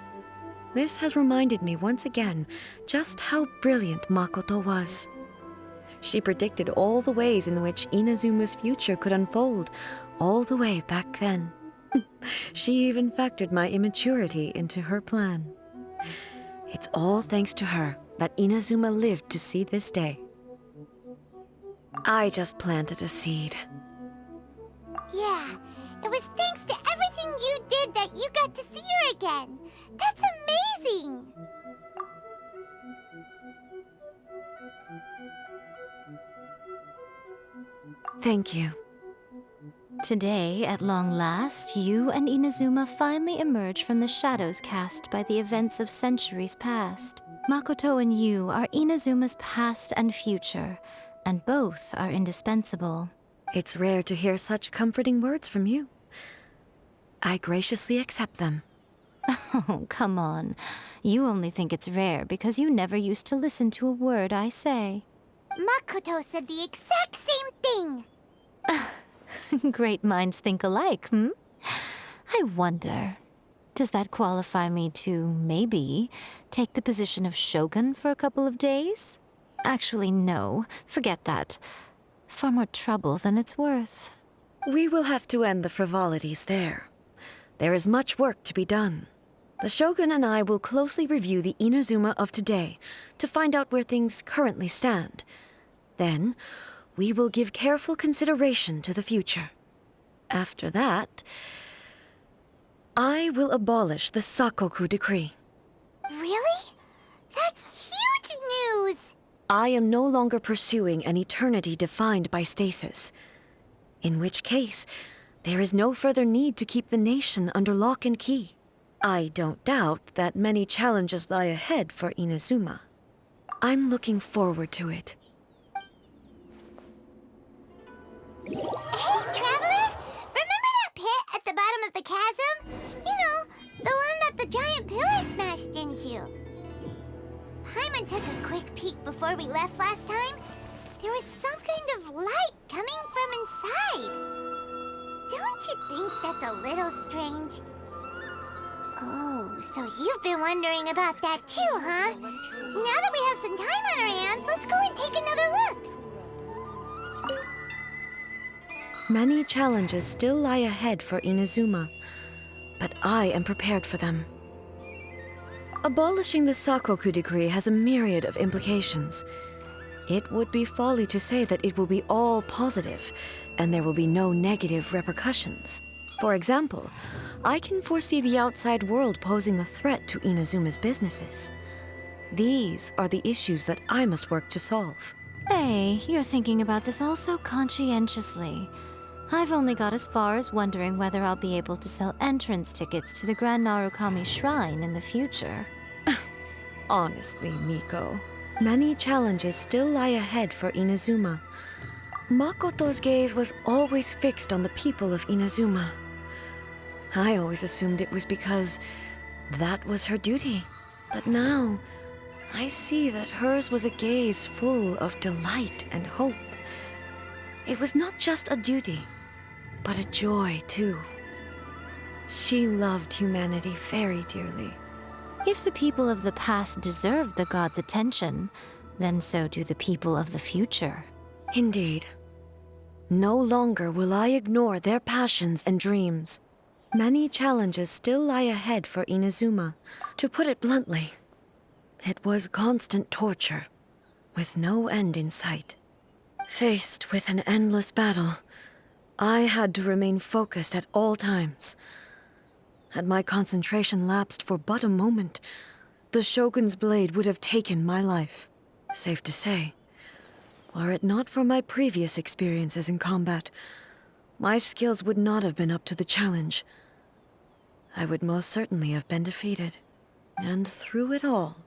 this has reminded me once again just how brilliant Makoto was. She predicted all the ways in which Inazuma's future could unfold, all the way back then. She even factored my immaturity into her plan. It's all thanks to her that Inazuma lived to see this day. I just planted a seed. Yeah, it was thanks to everything you did that you got to see her again. That's amazing! Thank you. Today, at long last, you and Inazuma finally emerge from the shadows cast by the events of centuries past. Makoto and you are Inazuma's past and future, and both are indispensable. It's rare to hear such comforting words from you. I graciously accept them. Oh, come on. You only think it's rare because you never used to listen to a word I say. Makoto said the exact same thing! Great minds think alike, hmm? I wonder, does that qualify me to, maybe, take the position of Shogun for a couple of days? Actually, no. Forget that. Far more trouble than it's worth. We will have to end the frivolities there. There is much work to be done. The Shogun and I will closely review the Inazuma of today to find out where things currently stand. Then, we will give careful consideration to the future. After that, I will abolish the Sakoku decree. Really? That's huge news! I am no longer pursuing an eternity defined by stasis. In which case, there is no further need to keep the nation under lock and key. I don't doubt that many challenges lie ahead for Inazuma. I'm looking forward to it. Hey, Traveler! Remember that pit at the bottom of the chasm? You know, the one that the giant pillar smashed into. Paimon took a quick peek before we left last time. There was some kind of light coming from inside. Don't you think that's a little strange? Oh, so you've been wondering about that too, huh? Now that we have some time on our hands, let's go and take another look. Many challenges still lie ahead for Inazuma, but I am prepared for them. Abolishing the Sakoku decree has a myriad of implications. It would be folly to say that it will be all positive, and there will be no negative repercussions. For example, I can foresee the outside world posing a threat to Inazuma's businesses. These are the issues that I must work to solve. Hey, you're thinking about this all so conscientiously. I've only got as far as wondering whether I'll be able to sell entrance tickets to the Grand Narukami Shrine in the future. Honestly, Miko, many challenges still lie ahead for Inazuma. Makoto's gaze was always fixed on the people of Inazuma. I always assumed it was because that was her duty. But now, I see that hers was a gaze full of delight and hope. It was not just a duty, but a joy, too. She loved humanity very dearly. If the people of the past deserve the god's attention, then so do the people of the future. Indeed. No longer will I ignore their passions and dreams. Many challenges still lie ahead for Inazuma. To put it bluntly, it was constant torture, with no end in sight. Faced with an endless battle, I had to remain focused at all times. Had my concentration lapsed for but a moment, the Shogun's blade would have taken my life. Safe to say, were it not for my previous experiences in combat, my skills would not have been up to the challenge. I would most certainly have been defeated. And through it all,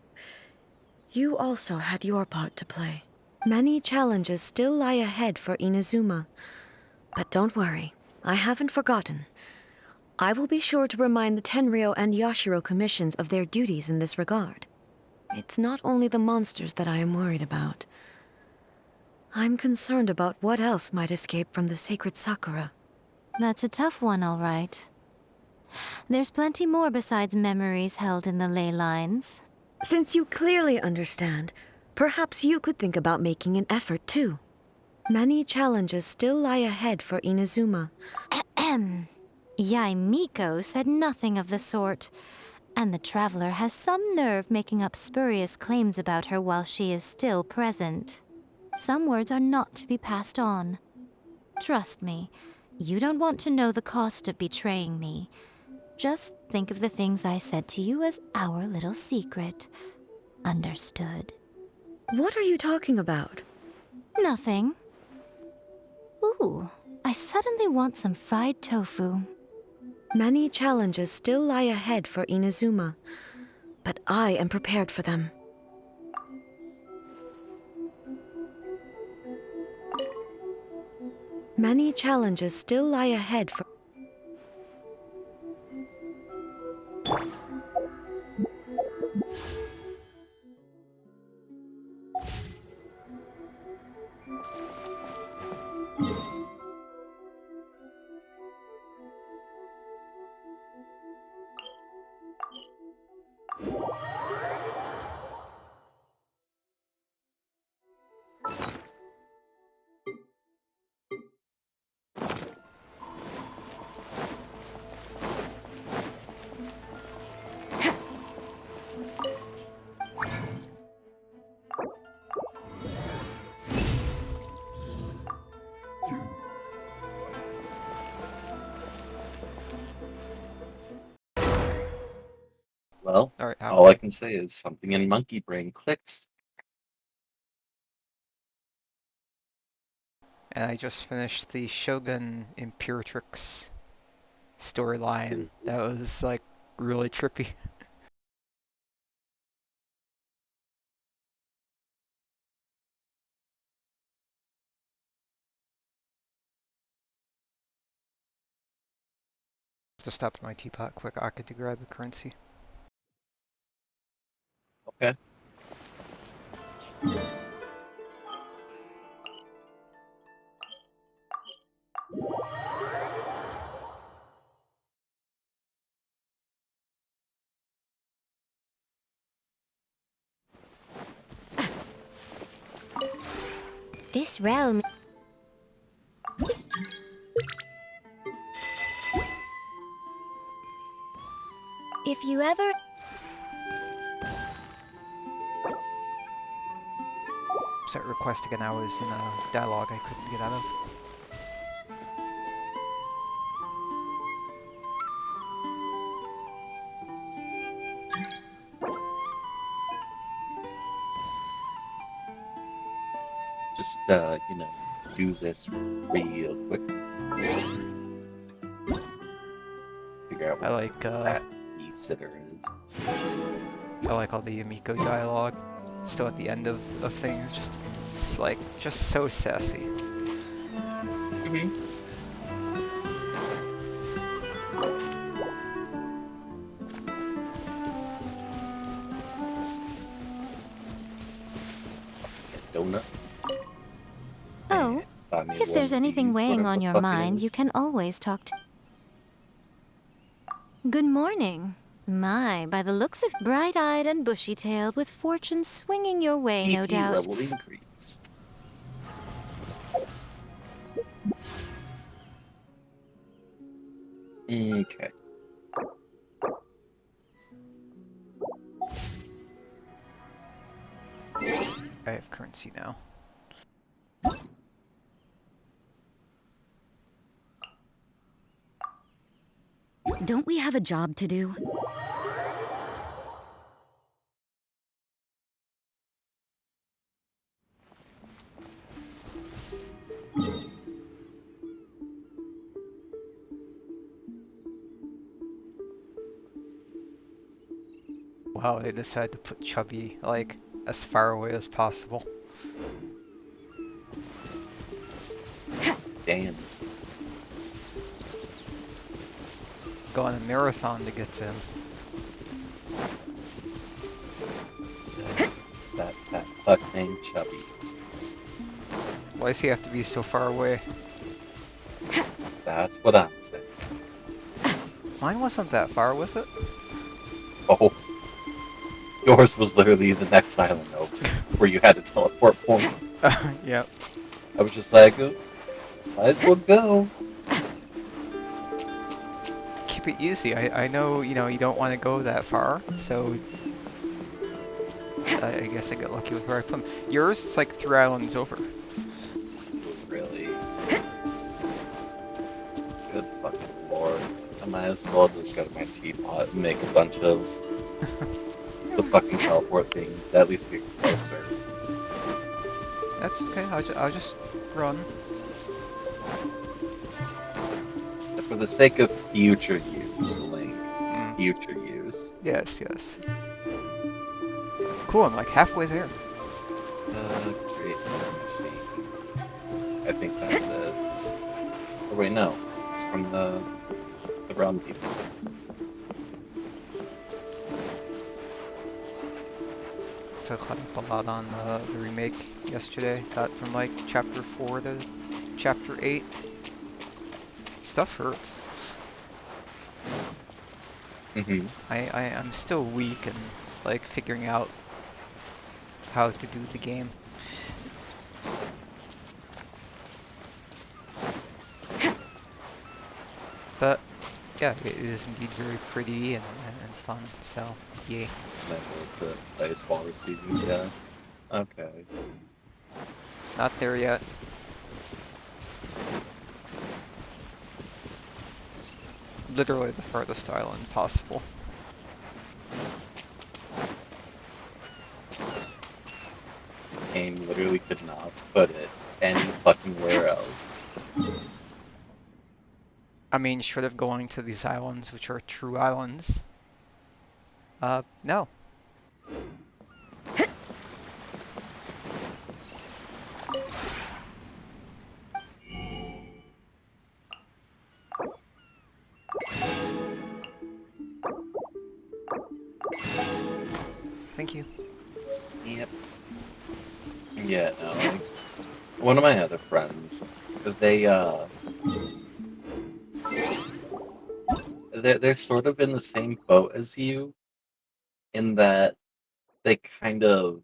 you also had your part to play. Many challenges still lie ahead for Inazuma. But don't worry, I haven't forgotten. I will be sure to remind the Tenryou and Yashiro commissions of their duties in this regard. It's not only the monsters that I am worried about. I'm concerned about what else might escape from the sacred Sakura. That's a tough one, all right. There's plenty more besides memories held in the ley lines. Since you clearly understand, perhaps you could think about making an effort too. Many challenges still lie ahead for Inazuma. Yae Miko said nothing of the sort, and the traveler has some nerve making up spurious claims about her while she is still present. Some words are not to be passed on. Trust me, you don't want to know the cost of betraying me. Just think of the things I said to you as our little secret. Understood? What are you talking about? Nothing. Ooh, I suddenly want some fried tofu. Many challenges still lie ahead for Inazuma, but I am prepared for them. Many challenges still lie ahead for... Well, All right, all I can say is something in monkey brain clicks. And I just finished the Shogun Imperatrix storyline. That was like really trippy. Just stopped my teapot quick. I could grab the currency. Okay. This realm... If you ever... Set request again. I was in a dialogue I couldn't get out of. Just, do this real quick. Figure out I what like, that sitter is. I like all the Yae Miko dialogue. Still at the end of things, just it's like just so sassy. Donut. Oh, if there's anything weighing on your mind, you can always talk to... Good morning. My, by the looks of bright-eyed and bushy-tailed, with fortune swinging your way, no doubt. level increased. Okay. I have currency now. Don't we have a job to do? Wow, they decided to put Chubby, like, as far away as possible. Damn. Go on a marathon to get to him. That fuck named Chubby. Why does he have to be so far away? That's what I'm saying. Mine wasn't that far, was it? Oh. Yours was literally the next island over, where you had to teleport point. Yep. I was just like, oh, might as well go. Keep it easy. I know, you don't want to go that far, so I guess I got lucky with where I put them. Yours is like 3 islands over. Really? Good fucking lord. I might as well just go to my teapot and make a bunch of the fucking teleport things that at least get closer. That's okay. I'll just run. For the sake of future use, Link. Future use. Yes, yes. Cool, I'm like halfway there. Great machine. I think that's it. Oh wait, no. It's from the realm people. So I caught up a lot on the remake yesterday. Got from like chapter 4 to chapter 8. Stuff hurts. I'm still weak and like figuring out how to do the game. But yeah, it is indeed very pretty and fun, so yay. The place while receiving guests. Okay. Not there yet. Literally the farthest island possible. Game literally could not put it any fucking where else. I mean, short of going to these islands, which are true islands. No. Thank you. Yep. Yeah, no, like, one of my other friends, they're sort of in the same boat as you, in that they kind of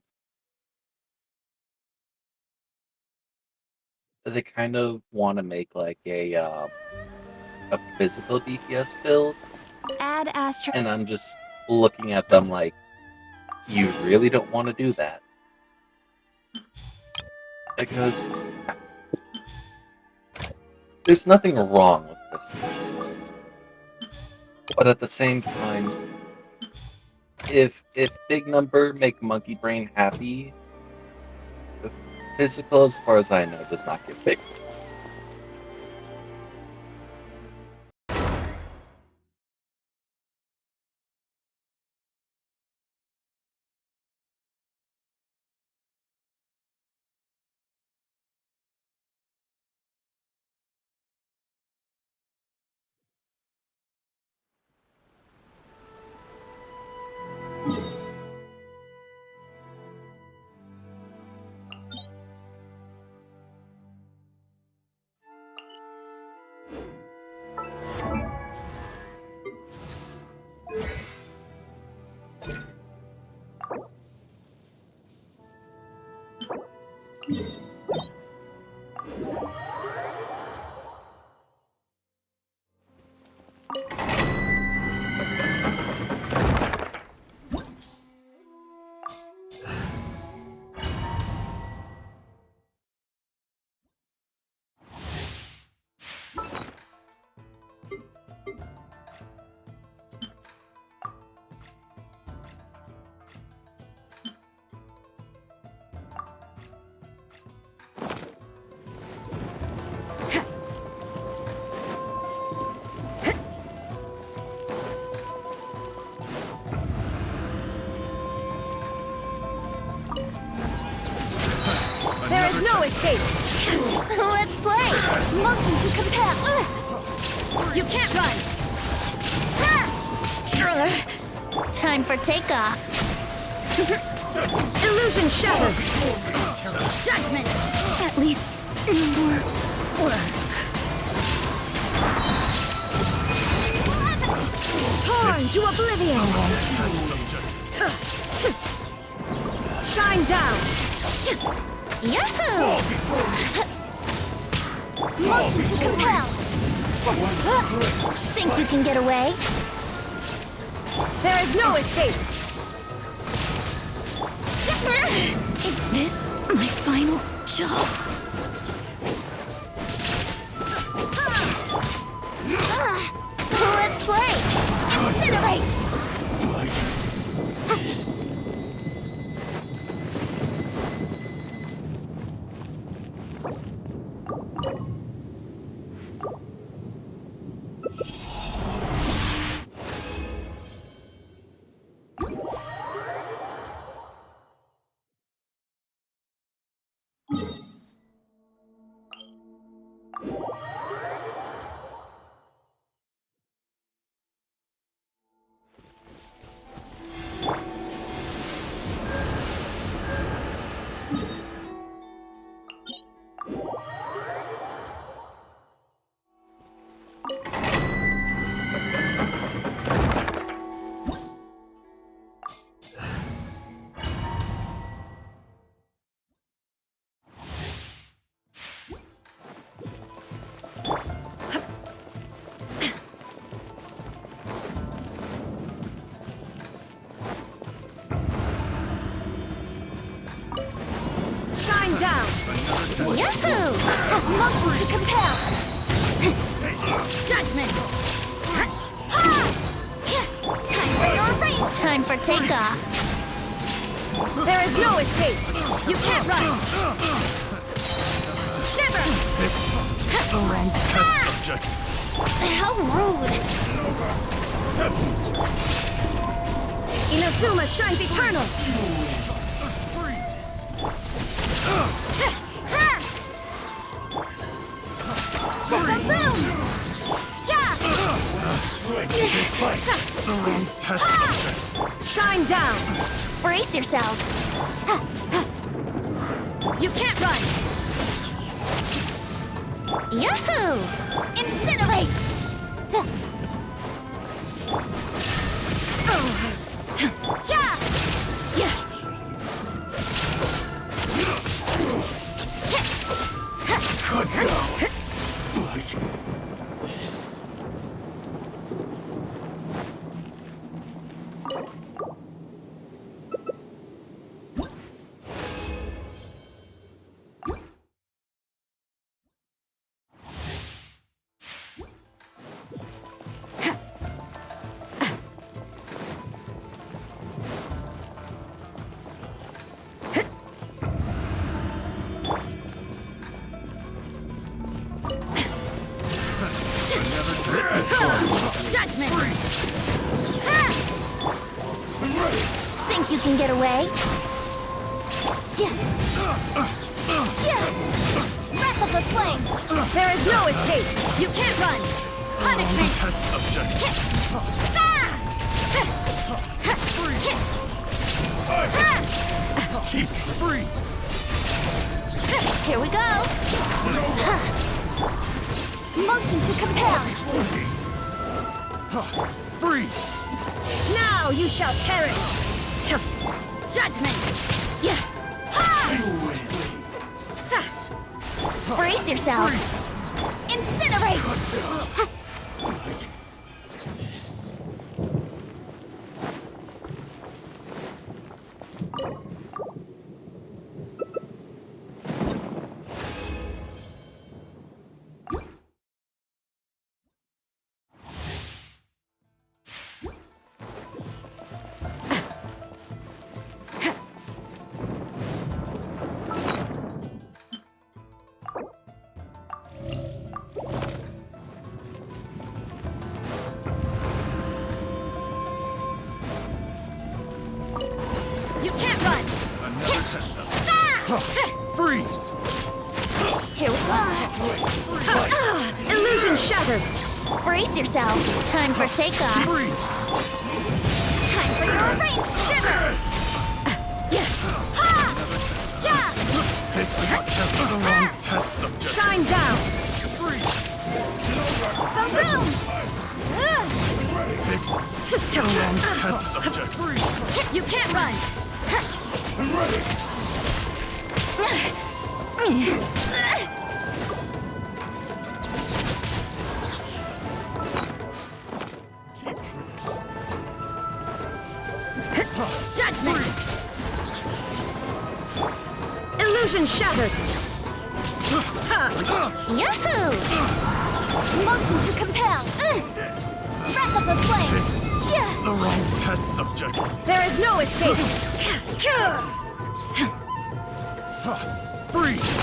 want to make like a physical DPS build. Add Astro. And I'm just looking at them like, you really don't want to do that. Because there's nothing wrong with this. But at the same time, if big number make monkey brain happy, the physical, as far as I know, does not get big. There is no escape. Let's play! Motion to compel. You can't run. Time for takeoff. Illusion shattered. Judgment. At least more work. Torn to oblivion! Shine down! Yahoo! Motion to compel! Think you can get away? There is no escape! Is this my final job? Let's play! Incinerate! Down! Yahoo! Motion to compel! Judgment! Time for your rain! Time for takeoff! There is no escape! You can't run! Shiver! How rude! Inazuma shines eternal! Boom! Yeah! Shine down! Brace yourselves! You can't run! Yahoo! Incinerate! Yeah! Good go. Judgment! Think you can get away? Breath of the flame! There is no escape! You can't run! Punishment! Keep free! Here we go! Motion to compel! Freeze! Now you shall perish! Judgment! Brace yourself! Incinerate! Freeze! Here we go. Illusion shattered! Brace yourself. Time for takeoff. Freeze! Time for your rain shiver! Shine down! Boom! Test subject. You can't run! I'm ready. Cheap tricks. Judgment! Illusion shattered! Yahoo! Motion to compel. Breath of the flame. The wrong test subject. There is no escape! Freeze!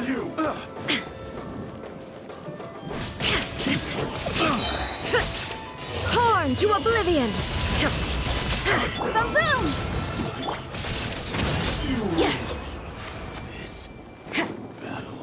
You! Torn to oblivion! Boom boom! This battle.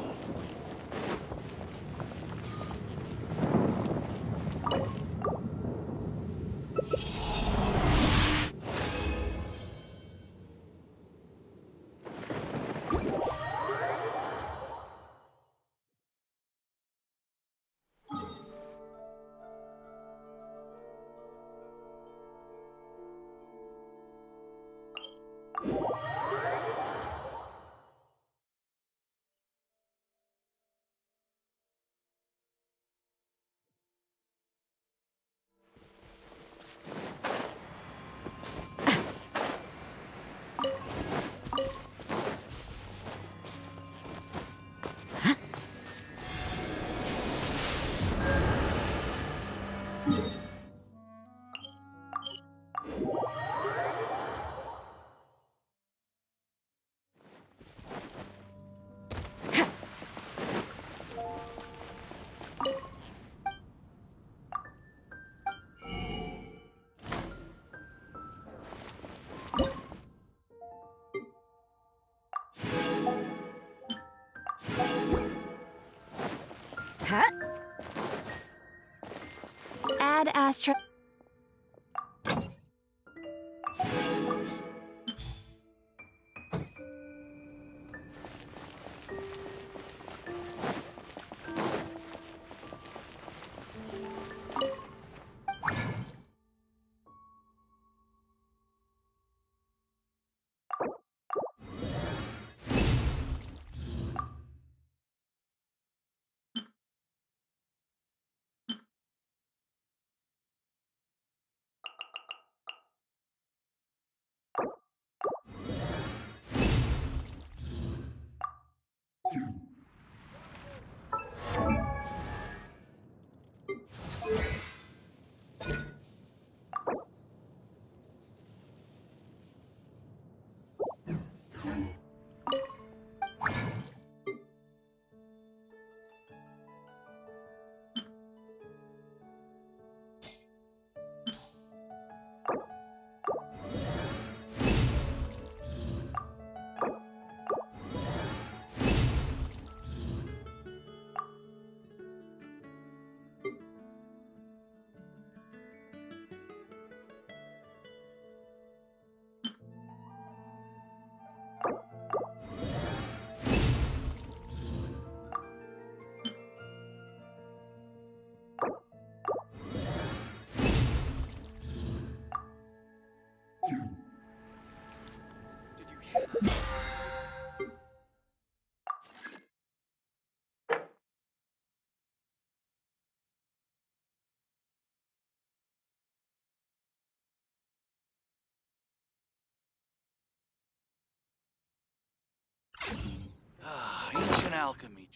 Add Astra. Ancient alchemy.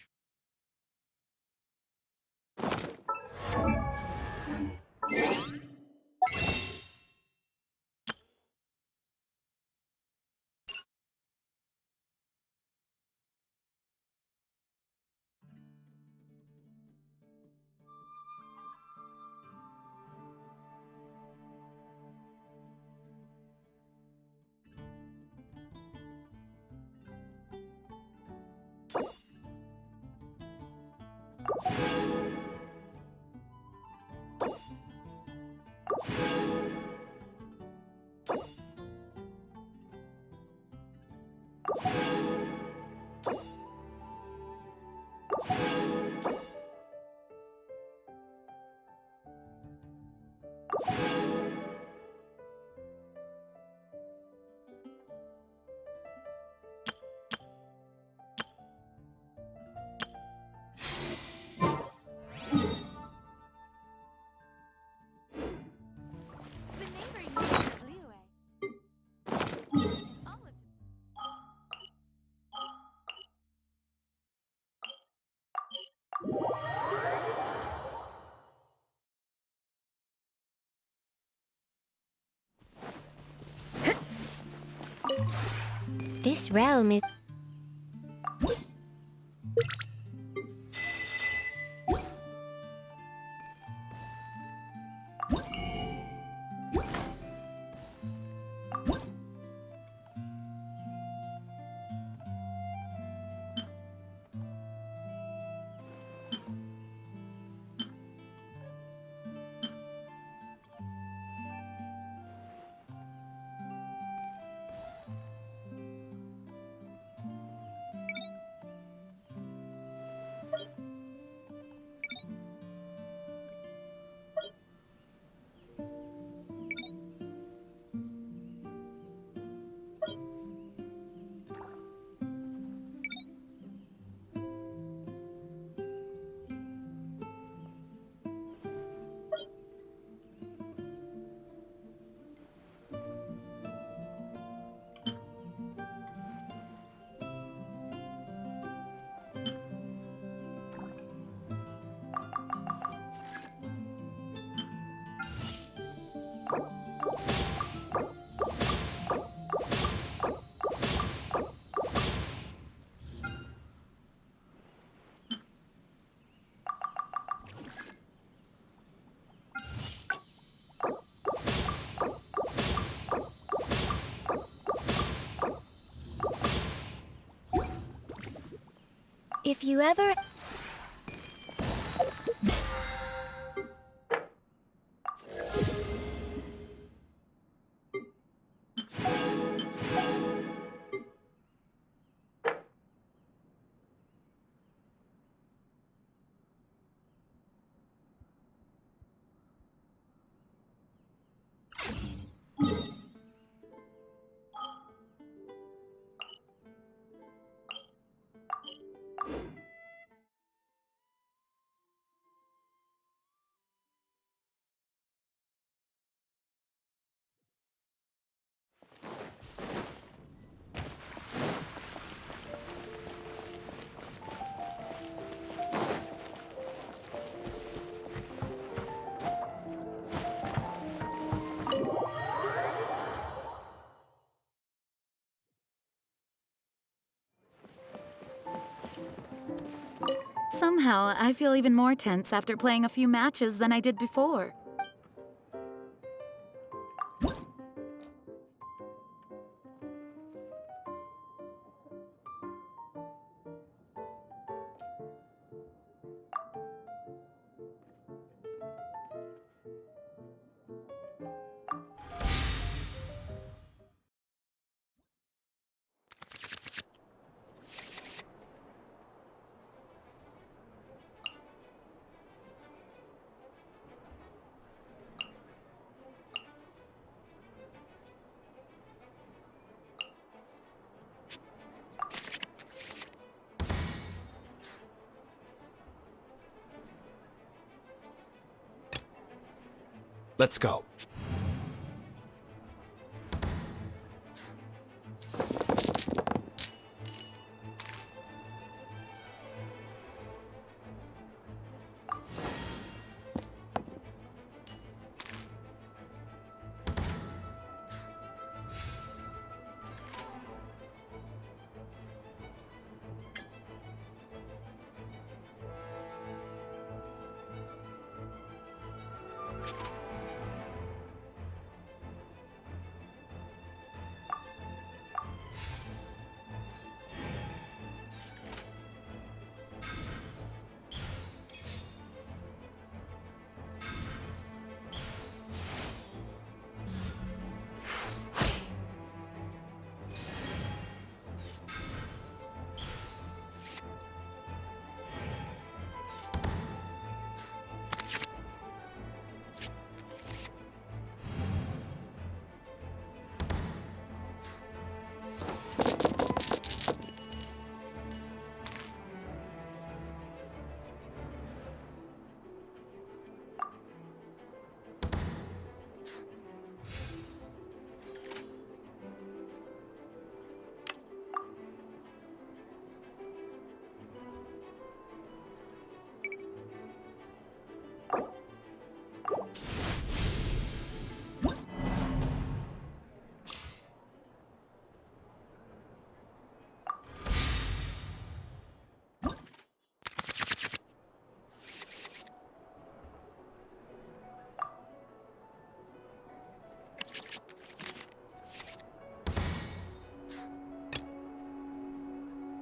This realm is... If you ever... Somehow, I feel even more tense after playing a few matches than I did before. Let's go.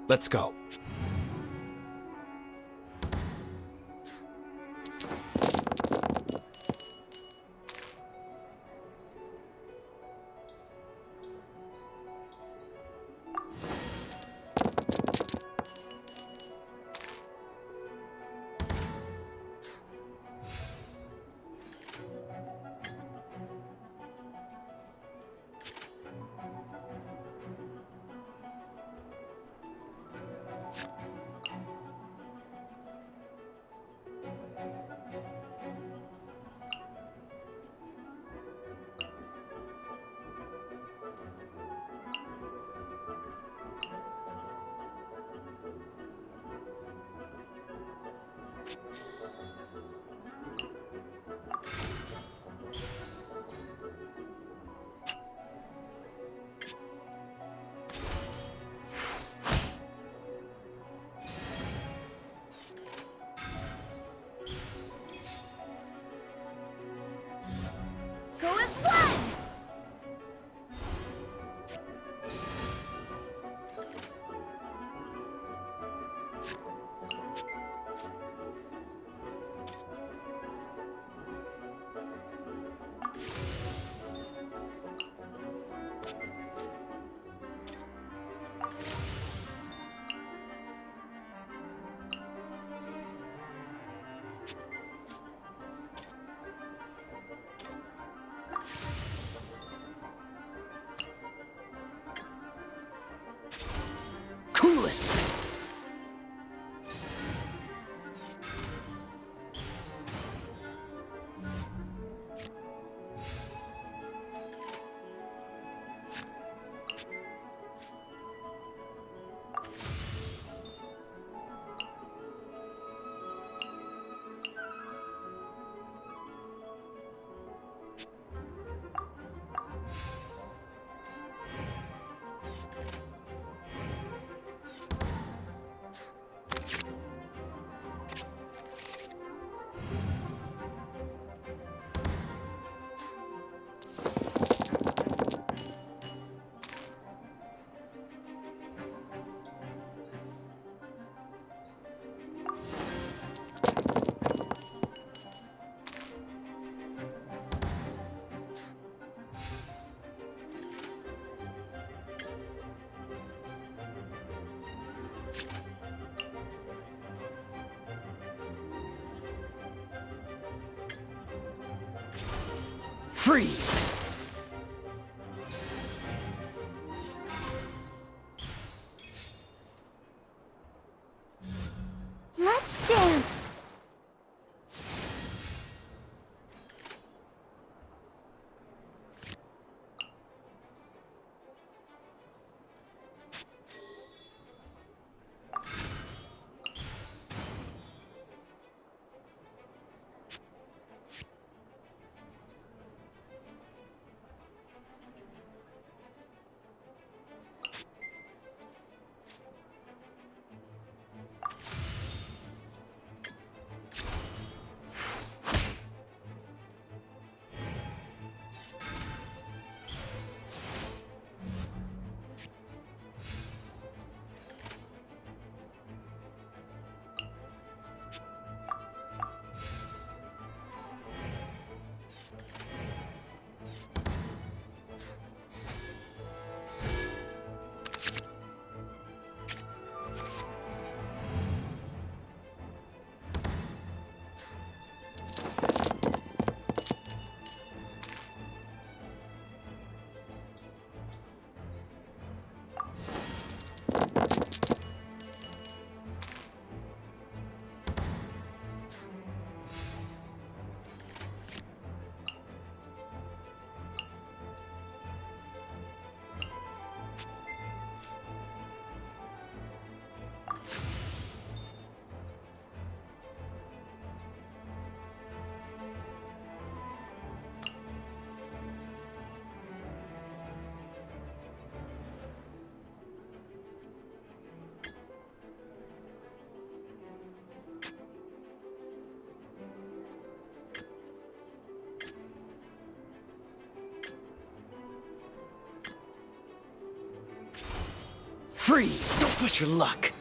Let's go. Go as one! Cool it! Freeze! Let's dance! Freeze! Don't push your luck.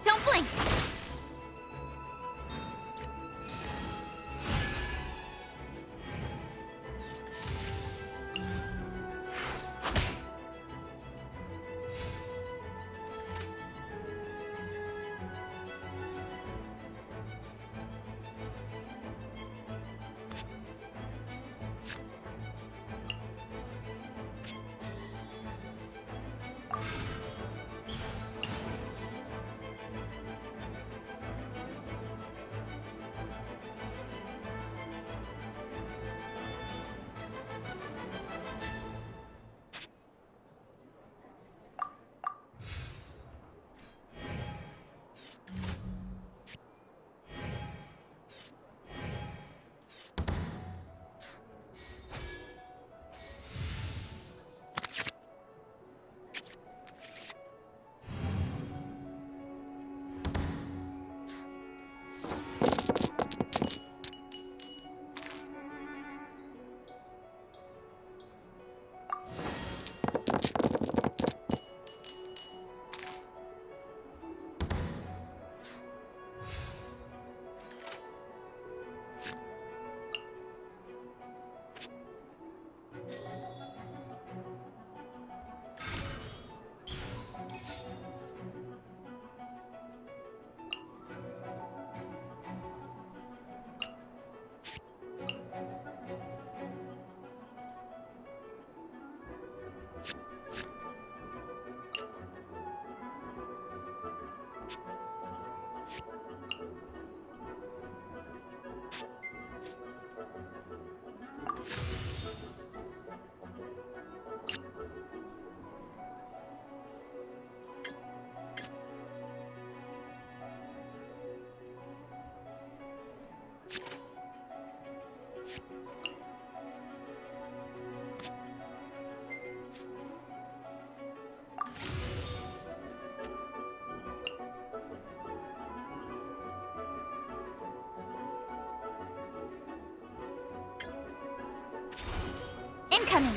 Don't blink! Incoming!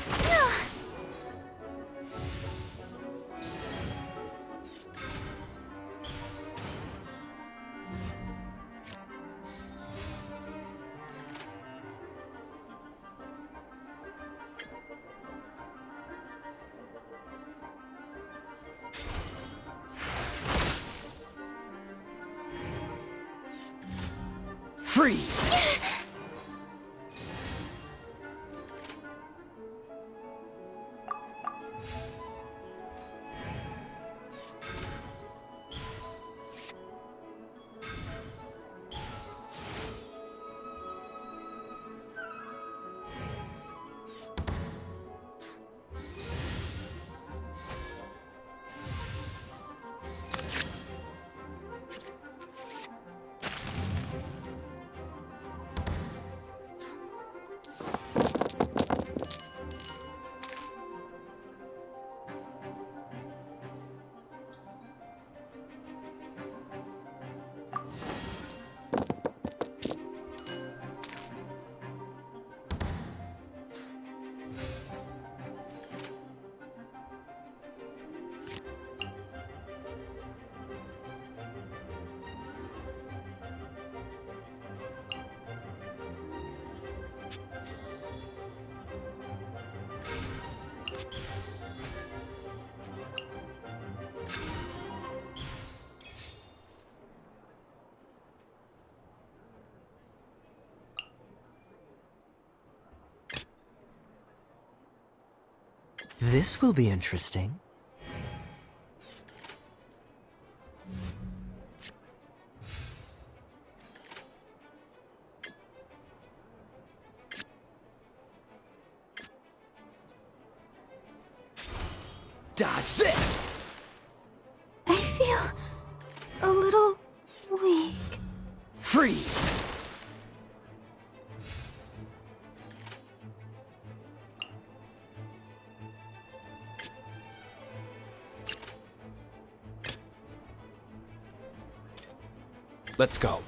Freeze! This will be interesting. Dodge this! I feel a little weak. Freeze! Let's go.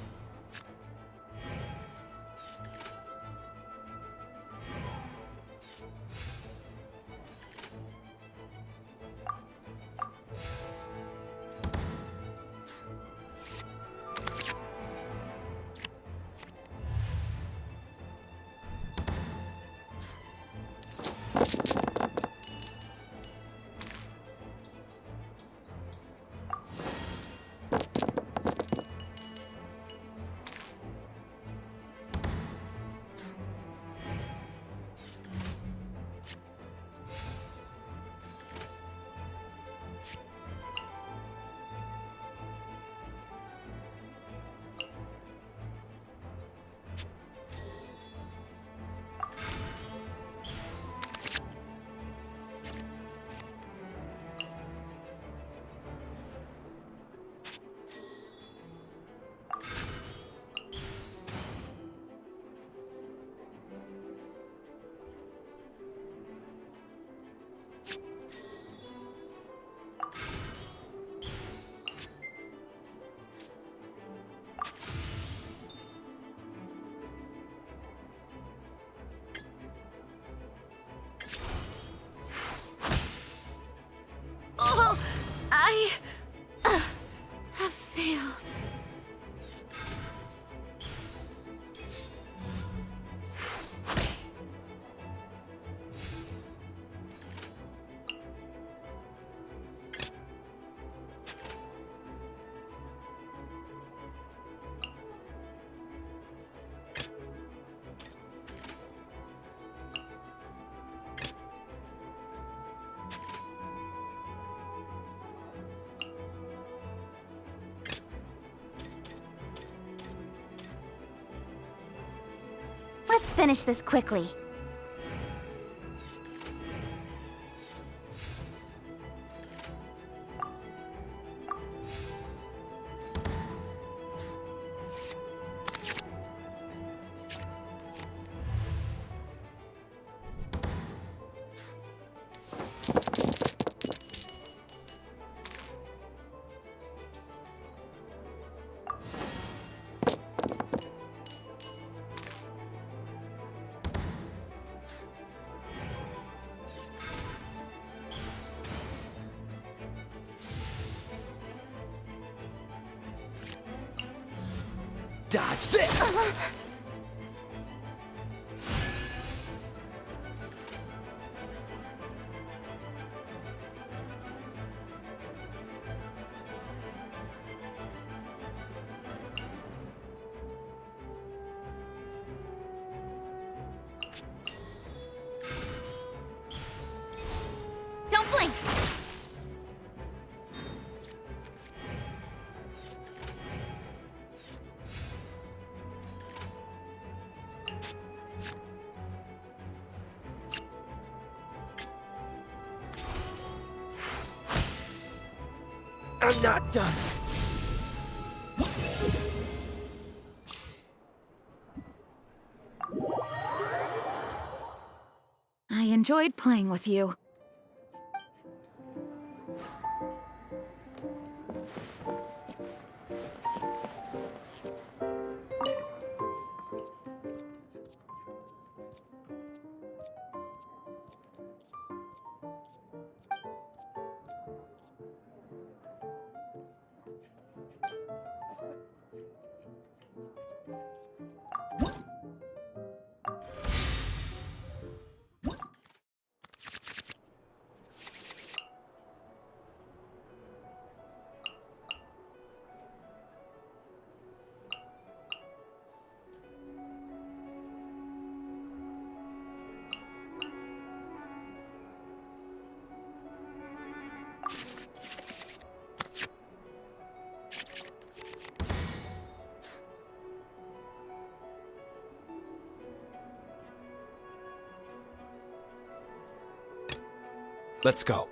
Oh, I have failed. Let's finish this quickly. Dodge this! I'm not done. I enjoyed playing with you. Let's go.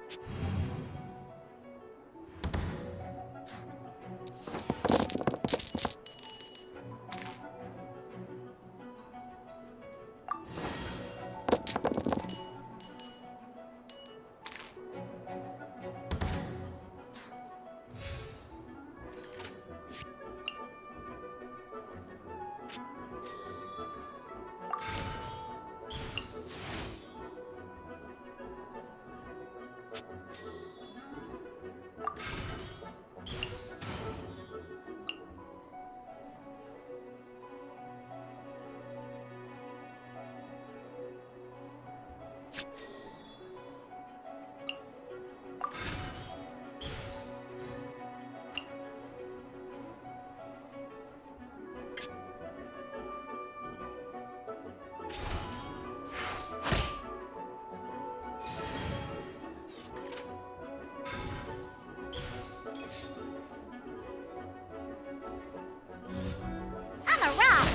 I'm a rock!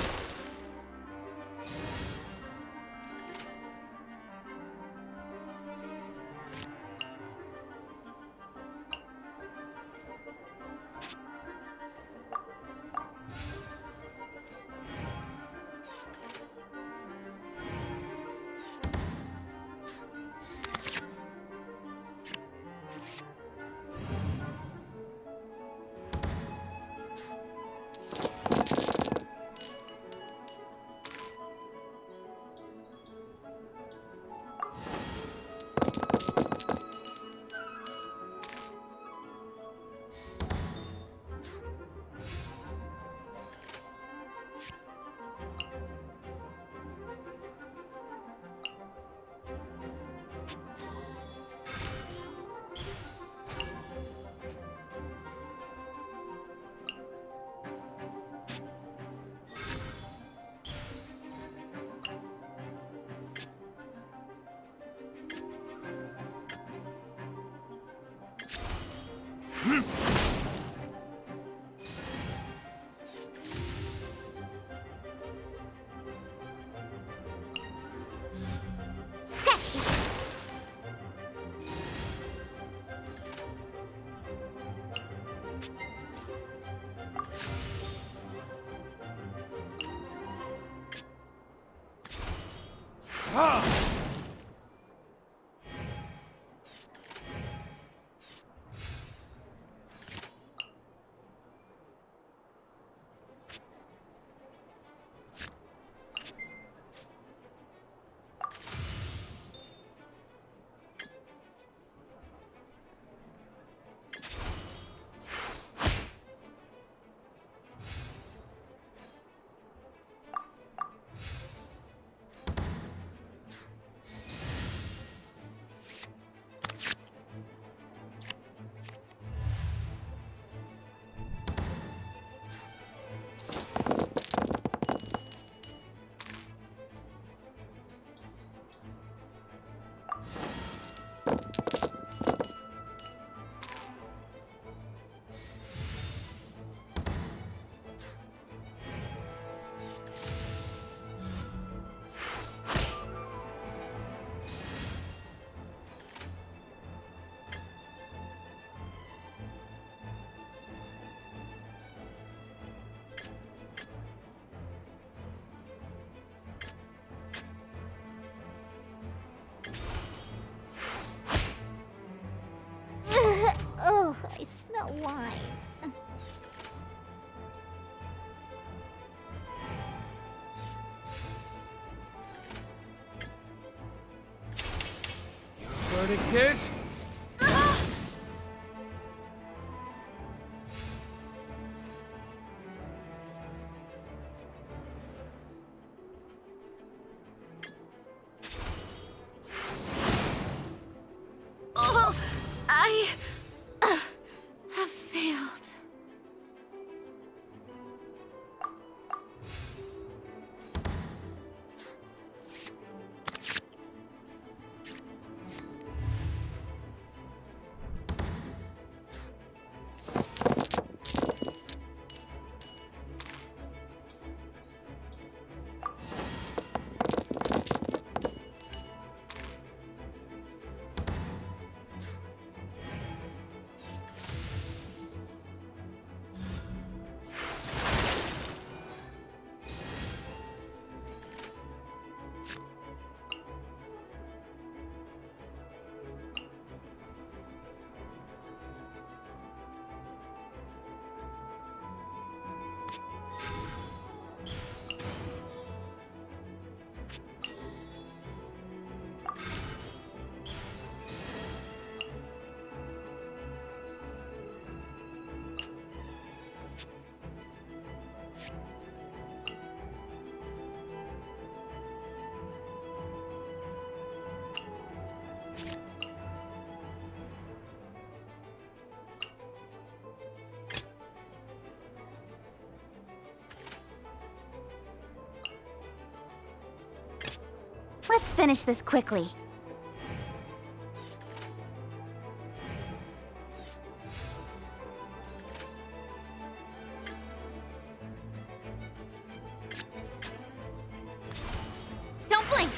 Scratched it. I smell wine. Verdict is... Oh, I have failed. Let's finish this quickly. Don't blink!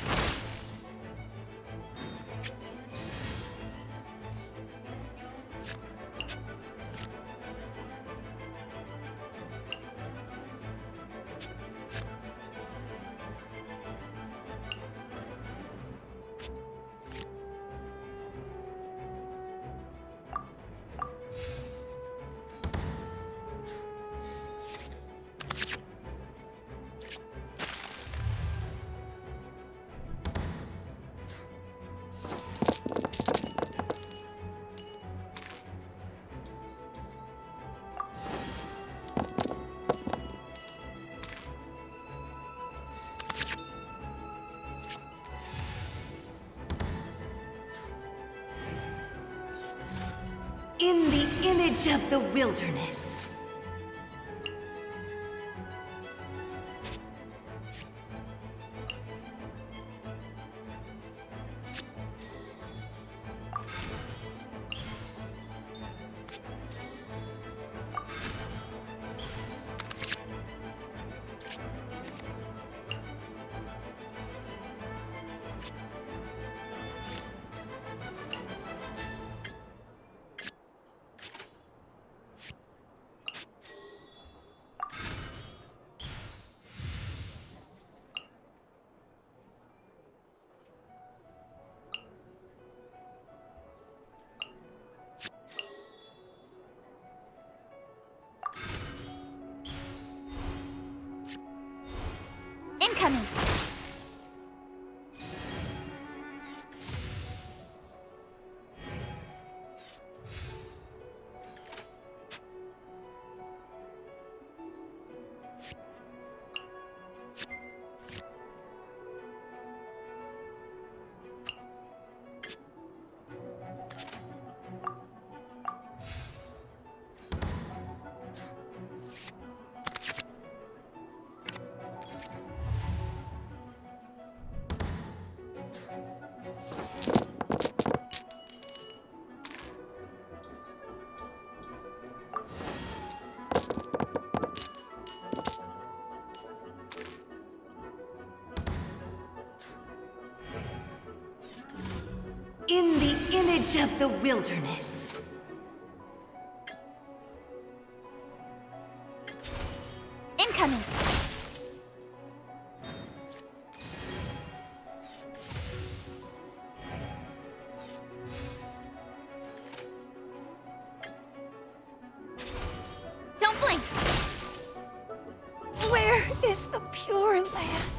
In the image of the wilderness. Incoming! In the image of the wilderness. Incoming! sibling! Where is the Pure Land?